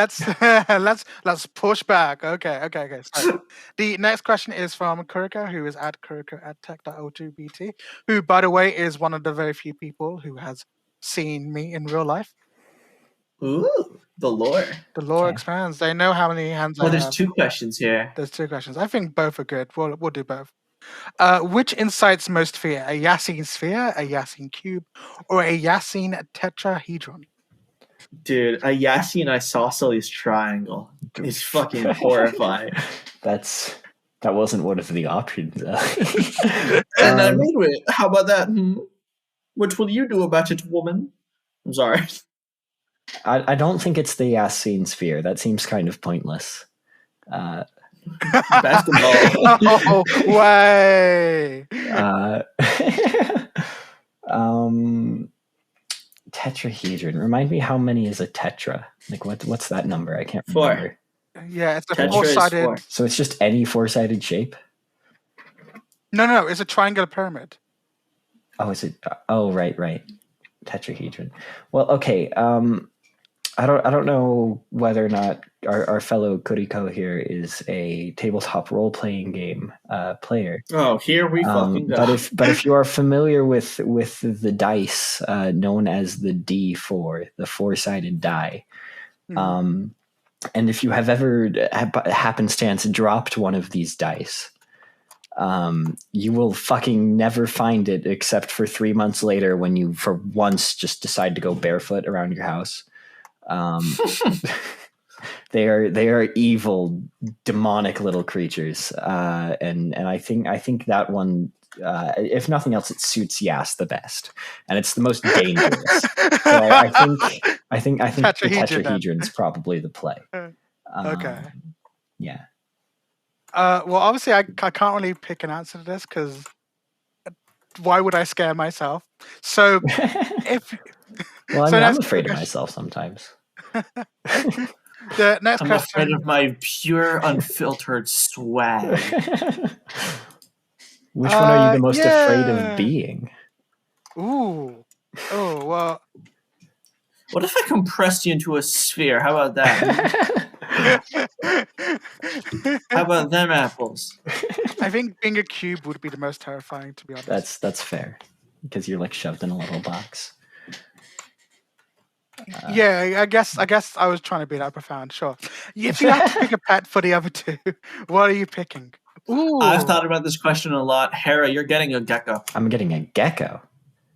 Let's push back. Okay. Sorry. The next question is from Kuriko, who is at kuriko@tech.o2bt, who, by the way, is one of the very few people who has seen me in real life. Ooh, the lore. The lore expands. They know how many hands I have. Well, there's 2 questions here. There's 2 questions. I think both are good. We'll do both. Which incites most fear? A Yaseen sphere, a Yaseen cube, or a Yaseen tetrahedron? Dude, a Yaseen isosceles triangle is fucking horrifying. That's That wasn't one of the options. And I made it. How about that? What will you do about it, woman? I'm sorry. I don't think it's the Yaseen sphere. That seems kind of pointless. Basketball. No way. Tetrahedron. Remind me, how many is a tetra? Like what's that number? I can't 4. remember. Yeah, it's a Tetra is 4-sided. 4. So it's just any 4-sided shape? No, it's a triangular pyramid. Oh, is it? Oh, right. Tetrahedron. Well, okay. I don't know whether or not our fellow Kuriko here is a tabletop role-playing game player. Oh, here we fucking go. But if you are familiar with the dice known as the D4, the 4-sided die, and if you have ever happenstance dropped one of these dice, you will fucking never find it except for 3 months later when you for once just decide to go barefoot around your house. They are evil, demonic little creatures, and I think that one, if nothing else, it suits Yas the best, and it's the most dangerous. So I think the tetrahedron's probably the play. Okay. Yeah. Well, obviously, I can't really pick an answer to this because why would I scare myself? So if I'm afraid of myself sometimes. The next I'm question. afraid of my pure, unfiltered swag. Which one are you the most afraid of being? Ooh. Oh, well. What if I compressed you into a sphere? How about that? How about them apples? I think being a cube would be the most terrifying, to be honest. That's fair. Because you're like shoved in a little box. Yeah, I guess I was trying to be that profound. Sure. If you had to pick a pet for the other two, what are you picking? Ooh. I've thought about this question a lot. Hera, you're getting a gecko. I'm getting a gecko.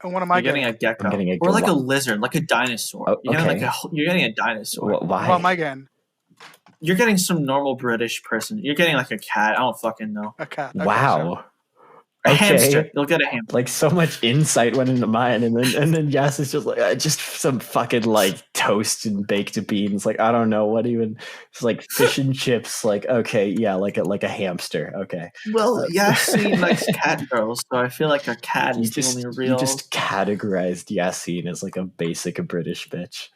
And what am I getting? A gecko. I'm getting a or like a lizard, like a dinosaur. Oh, okay. You're getting a dinosaur. Why? What am I getting? You're getting some normal British person. You're getting like a cat. I don't fucking know. A cat. Okay, wow. Sure. A hamster. You'll get a hamster. Like so much insight went into mine, and then Yas is just like just some fucking like toast and baked beans. Like I don't know what even. It's like fish and chips. Like okay, yeah, like a hamster. Okay. Well, Yaseen likes cat girls, so I feel like a cat is the only real. You just categorized Yaseen as like a basic British bitch.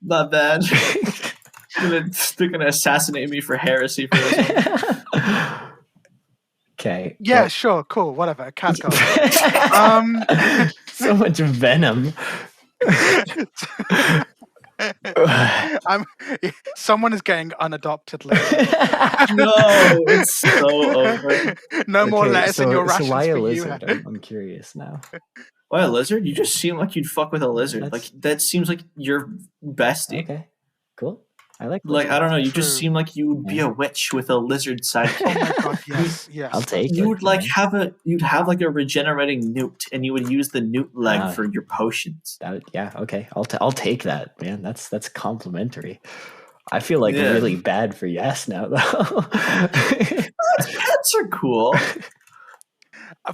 Not bad. They're gonna assassinate me for heresy for this one. Okay. Yeah, sure, cool, whatever. Cat girl. So much venom. Someone is getting unadopted. No, it's so over. No more lettuce in your rations so why a for lizard? you. I'm curious now. Why a lizard? You just seem like you'd fuck with a lizard. Like that seems like your bestie. Okay, cool. I like I don't know. You just seem like you would be a witch with a lizard sidekick. Oh my god, yes. I'll take it. You would you'd have like a regenerating newt, and you would use the newt leg for your potions. Yeah, okay. I'll take that, man. That's complimentary. I feel like really bad for Yas now, though. Pets are cool.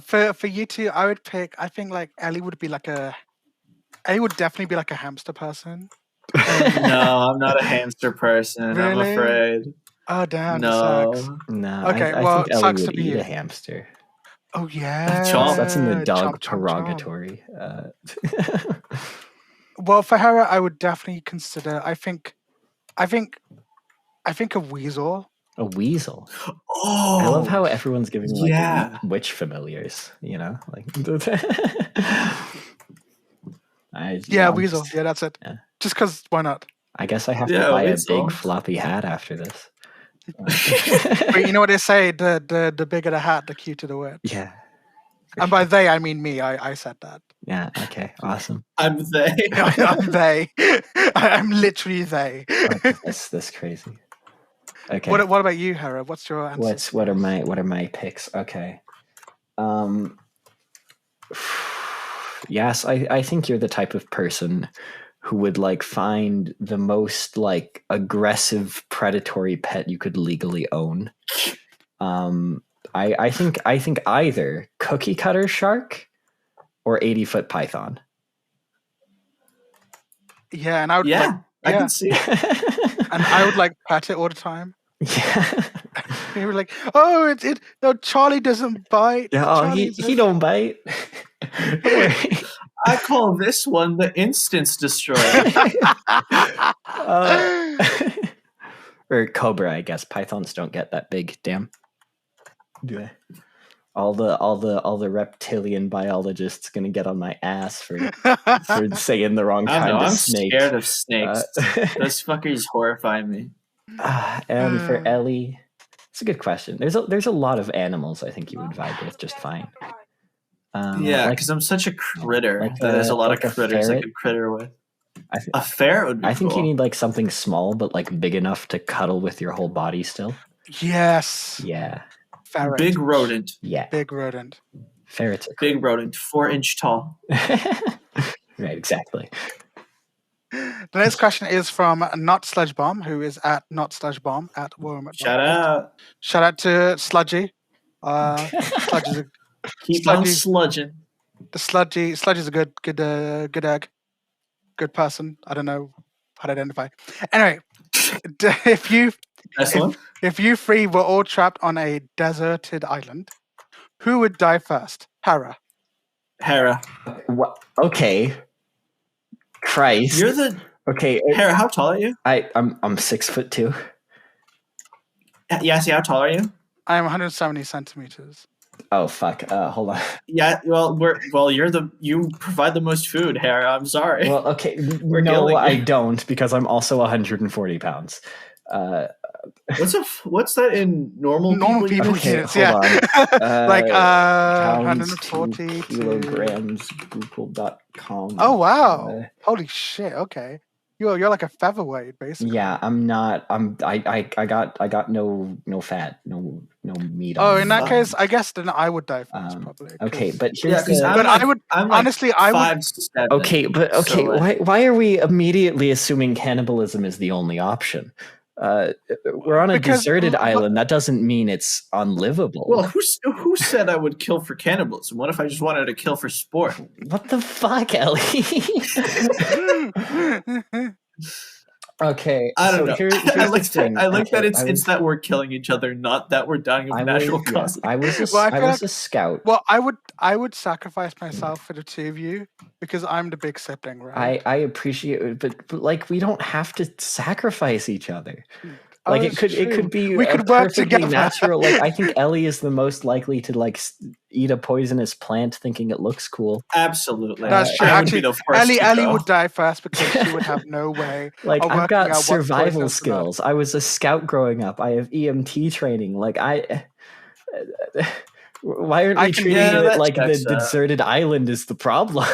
For you two, I would pick. I think like Ellie would definitely be like a hamster person. No, I'm not a hamster person. Really? I'm afraid. Oh damn! No, no. Okay, I think Ellie sucks would to be eat you. a hamster. Oh yeah, That's in the dog chomp, derogatory. Well, for Hera, I would definitely consider. I think a weasel. A weasel. Oh, I love how everyone's giving like witch familiars. You know, like. Weasel. Yeah, that's it. Yeah. Just because, why not? I guess I have to buy a big floppy hat after this. But you know what they say: the bigger the hat, the cuter the witch. Yeah. And by they, I mean me. I said that. Yeah. Okay. Awesome. I'm they. I'm they. I'm literally they. That's crazy. Okay. What about you, Hera? What's your answer? What are my picks? Okay. Yes, I think you're the type of person who would like find the most like aggressive predatory pet you could legally own. I think either cookie cutter shark or 80-foot python. Yeah, and I would I can see it. And I would like pet it all the time. Yeah. You were like, oh, no, Charlie doesn't bite. Yeah, oh, he don't bite. Don't worry. I call this one the instance destroyer. Or cobra, I guess. Pythons don't get that big. Damn. Do they? All the reptilian biologists gonna get on my ass for saying the wrong kind of snake. I'm scared of snakes. Those fuckers horrify me. And for Ellie, it's a good question. There's a lot of animals I think you would vibe with just fine. Because I'm such a critter. There's a lot of critters I could critter with. A ferret would be I think cool. you need like something small but like big enough to cuddle with your whole body still. Yes. Yeah. Ferret. Big rodent. Yeah. Big rodent. Ferrets are big rodent, 4-inch tall. Right, exactly. The next question is from Not Sludge Bomb, who is at Not Sludge Bomb at Warm. Shout out. Shout out to Sludgy. Sludge is Keep on sludging. Sludge is a good egg. Good person. I don't know how to identify. Anyway, if you three were all trapped on a deserted island, who would die first? Hera. What? Okay. Christ. You're the Hera. How tall are you? I'm 6'2". Yaseen, how tall are you? I'm 170 centimeters. Oh fuck! Hold on. Yeah, you provide the most food, Hera. I'm sorry. Well, okay, no, I don't because I'm also 140 pounds. What's that in normal people? Okay, hold on. Like 140 kilograms. Google.com. Oh wow! Holy shit! Okay. You're like a featherweight, basically. Yeah, I'm not. I got no fat, no meat. Oh, in that case, I guess then I would die first, probably. Okay, but here's Okay, but okay, so why are we immediately assuming cannibalism is the only option? We're on a deserted island. That doesn't mean it's unlivable. Well, who said I would kill for cannibalism? What if I just wanted to kill for sport? What the fuck, Ellie? Okay, I don't know. Here's the thing. I like that it's that we're killing each other, not that we're dying of natural causes. I was a scout. Well, I would sacrifice myself for the two of you because I'm the big sibling, right? I appreciate it, but like we don't have to sacrifice each other. Like it could be we could work together. Natural. Like I think Ellie is the most likely to like eat a poisonous plant, thinking it looks cool. Absolutely, that's true. Actually, Ellie would die first because she would have no way. Like I've got survival skills. I was a scout growing up. I have EMT training. Like why aren't we treating it like the deserted island is the problem?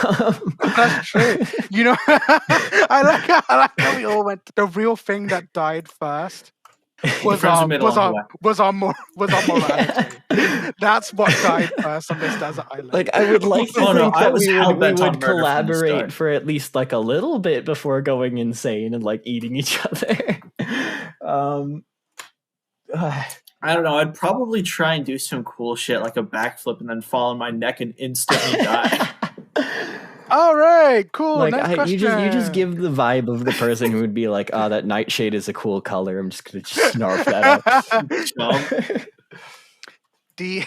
That's true. You know, I like how we all went. The real thing that died first was our morality. That's what died first on this desert island. Like I would like to think that we would collaborate for at least like a little bit before going insane and like eating each other. I don't know. I'd probably try and do some cool shit like a backflip and then fall on my neck and instantly die. All right, cool. Like next question. You just give the vibe of the person who would be like, "Oh, that nightshade is a cool color. I'm just gonna snarf that up." The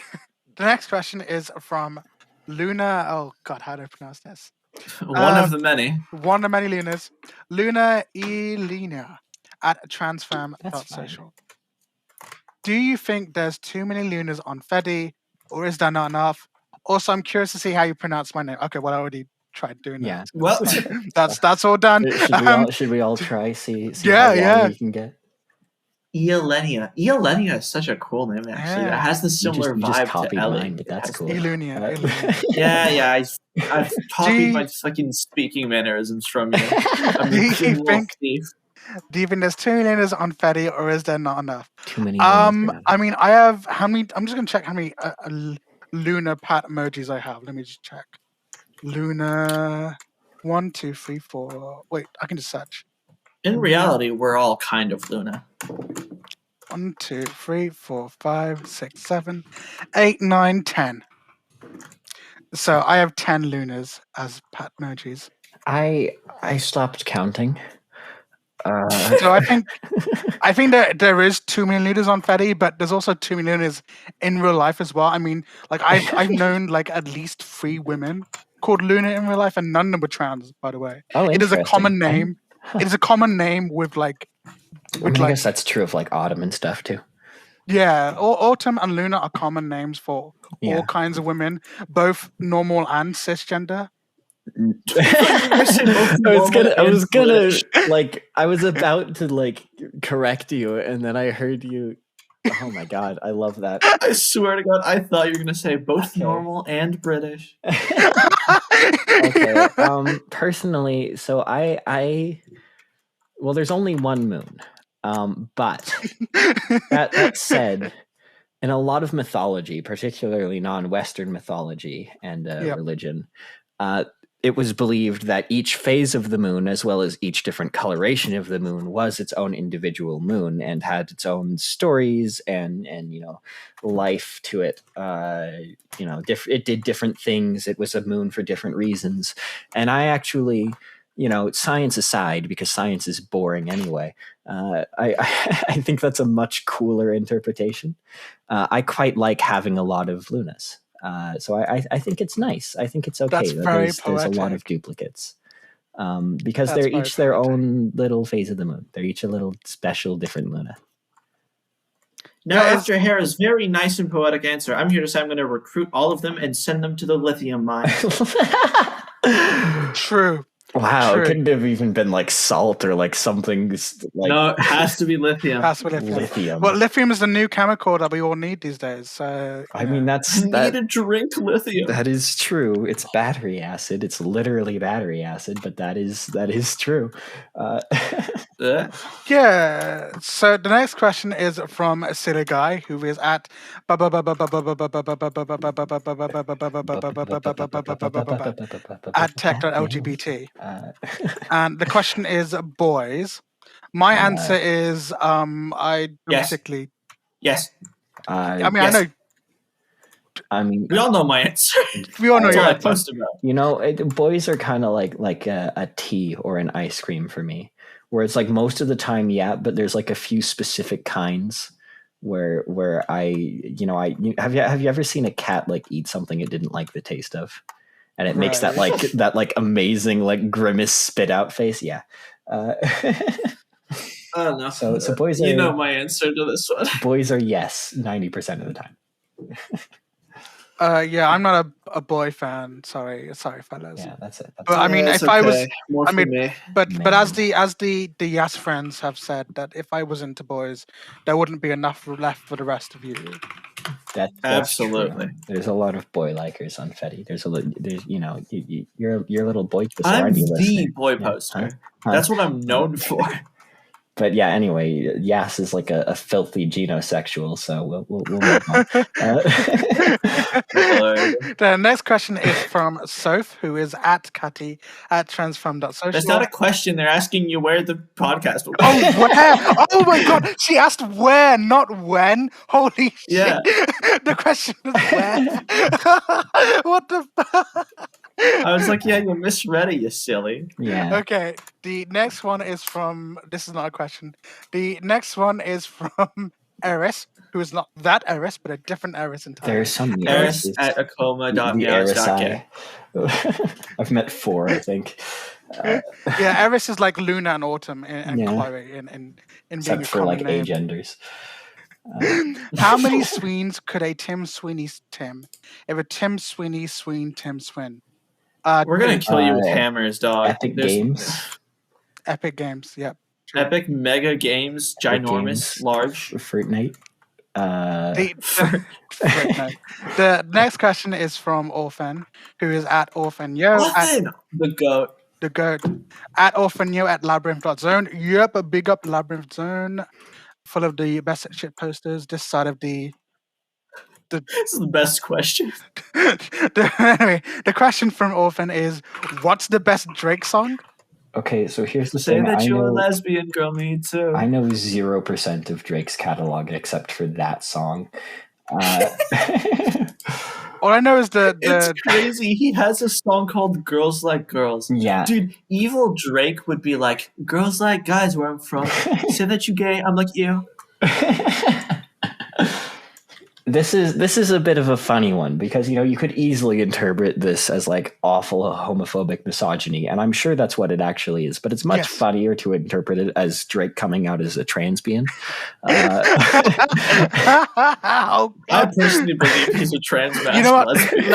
next question is from Luna. Oh God, how do I pronounce this? One of the many. One of many Lunas. Luna Elena at transfam.social. Do you think there's too many Lunas on Fedi, or is there not enough? Also, I'm curious to see how you pronounce my name. Okay, well, I already tried doing that. Yeah. Well, that's all done. Should we all try? See how long we can get. Eolenia. Eolenia is such a cool name, actually. It has the similar vibe to Ellie. Mine, but that's cool. Elenia. Yeah. I've copied my fucking speaking mannerisms from you. Do you think there's too many Lunas on Fedi, or is there not enough? Too many. I mean, I have how many? I'm just gonna check how many Luna pat emojis I have. Let me just check. Luna 1, 2, 3, 4. Wait, I can just search. In reality, we're all kind of Luna. 1, 2, 3, 4, 5, 6, 7, 8, 9, 10. So I have 10 Lunas as pet emojis. I stopped counting. So I think that there is too many Lunas on Fetty, but there's also too many Lunas in real life as well. I mean, like I've known like at least 3 women called Luna in real life, and none of them were trans, by the way. Oh, it is a interesting. common name. It is a common name with like. I guess that's true of like Autumn and stuff too. Yeah, Autumn and Luna are common names for all kinds of women, both normal and cisgender. I was about to like correct you, and then I heard you. Oh my god, I love that. I swear to God, I thought you were gonna say both normal and British. Okay. Personally, so I well, there's only one moon. But that said, in a lot of mythology, particularly non-Western mythology and religion, it was believed that each phase of the moon, as well as each different coloration of the moon, was its own individual moon and had its own stories and life to it. It did different things. It was a moon for different reasons. And I actually, science aside, because science is boring anyway, I think that's a much cooler interpretation. I quite like having a lot of Lunas. So I think it's nice. I think it's okay that there's a lot of duplicates. Because they're each their own little phase of the moon. They're each a little special, different Luna. Now, after Hera's very nice and poetic answer, I'm here to say I'm going to recruit all of them and send them to the lithium mine. True. Wow, it couldn't have even been like salt or like something like. No, it has to be lithium. Lithium. Well, lithium is the new chemical that we all need these days. So I mean, need to drink lithium. That is true. It's battery acid. It's literally battery acid, but that is true. Yeah. So the next question is from a silly guy who is at tech.lgbt. And the question is boys. My answer is basically yes. I mean, yes. I mean, we all know my answer. We all know your answer. Boys are kind of like a tea or an ice cream for me, where it's like most of the time, but there's like a few specific kinds where have you ever seen a cat like eat something it didn't like the taste of, and it makes that like amazing like grimace spit out face? Yeah. Oh no. So boys are. You know my answer to this one. Boys are yes 90% of the time. Yeah, I'm not a boy fan. Sorry, fellas. Yeah, that's it. But I mean, if I was, I mean, but as the Yas friends have said that if I was into boys, there wouldn't be enough left for the rest of you. That's absolutely true. There's a lot of boy likers on Fetty. There's you're a little boy poster. I'm the boy poster. Huh? That's what I'm known for. But yeah, anyway, Yas is like a filthy genosexual, so we'll move on. The next question is from Soph, who is at Catty at transform.social. That's not a question. They're asking you where the podcast will be. Oh, where? Oh my god. She asked where, not when. Holy shit. The question is where. What the fuck? I was like, yeah, you misread it, you silly. Yeah. Okay. The next one is from. This is not a question. The next one is from Eris, who is not that Eris, but a different Eris entirely. There's some Eris at acoma.meows.k. I've met 4, I think. Yeah, Eris is like Luna and Autumn and Chloe in except being for like name. agenders. How many Sweens could a Tim Sweeney Tim? If a Tim Sweeney Sween Tim Swin. We're gonna kill you with hammers, dog. Epic Games. Epic Games, yep. True. Epic Mega Games, ginormous, large. Fruit Night. The next question is from Orphan, who is at Orphan Yo. The goat. The goat. At Orphan Yo at labyrinth.zone. Yep, a big up Labyrinth Zone. Full of the best shit posters this side of the This is the best question. Anyway, the question from Orphan is, what's the best Drake song? Okay, so here's the Say thing. that you're a lesbian, girl, me too. I know 0% of Drake's catalog except for that song. All I know is It's crazy. He has a song called Girls Like Girls. Yeah. Dude, evil Drake would be like, girls like guys where I'm from. Say that you gay. I'm like, ew. This is a bit of a funny one because, you could easily interpret this as like awful homophobic misogyny, and I'm sure that's what it actually is, but it's much funnier to interpret it as Drake coming out as a transbian. I personally believe he's a trans You know what? lesbian.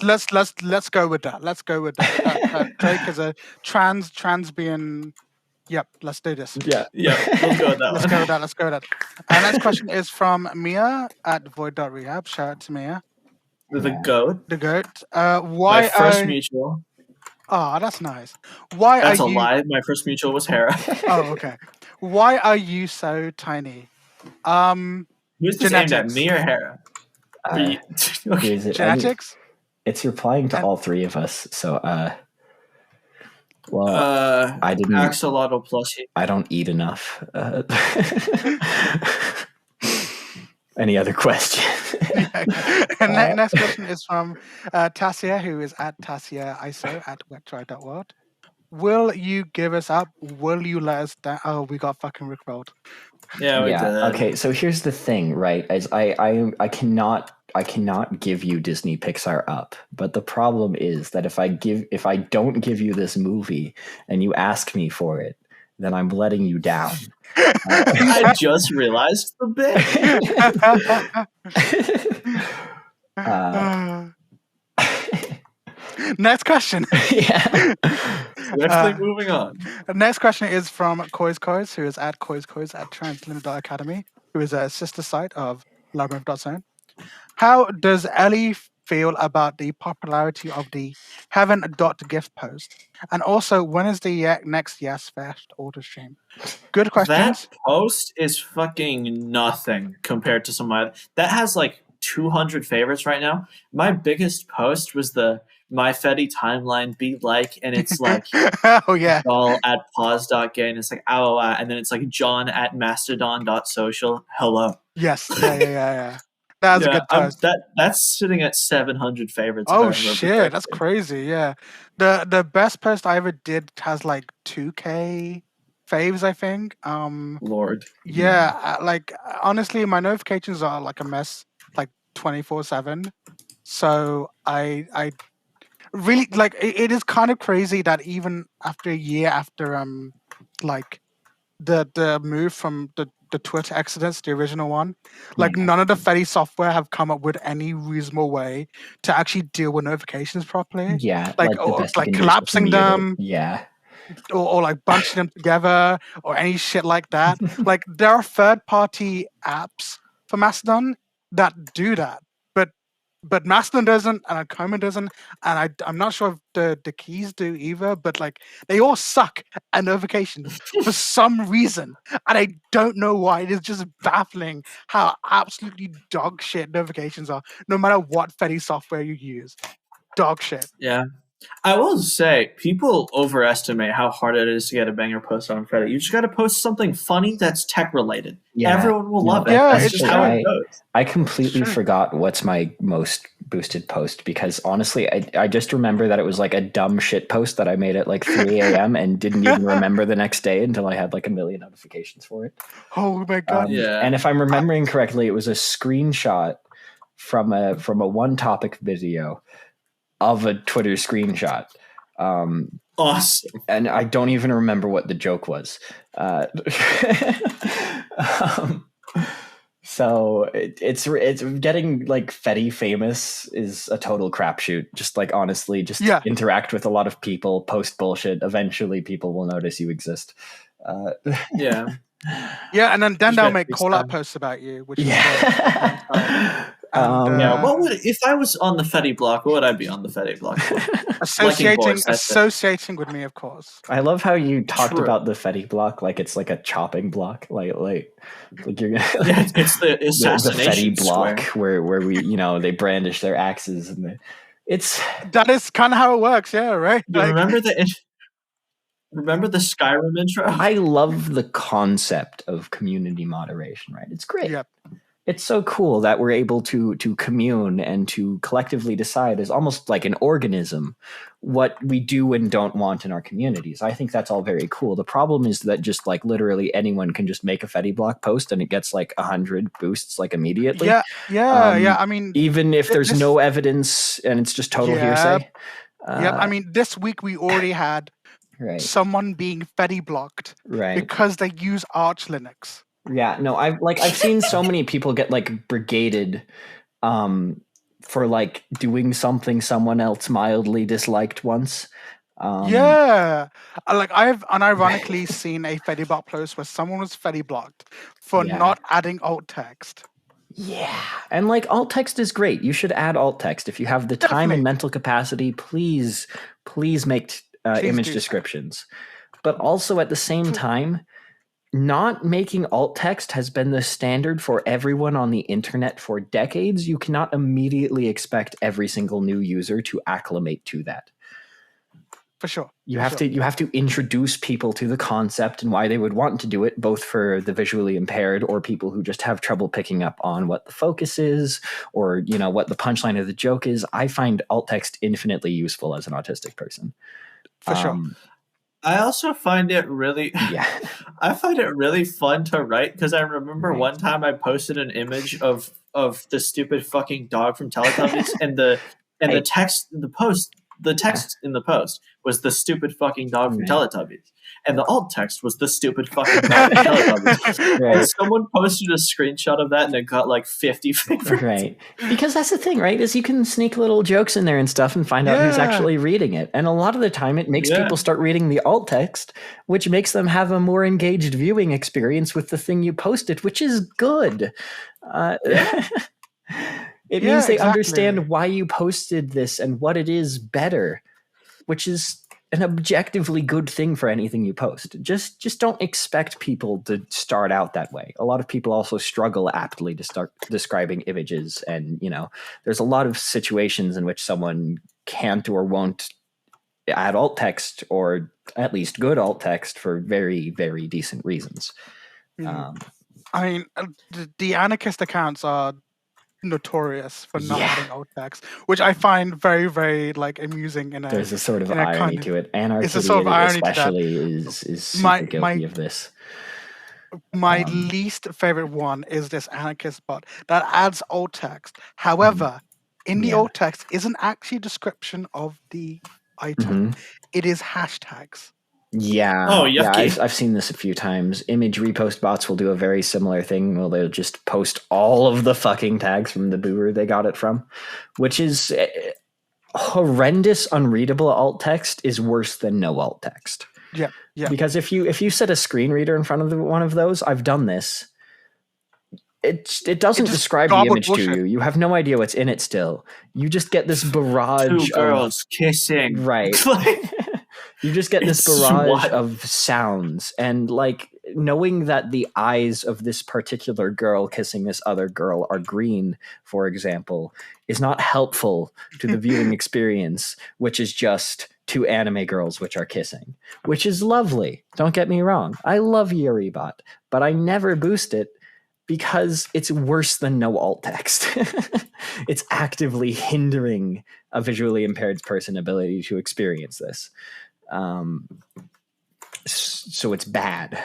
Let's go with that. Let's go with that. Drake is a transbian. Yep, let's do this. Yeah, we'll go with that. Let's go with that. Our next question is from Mia at void.rehab. Shout out to Mia. The goat. The goat. Why my first mutual. Oh, that's nice. Why that's are a you... lie. My first mutual was Hera. Oh, okay. Why are you so tiny? Who's this aimed at, me or Hera? Okay. Genetics? It's replying to all three of us, so I didn't. Axolotl plushie. I don't eat enough. Any other questions? And next question is from Tassia, who is at Tassia ISO at wetdry.world. Will you give us up? Will you let us down? Oh, we got fucking rickrolled. Yeah, we did. Okay, so here's the thing, right? As I cannot give you Disney Pixar up, but the problem is that if I don't give you this movie and you ask me for it, then I'm letting you down. I just realized the bit. Next question. Yeah. Definitely moving on. Next question is from Kois, who is at Kois at Translimit.academy, who is a sister site of Labyrinth.zone. How does Ellie feel about the popularity of the Heaven.gift post? And also, when is the next Yascast order stream? Good questions. That post is fucking nothing compared to some other. That has like 200 favorites right now. My biggest post was the My Fetty timeline be like, and it's like oh yeah, all at pause.gay, and it's like ow, and then it's like John at mastodon.social. Hello. Yes, yeah. That was a good post. That's sitting at 700 favorites. Oh shit, that's crazy. Yeah, the best post I ever did has like 2K faves, I think. Lord. Yeah, like honestly, my notifications are like a mess, like 24/7. So I really like it is kind of crazy that even after a year after like the move from the Twitter Exodus, the original one, like none of the Fetty software have come up with any reasonable way to actually deal with notifications properly. Yeah, like collapsing them. Yeah. Or like bunching them together or any shit like that. Like there are third-party apps for Mastodon that do that, but Mastodon doesn't, and Acoma doesn't, and I'm not sure if the keys do either. But like they all suck at notifications for some reason, and I don't know why. It is just baffling how absolutely dog shit notifications are, no matter what Fetty software you use. Dog shit. Yeah. I will say, people overestimate how hard it is to get a banger post on Reddit. You just got to post something funny that's tech related. Yeah. Everyone will love it. Yeah, that's just how it goes. I completely forgot what's my most boosted post because honestly, I just remember that it was like a dumb shit post that I made at like 3 a.m. and didn't even remember the next day until I had like a million notifications for it. Oh my god! Yeah. And if I'm remembering correctly, it was a screenshot from a one topic video of a Twitter screenshot. Awesome. And I don't even remember what the joke was. So it's getting like Fetty famous is a total crapshoot. Just like honestly, just interact with a lot of people, post bullshit. Eventually, people will notice you exist. Yeah, and then they'll make call out posts about you. Which is And, yeah, if I was on the Fetty block, what would I be on the Fetty block for? associating with me, of course. I love how you talked about the Fetty block like it's like a chopping block, like you're gonna. Yeah, it's the assassination the Fetty block where we they brandish their axes and that is kind of how it works. Yeah, right. Remember the Skyrim intro? I love the concept of community moderation. Right, it's great. Yep. It's so cool that we're able to commune and to collectively decide as almost like an organism what we do and don't want in our communities. I think that's all very cool. The problem is that just like literally anyone can just make a Fetty block post and it gets like 100 boosts like immediately. Yeah. I mean, even if there's no evidence and it's just total hearsay. I mean, this week we already had someone being Fetty blocked because they use Arch Linux. Yeah, no, I've seen so many people get like brigaded for like doing something someone else mildly disliked once. I've unironically seen a Fetty block post where someone was Fetty blocked for not adding alt text. Yeah, and like alt text is great. You should add alt text if you have the time and mental capacity. Please make image descriptions, but also at the same time. Not making alt text has been the standard for everyone on the internet for decades. You cannot immediately expect every single new user to acclimate to that. For sure. You have to introduce people to the concept and why they would want to do it, both for the visually impaired or people who just have trouble picking up on what the focus is or, what the punchline of the joke is. I find alt text infinitely useful as an autistic person. For sure. I also find it really I find it really fun to write because I remember one time I posted an image of the stupid fucking dog from Teletubbies and the text in the post in the post was the stupid fucking dog from Teletubbies. And the alt text was the stupid fucking dog from Teletubbies. And someone posted a screenshot of that and it got like 50 favorites. Right. Because that's the thing, right? Is you can sneak little jokes in there and stuff and find out who's actually reading it. And a lot of the time it makes people start reading the alt text, which makes them have a more engaged viewing experience with the thing you posted, which is good. It means they understand why you posted this and what it is better, which is an objectively good thing for anything you post. Just don't expect people to start out that way. A lot of people also struggle aptly to start describing images, and there's a lot of situations in which someone can't or won't add alt text, or at least good alt text, for very, very decent reasons. I mean, the anarchist accounts are notorious for not adding alt text, which I find very, very amusing. There's a sort of irony to it. Anarchy especially is super guilty of this. My least favorite one is this anarchist bot that adds alt text. However, in the alt text isn't actually a description of the item. It is hashtags. Yeah. Oh, yucky. Yeah, I've seen this a few times. Image repost bots will do a very similar thing. Well, they'll just post all of the fucking tags from the brewer they got it from, which is horrendous. Unreadable alt text is worse than no alt text. Yeah. Because if you set a screen reader in front of one of those, I've done this. It doesn't describe the image to you. You have no idea what's in it still. You just get this barrage Two girls kissing. Right. You just get this barrage of sounds, and knowing that the eyes of this particular girl kissing this other girl are green, for example, is not helpful to the viewing experience, which is just two anime girls which are kissing, which is lovely. Don't get me wrong. I love Yuribot, but I never boost it because it's worse than no alt text. It's actively hindering a visually impaired person's ability to experience this. So it's bad.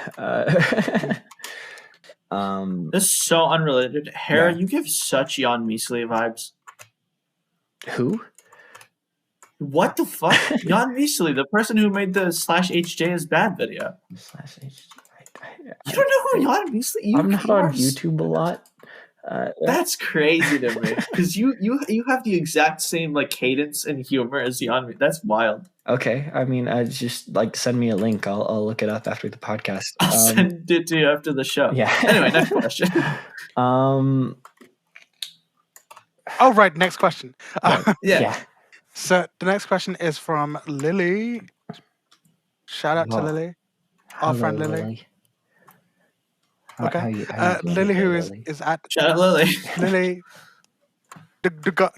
This is so unrelated. Hera, you give such Jan Measley vibes. Who? What the fuck? Jan Measley, the person who made the /HJ is bad video. /HJ. You don't know who Jan Measley? I'm not on YouTube a lot. That's crazy to me because you have the exact same cadence and humor as Jan. That's wild. Okay, I mean, just send me a link. I'll look it up after the podcast. I'll send it to you after the show. Yeah. Anyway, next question. Oh, right. Next question. Yeah. So the next question is from Lily. Shout out to Lily. Our friend Lily. Okay. How you Lily, who Lily? is at Shout out Lily. Lily. The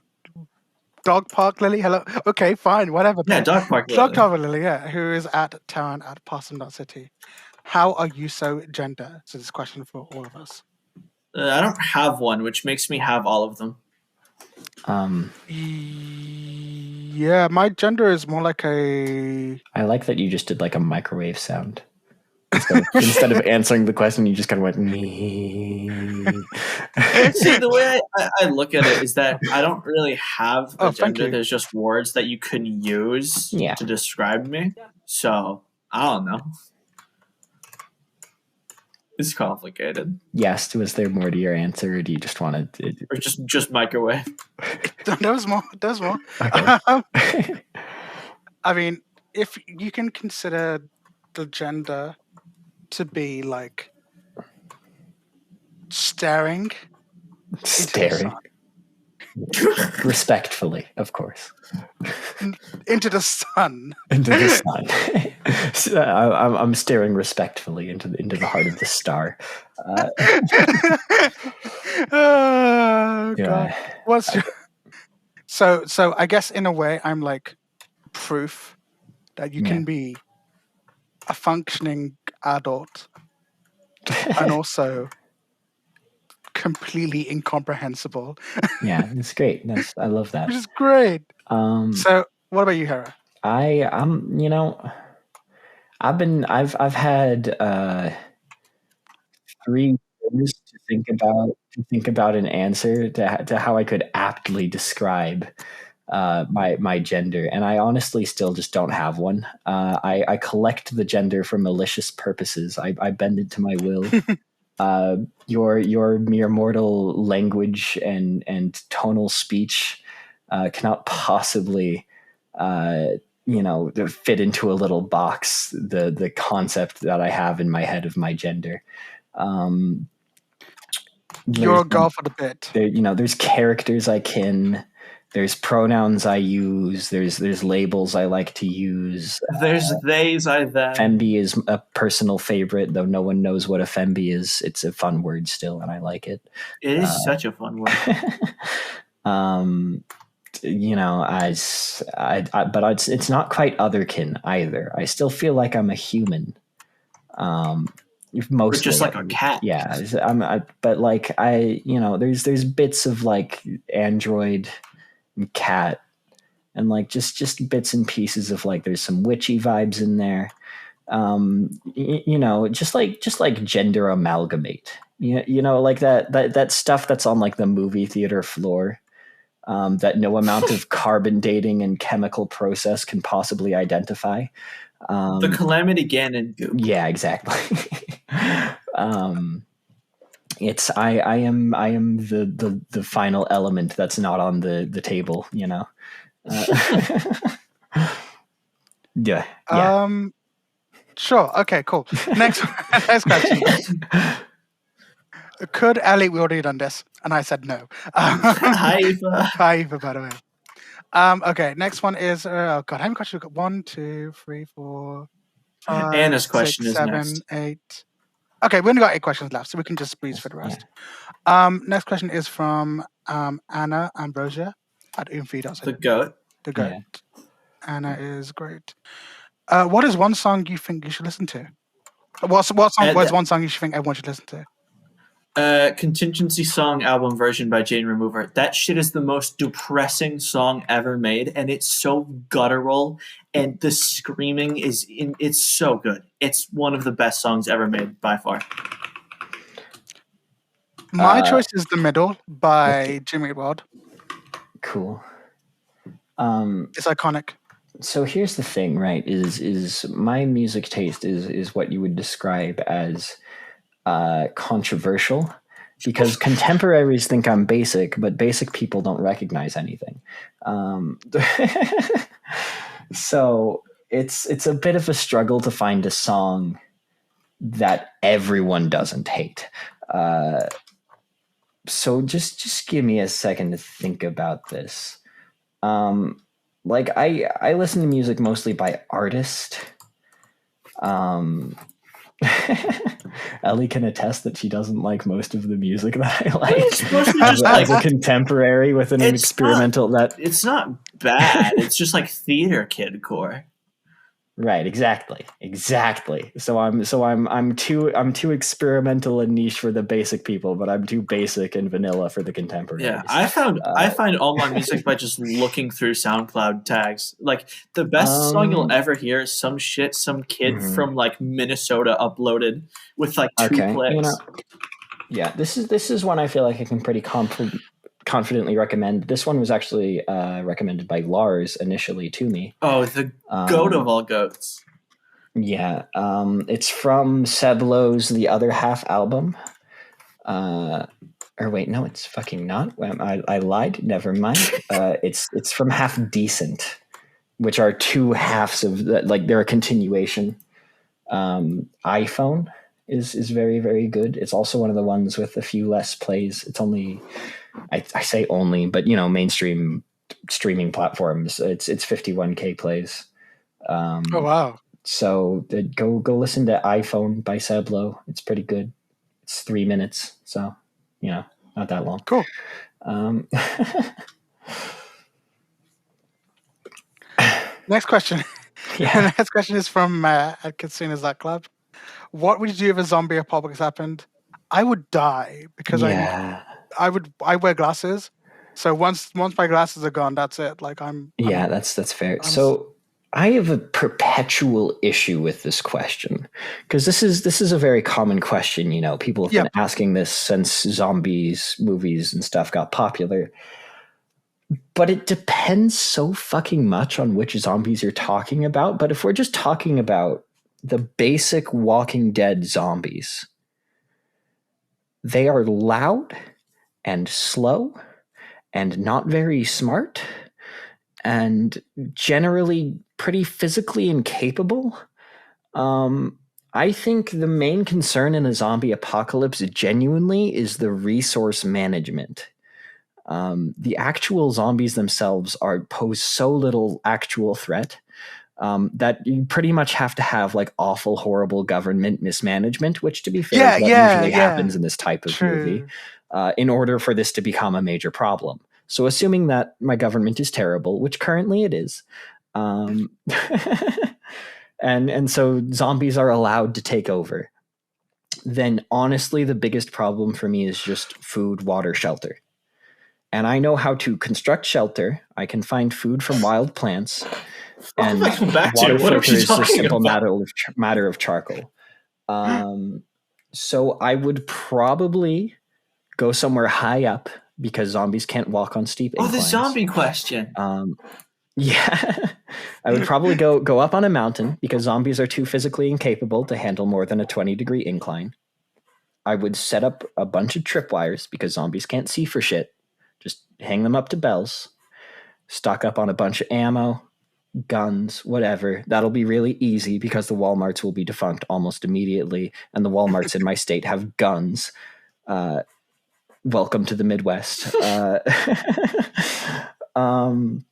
dog park Lily. Hello. Okay, fine. Whatever. Yeah, dog park Lily. Dog park Lily. Yeah, who is at town at Possum.city. How are you so gender? So this is a question for all of us. I don't have one, which makes me have all of them. Yeah, my gender is more like a. I like that you just did like a microwave sound. Instead of answering the question, you just kind of went. See, the way I look at it is that I don't really have a gender. There's just words that you can use to describe me. So I don't know. It's complicated. Yes, was there more to your answer, or do you just want to? Or just microwave? There was more. Okay. I mean, if you can consider the gender to be like staring, respectfully, of course, into the sun. So, I'm staring respectfully into the heart of the star. Oh God! What's your... So I guess in a way I'm like proof that you can be a functioning adult and also completely incomprehensible. Yeah, it's great. I love that. Which is great. So what about you, Hera? I've had 3 years to think about an answer to how I could aptly describe my gender, and I honestly still just don't have one. I collect the gender for malicious purposes. I bend it to my will. Your mere mortal language and tonal speech cannot possibly fit into a little box the concept that I have in my head of my gender. You're a girl for the bit. There's characters I can. There's pronouns I use. There's labels I like to use. There's theys I them. Femby is a personal favorite, though no one knows what a femby is. It's a fun word still, and I like it. It is such a fun word. But it's not quite otherkin either. I still feel like I'm a human. Mostly, just like a cat. Yeah, there's bits of like android and cat, and like just bits and pieces of like there's some witchy vibes in there. Just like gender amalgamate. Like that stuff that's on like the movie theater floor. That no amount of carbon dating and chemical process can possibly identify. The Calamity Ganon goop. Yeah, exactly. I am the final element that's not on the table. Yeah. Sure. Okay. Cool. Next question. Could Ellie? We already done this, and I said no. Hi, Eva. Hi, Eva, by the way. Okay. Next one is. Oh God, how many questions? We've got 1, 2, 3, 4. 5, Anna's question 6, 7, is next. 8. Okay, we only got 8 questions left, so we can just breeze for the rest. Next question is from Anna Ambrosia at Umfeed. The goat. The goat. Yeah. Anna is great. What is one song you think you should listen to? What's one song you should think everyone should listen to? Contingency Song album version by Jane Remover. That shit is the most depressing song ever made, and it's so guttural, and the screaming it's so good. It's one of the best songs ever made by far. My choice is The Middle by Jimmy Eat World. Cool. It's iconic. So here's the thing, right? Is my music taste is what you would describe as controversial, because contemporaries think I'm basic, but basic people don't recognize anything. So it's a bit of a struggle to find a song that everyone doesn't hate. So just give me a second to think about this. Like I listen to music mostly by artist. Ellie can attest that she doesn't like most of the music that I like. It's mostly just as a contemporary with an experimental it's not bad. It's just like theater kid core. Right, exactly. So I'm too experimental and niche for the basic people, but I'm too basic and vanilla for the contemporaries. Yeah, I find all my music by just looking through SoundCloud tags. Like the best song you'll ever hear is some kid from like Minnesota uploaded with like 2 clicks. You know, yeah, this is one I feel like I can pretty confidently recommend. This one was actually recommended by Lars initially to me. Oh, the goat of all goats. Yeah, it's from Seblo's The Other Half album. Or wait, no, it's fucking not. I lied. Never mind. It's from Half Decent, which are 2 halves of like they're a continuation. iPhone is very, very good. It's also one of the ones with a few less plays. It's only, I say only, but mainstream streaming platforms. It's 51K plays. Oh wow! So go listen to iPhone by Seblo. It's pretty good. It's 3 minutes, so not that long. Cool. Next question. Yeah. Next question is from at Katsina's that club. What would you do if a zombie apocalypse happened? I would die because I wear glasses. So once my glasses are gone, that's it. Like that's fair. So I have a perpetual issue with this question because this is a very common question. People have been asking this since zombies movies and stuff got popular. But it depends so fucking much on which zombies you're talking about. But if we're just talking about the basic Walking Dead zombies, they are loud and slow and not very smart and generally pretty physically incapable. I think the main concern in a zombie apocalypse genuinely is the resource management. The actual zombies themselves pose so little actual threat that you pretty much have to have like awful, horrible government mismanagement, which to be fair is what usually happens in this type of movie, in order for this to become a major problem. So assuming that my government is terrible, which currently it is, and so zombies are allowed to take over, then honestly the biggest problem for me is just food, water, shelter. And I know how to construct shelter. I can find food from wild plants. And water filter is a simple matter of charcoal. So I would probably go somewhere high up because zombies can't walk on steep inclines. Oh, the zombie question. Yeah. I would probably go up on a mountain because zombies are too physically incapable to handle more than a 20-degree incline. I would set up a bunch of tripwires because zombies can't see for shit. Just hang them up to bells, stock up on a bunch of ammo, guns, whatever. That'll be really easy because the Walmarts will be defunct almost immediately, and the Walmarts in my state have guns. Welcome to the Midwest. And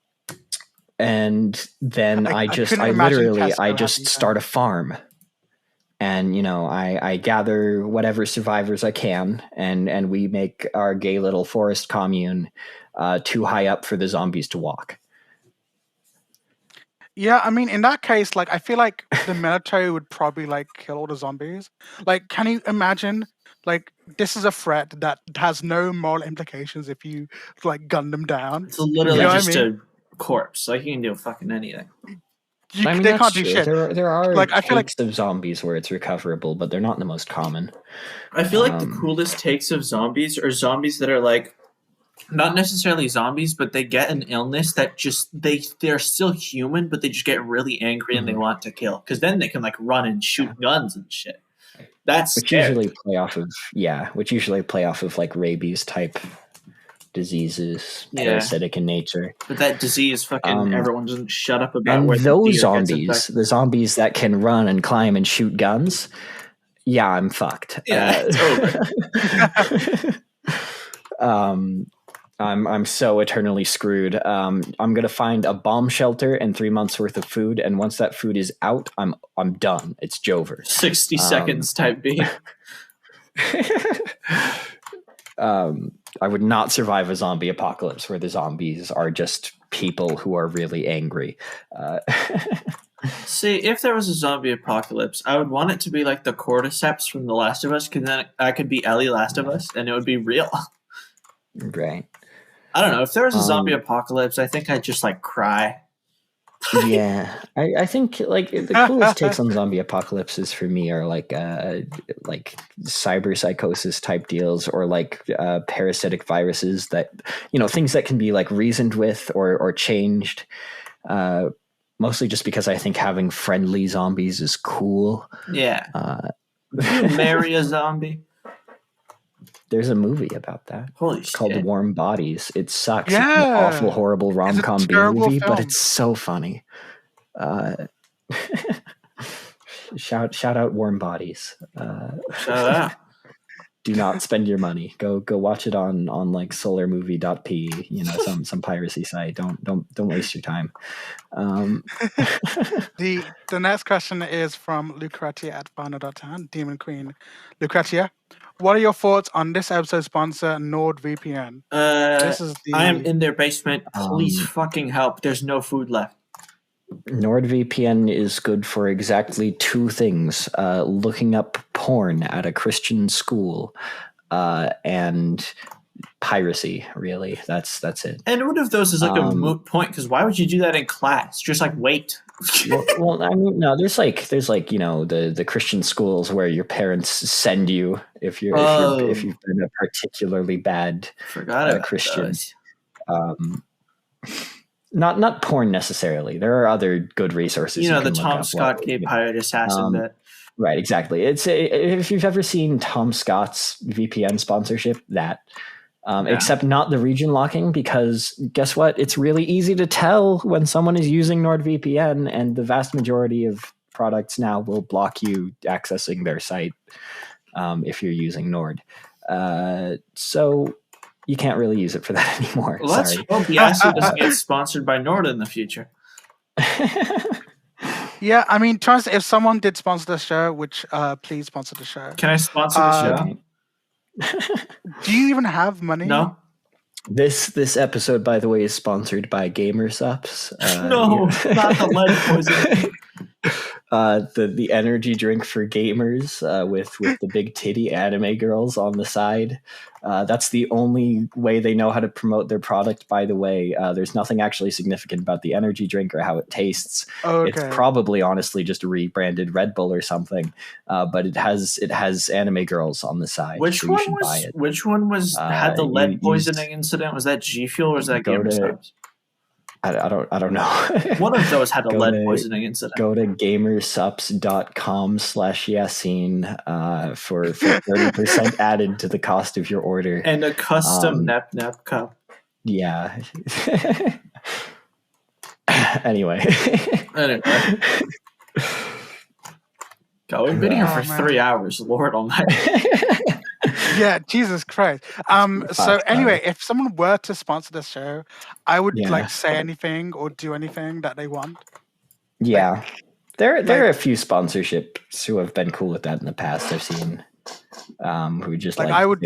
then I just start a farm. And, I gather whatever survivors I can, and we make our gay little forest commune too high up for the zombies to walk. Yeah, I mean, in that case, like, I feel like the military would probably, like, kill all the zombies. Like, can you imagine, like, this is a threat that has no moral implications if you, like, gun them down? It's literally just a corpse. Like, you can do fucking anything. They can't do shit. There are like takes of zombies where it's recoverable, but they're not the most common. I feel like the coolest takes of zombies are zombies that are like not necessarily zombies, but they get an illness that just they're still human, but they just get really angry and they want to kill. Because then they can like run and shoot guns and shit. Which usually play off of like rabies type diseases, parasitic in nature. But that disease, fucking everyone doesn't shut up about. And those zombies, the zombies that can run and climb and shoot guns, I'm fucked. Yeah, it's over. I'm so eternally screwed. I'm gonna find a bomb shelter and 3 months worth of food, and once that food is out, I'm done. It's Jover. 60 seconds type beat. I would not survive a zombie apocalypse where the zombies are just people who are really angry. See, if there was a zombie apocalypse, I would want it to be like the cordyceps from The Last of Us, because then I could be Ellie Last of Us, and it would be real. Right. I don't know. If there was a zombie apocalypse, I think I'd just like cry. Yeah, I think like the coolest takes on zombie apocalypses for me are like cyber psychosis type deals, or like parasitic viruses that, things that can be like reasoned with or changed. Mostly just because I think having friendly zombies is cool. Yeah. You marry a zombie. There's a movie about that. Holy shit. Called Warm Bodies. It sucks. Yeah. It's an awful, horrible rom-com B-movie, but it's so funny. Shout out Warm Bodies. Shout out. Do not spend your money. Go watch it on like solarmovie.p, some piracy site. Don't waste your time. The next question is from Lucretia at Final.10, Demon Queen. Lucretia, what are your thoughts on this episode's sponsor, NordVPN? I am in their basement. Please fucking help. There's no food left. NordVPN is good for exactly two things: looking up porn at a Christian school, and piracy. Really, that's it. And what if those is like a moot point? Because why would you do that in class? Just like wait. well, I mean, no. There's like the Christian schools where your parents send you if you've been a particularly bad Christian. Not porn necessarily. There are other good resources. The Tom Scott gay pirate assassin bit. Right, exactly. It's if you've ever seen Tom Scott's VPN sponsorship, except not the region locking, because guess what? It's really easy to tell when someone is using NordVPN, and the vast majority of products now will block you accessing their site if you're using Nord. So you can't really use it for that anymore. Well, let's hope Yaseen doesn't get sponsored by Nord in the future. Yeah, I mean, if someone did sponsor the show, which please sponsor the show. Can I sponsor the show? Do you even have money? No. This episode, by the way, is sponsored by GamerSups. No, not the lead poisoning. The energy drink for gamers with the big titty anime girls on the side. That's the only way they know how to promote their product, by the way. There's nothing actually significant about the energy drink or how it tastes. Okay. It's probably honestly just a rebranded Red Bull or something. But it has anime girls on the side. Which one had the lead poisoning incident? Was that G Fuel or was that GamerSups? I don't know. One of those had a lead poisoning incident. Go to gamersups.com/Yaseen for 30% added to the cost of your order. And a custom Nep cup. Yeah. Anyway. God, we've been here for 3 hours. Lord almighty. Yeah, Jesus Christ. So anyway, if someone were to sponsor this show, I would say anything or do anything that they want. Yeah. There are a few sponsorships who have been cool with that in the past. I've seen who just I would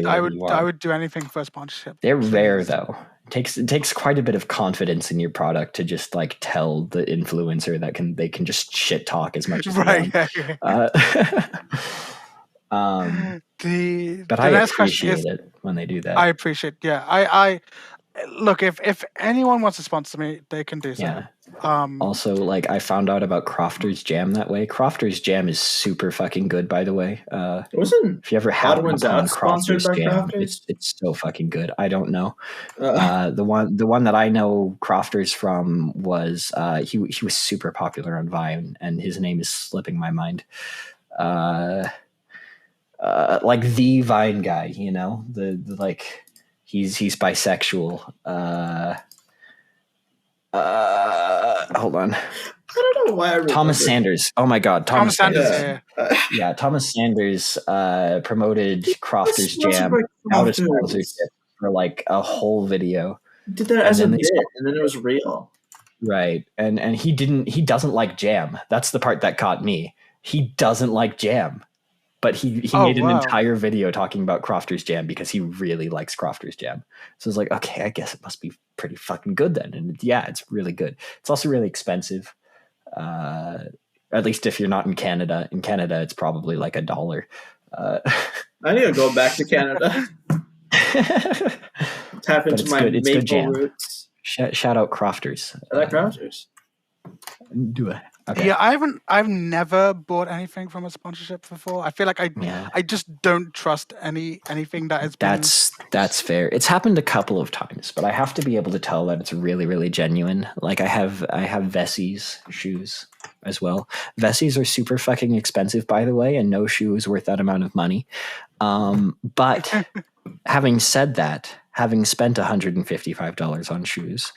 do anything for a sponsorship. They're rare though. It takes quite a bit of confidence in your product to just like tell the influencer that they can just shit talk as much as they want. But I appreciate it when they do that. I appreciate, I look, if anyone wants to sponsor me, they can do so. Yeah. Also, like, I found out about Crofter's Jam that way. Crofter's Jam is super fucking good, by the way. If you ever have Crofter's Jam, it's so fucking good. I don't know. The one that I know Crofter's from was he was super popular on Vine, and his name is slipping my mind. Like the Vine guy, the like he's bisexual. Hold on. I don't know why I Thomas Sanders. Oh my God, Thomas Sanders. Yeah. Thomas Sanders promoted Crofter's Jam out of sponsorship for like a whole video. He did that as a bit, and then it was real. Right. And he doesn't like jam. That's the part that caught me. He doesn't like jam. But he made an entire video talking about Crofter's Jam because he really likes Crofter's Jam. So it's like, okay, I guess it must be pretty fucking good then. And yeah, it's really good. It's also really expensive. At least if you're not in Canada. In Canada, it's probably like $1. I need to go back to Canada. Tap into my maple roots. Shout out Crofters. I like Crofters. Do it. Okay. Yeah, I've never bought anything from a sponsorship before. I feel like I just don't trust anything that is. That's fair. It's happened a couple of times, but I have to be able to tell that it's really, really genuine. Like I have Vessi's shoes as well. Vessi's are super fucking expensive, by the way, and no shoe is worth that amount of money. But having said that, having spent $155 on shoes,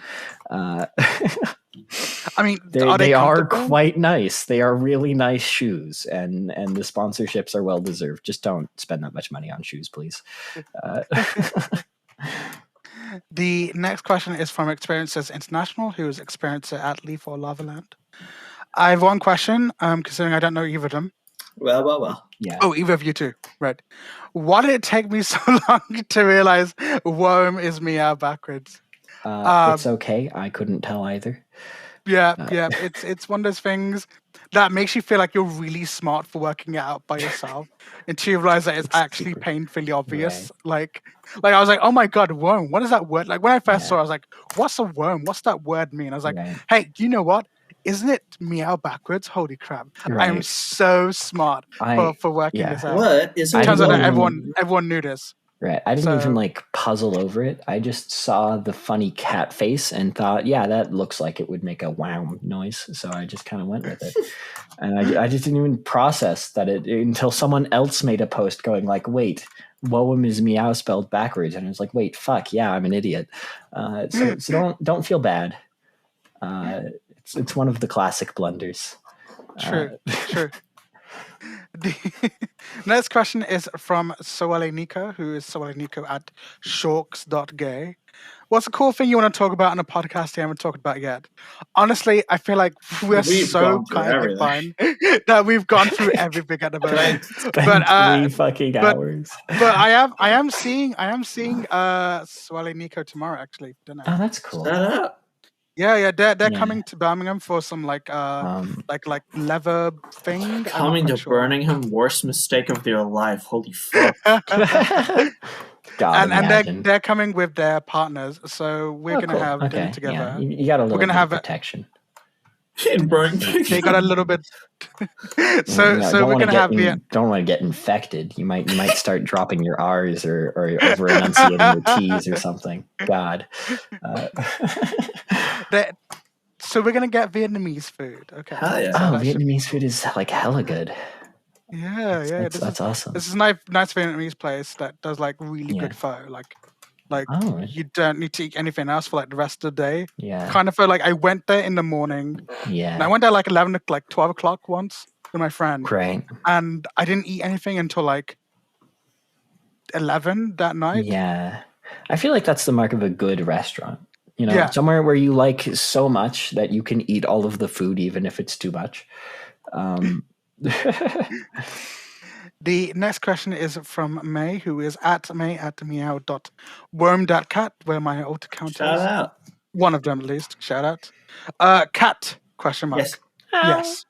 I mean, they are quite nice. They are really nice shoes, and the sponsorships are well deserved. Just don't spend that much money on shoes, please. The next question is from Experiences International, who is Experiencer at Leaf or Lavaland. I have one question, considering I don't know either of them. Well. Yeah. Oh, either of you two. Right. Why did it take me so long to realize worm is meow backwards? It's okay. I couldn't tell either. Yeah. It's one of those things that makes you feel like you're really smart for working it out by yourself until you realize that it's actually painfully obvious. Right. Like I was like, oh my god, worm. What is that word? Like when I first saw it, I was like, what's a worm? What's that word mean? I was like, hey, do you know what? Isn't it meow backwards? Holy crap! Right. I am so smart for working this out. What is it? Turns out that everyone knew this. Right. I didn't even like puzzle over it. I just saw the funny cat face and thought, yeah, that looks like it would make a wow noise. So I just kind of went with it. And I just didn't even process that until someone else made a post going like, wait, Woem is meow spelled backwards. And I was like, wait, fuck, yeah, I'm an idiot. So don't feel bad. It's one of the classic blunders. True. The next question is from Soale Nico, who is Soale Nico at shorks.gay. What's a cool thing you want to talk about on a podcast you haven't talked about yet? Honestly, I feel like we've so kind of fine that we've gone through everything at the moment. But 3 fucking hours. But I am seeing Soale Nico tomorrow, actually. Don't know. Oh, that's cool. Shut up. Yeah, they're coming to Birmingham for some like leather thing. Coming to Birmingham, worst mistake of their life. Holy fuck! and they're coming with their partners, so we're gonna have dinner together. Yeah. You got a little bit of protection. In Birmingham, they got a little bit. So we're gonna have don't want to get infected. You might start dropping your R's or over enunciating your T's or something. God. So we're gonna get Vietnamese food. Okay. Hell yeah. Vietnamese food is like hella good. Yeah. That's awesome. This is a nice Vietnamese place that does like really good pho. Like you don't need to eat anything else for like the rest of the day. Yeah. Kind of feel like I went there in the morning. Yeah. And I went there like 12 o'clock once with my friend. Great. And I didn't eat anything until like 11 that night. Yeah. I feel like that's the mark of a good restaurant. You know, somewhere where you like so much that you can eat all of the food, even if it's too much. The next question is from May, who is at meow.worm.cat, where my old account is. Shout out. One of them, at least. Shout out. Cat, question mark. Yes.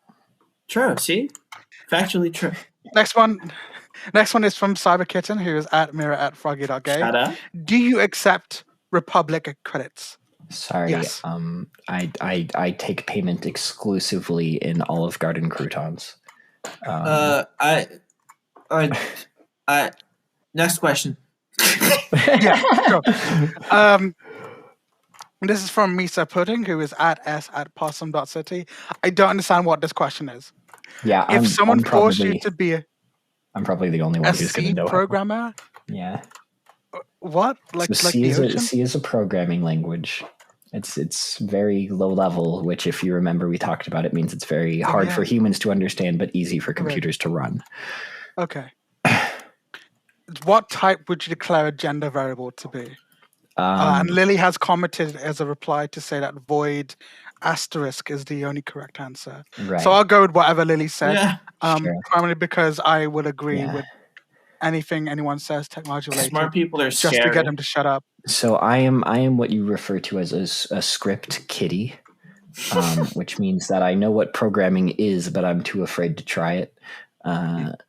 True, see? Factually true. Next one is from Cyber Kitten, who is at mirror@froggy.gay. Shout out. Do you accept Republic credits? Sorry. Yes. I take payment exclusively in Olive Garden croutons. Next question. Yeah, sure. This is from Misa Pudding, who is at s@possum.city. I don't understand what this question is. Yeah, if someone forced you to be I'm probably the only one who's going to know. Programmer? Yeah. What? Like C is a programming language. It's very low level, which if you remember we talked about, it means it's very hard for humans to understand, but easy for computers to run. Okay. What type would you declare a gender variable to be? And Lily has commented as a reply to say that void asterisk is the only correct answer. Right. So I'll go with whatever Lily said. Yeah. Primarily because I would agree with anything anyone says technology related. Smart people are just scary. to get them to shut up. So I am what you refer to as a script kiddie, which means that I know what programming is, but I'm too afraid to try it.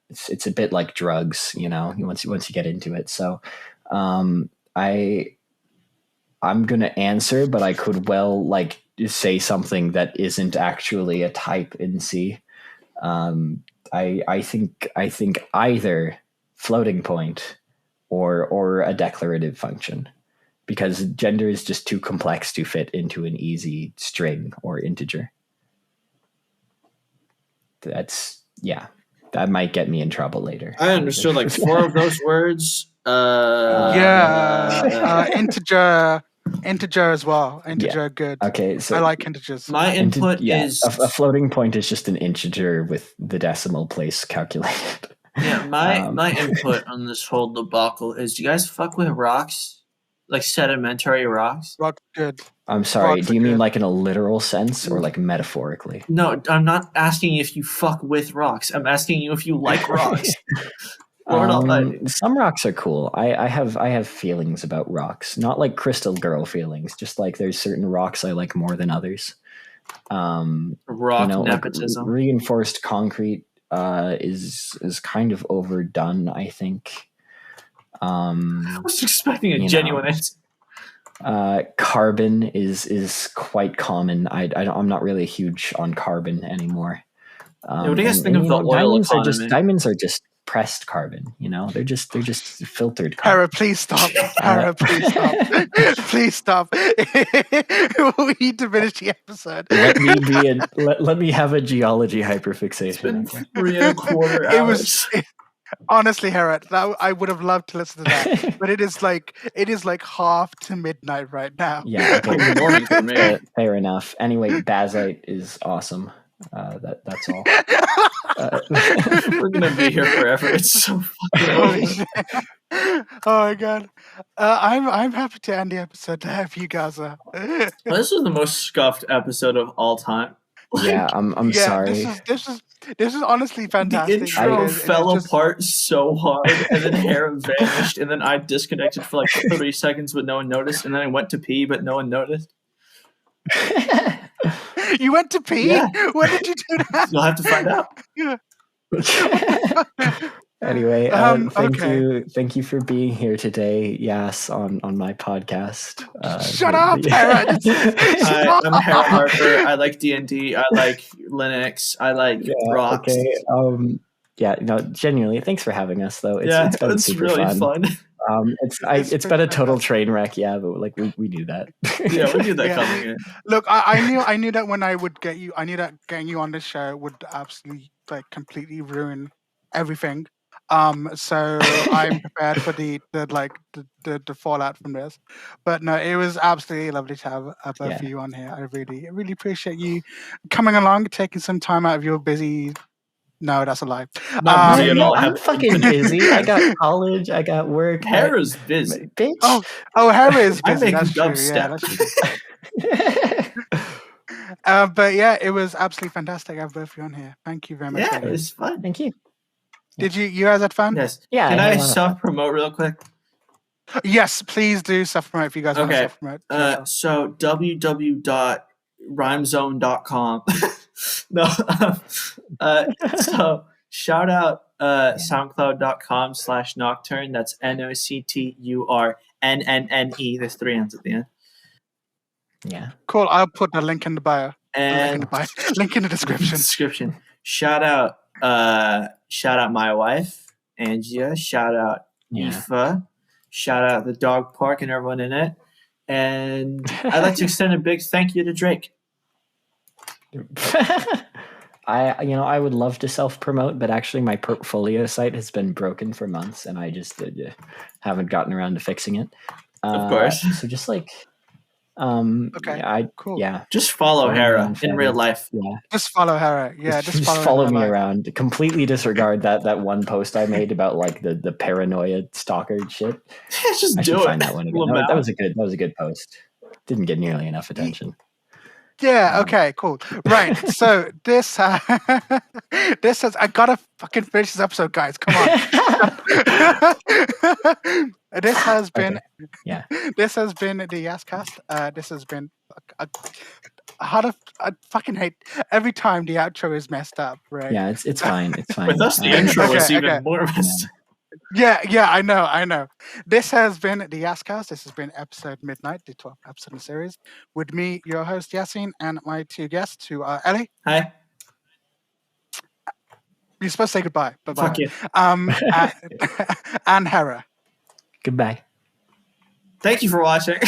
It's a bit like drugs, once you get into it. So I'm gonna answer, but I could say something that isn't actually a type in C. I think either floating point or a declarative function, because gender is just too complex to fit into an easy string or integer. That might get me in trouble later. I understood like 4 of those words. Integer as well. Integer, good. Okay, so I like integers. My input is a floating point is just an integer with the decimal place calculated. Yeah, my input on this whole debacle is: do you guys fuck with rocks, like sedimentary rocks? Rock's good. I'm sorry. Do you mean like in a literal sense or like metaphorically? No, I'm not asking if you fuck with rocks. I'm asking you if you like rocks. Some rocks are cool. I have feelings about rocks, not like Crystal Girl feelings. Just like there's certain rocks I like more than others. Nepotism. Like reinforced concrete is kind of overdone, I think. I was expecting a genuine answer. Carbon is quite common. I'm not really huge on carbon anymore. What do you guys think of the oil economy? Diamonds are just pressed carbon. They're just filtered carbon. Hera, please stop. Hera, please stop. Please stop. We need to finish the episode. Let me have a geology hyperfixation. It's been 3.25 hours. Honestly, Hera, I would have loved to listen to that, but it is like half to midnight right now. Yeah, okay. Morning for me. Fair enough. Anyway, bazite is awesome. That's all. We're gonna be here forever. It's so fucking oh my god. I'm happy to end the episode there if you guys are. This is the most scuffed episode of all time. Yeah, I'm sorry. This is honestly fantastic. The intro fell apart so hard, and then Hera vanished, and then I disconnected for like 30 seconds, but no one noticed, and then I went to pee, but no one noticed. You went to pee? Yeah. When did you do that? You'll have to find out. Anyway, thank you for being here today, Yas, on my podcast. Shut up, Hera! I'm Hera Harper. I like D&D. I like Linux. I like rocks. Okay. Genuinely, thanks for having us, though. It's been super really fun. It's been a total train wreck, but like we knew that. Yeah, we knew that coming in. Look, I knew that when I would get you, I knew that getting you on this show would absolutely completely ruin everything. So I'm prepared for the fallout from this. But no, it was absolutely lovely to have both of you on here. I really appreciate you coming along, taking some time out of your busy. No, that's a lie. Not busy at all. I'm fucking busy. I got college. I got work. Hera's busy. Bitch. Oh, Hera is busy. I make That's true. dubstep. Yeah, that's true. But yeah, it was absolutely fantastic to have both of you on here. Thank you very much. Yeah, it was fun. Thank you. Did you guys had fun? Yes. Yeah. Can I self-promote real quick? Yes, please do self-promote if you guys want to self-promote. So www.rhymezone.com. No. So shout out soundcloud.com/nocturne. That's NOCTURNNNE. There's 3 N's at the end. Yeah. Cool. I'll put the link in the bio. And link in the description. Shout out my wife, Angia. Shout out Aoife. Shout out the dog park and everyone in it. And I'd like to extend a big thank you to Drake. I would love to self-promote, but actually my portfolio site has been broken for months and I just haven't gotten around to fixing it. Of course. So just Okay. Cool. Yeah. Just follow Hera in real life. Yeah. Just follow Hera. Yeah. Just follow me around. Completely disregard that one post I made about like the paranoia stalker shit. Just I do should it. find that one again. That was a good post. Didn't get nearly enough attention. Yeah. Okay. Cool. Right. So this has. I gotta fucking finish this episode, guys. Come on. This has been. Okay. Yeah. This has been the Yascast. This has been. I fucking hate every time the outro is messed up. Right. Yeah. It's fine. It's fine. With us, the intro is even more messed up. Yeah, I know. This has been the Yascast. This has been episode Midnight, the 12th episode of the series. With me, your host, Yaseen, and my two guests, who are Ellie. Hi. You're supposed to say goodbye. Bye-bye. Fuck you. And Hera. Goodbye. Thank you for watching.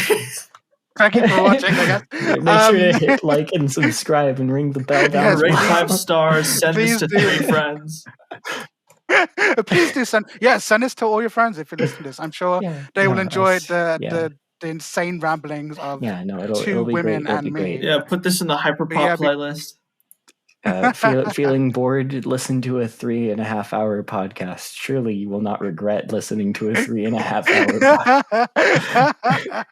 Thank you for watching, I guess. Make sure to hit like and subscribe and ring the bell down. Rate 5 stars. Send this to 3 friends. Please do send this to all your friends if you listen to this. I'm sure they will enjoy the insane ramblings of two women and me. Great. Yeah, put this in the hyperpop playlist. Feeling bored, listen to a 3.5 hour podcast. Surely you will not regret listening to a 3.5 hour podcast.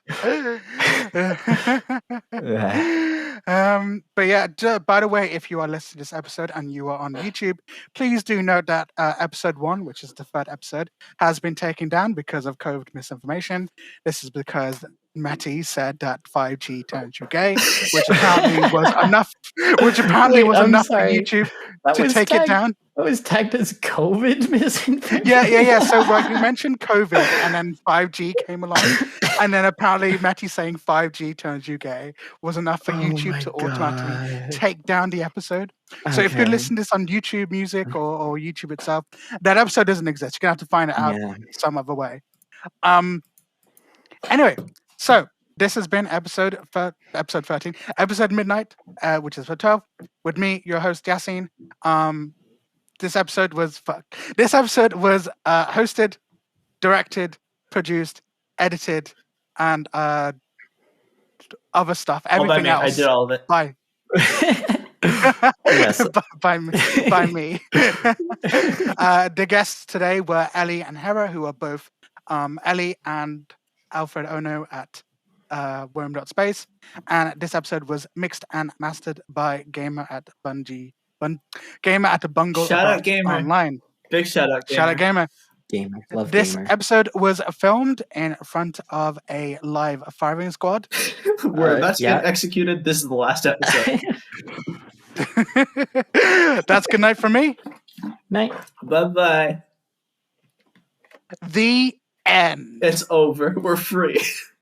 But yeah, by the way, if you are listening to this episode and you are on YouTube, please do note that episode 1, which is the third episode, has been taken down because of COVID misinformation. This is because Matty said that 5G turns you gay, which apparently was enough. Which apparently was enough for YouTube to take it down. That was tagged as COVID misinformation. Yeah. So you mentioned COVID, and then 5G came along, and then apparently Matty saying 5G turns you gay was enough for YouTube to automatically take down the episode. So if you listen to this on YouTube Music or YouTube itself, that episode doesn't exist. You're gonna have to find it out some other way. Anyway. So this has been episode 13, episode Midnight, which is for 12, with me, your host Yaseen. This episode was hosted, directed, produced, edited, and other stuff. Everything else. I did all of it. By me. The guests today were Ellie and Hera, who are both Ellie and Alfred Ono at Worm.space, and this episode was mixed and mastered by Gamer at Bungie. Gamer at the Bungle. Shout out Gamer Online. Big shout out Gamer. Shout out Gamer. Gamer. Love this Gamer. Episode was filmed in front of a live firing squad. We're about to get executed. This is the last episode. That's good night from me. Night. Bye-bye. The end. It's over. We're free.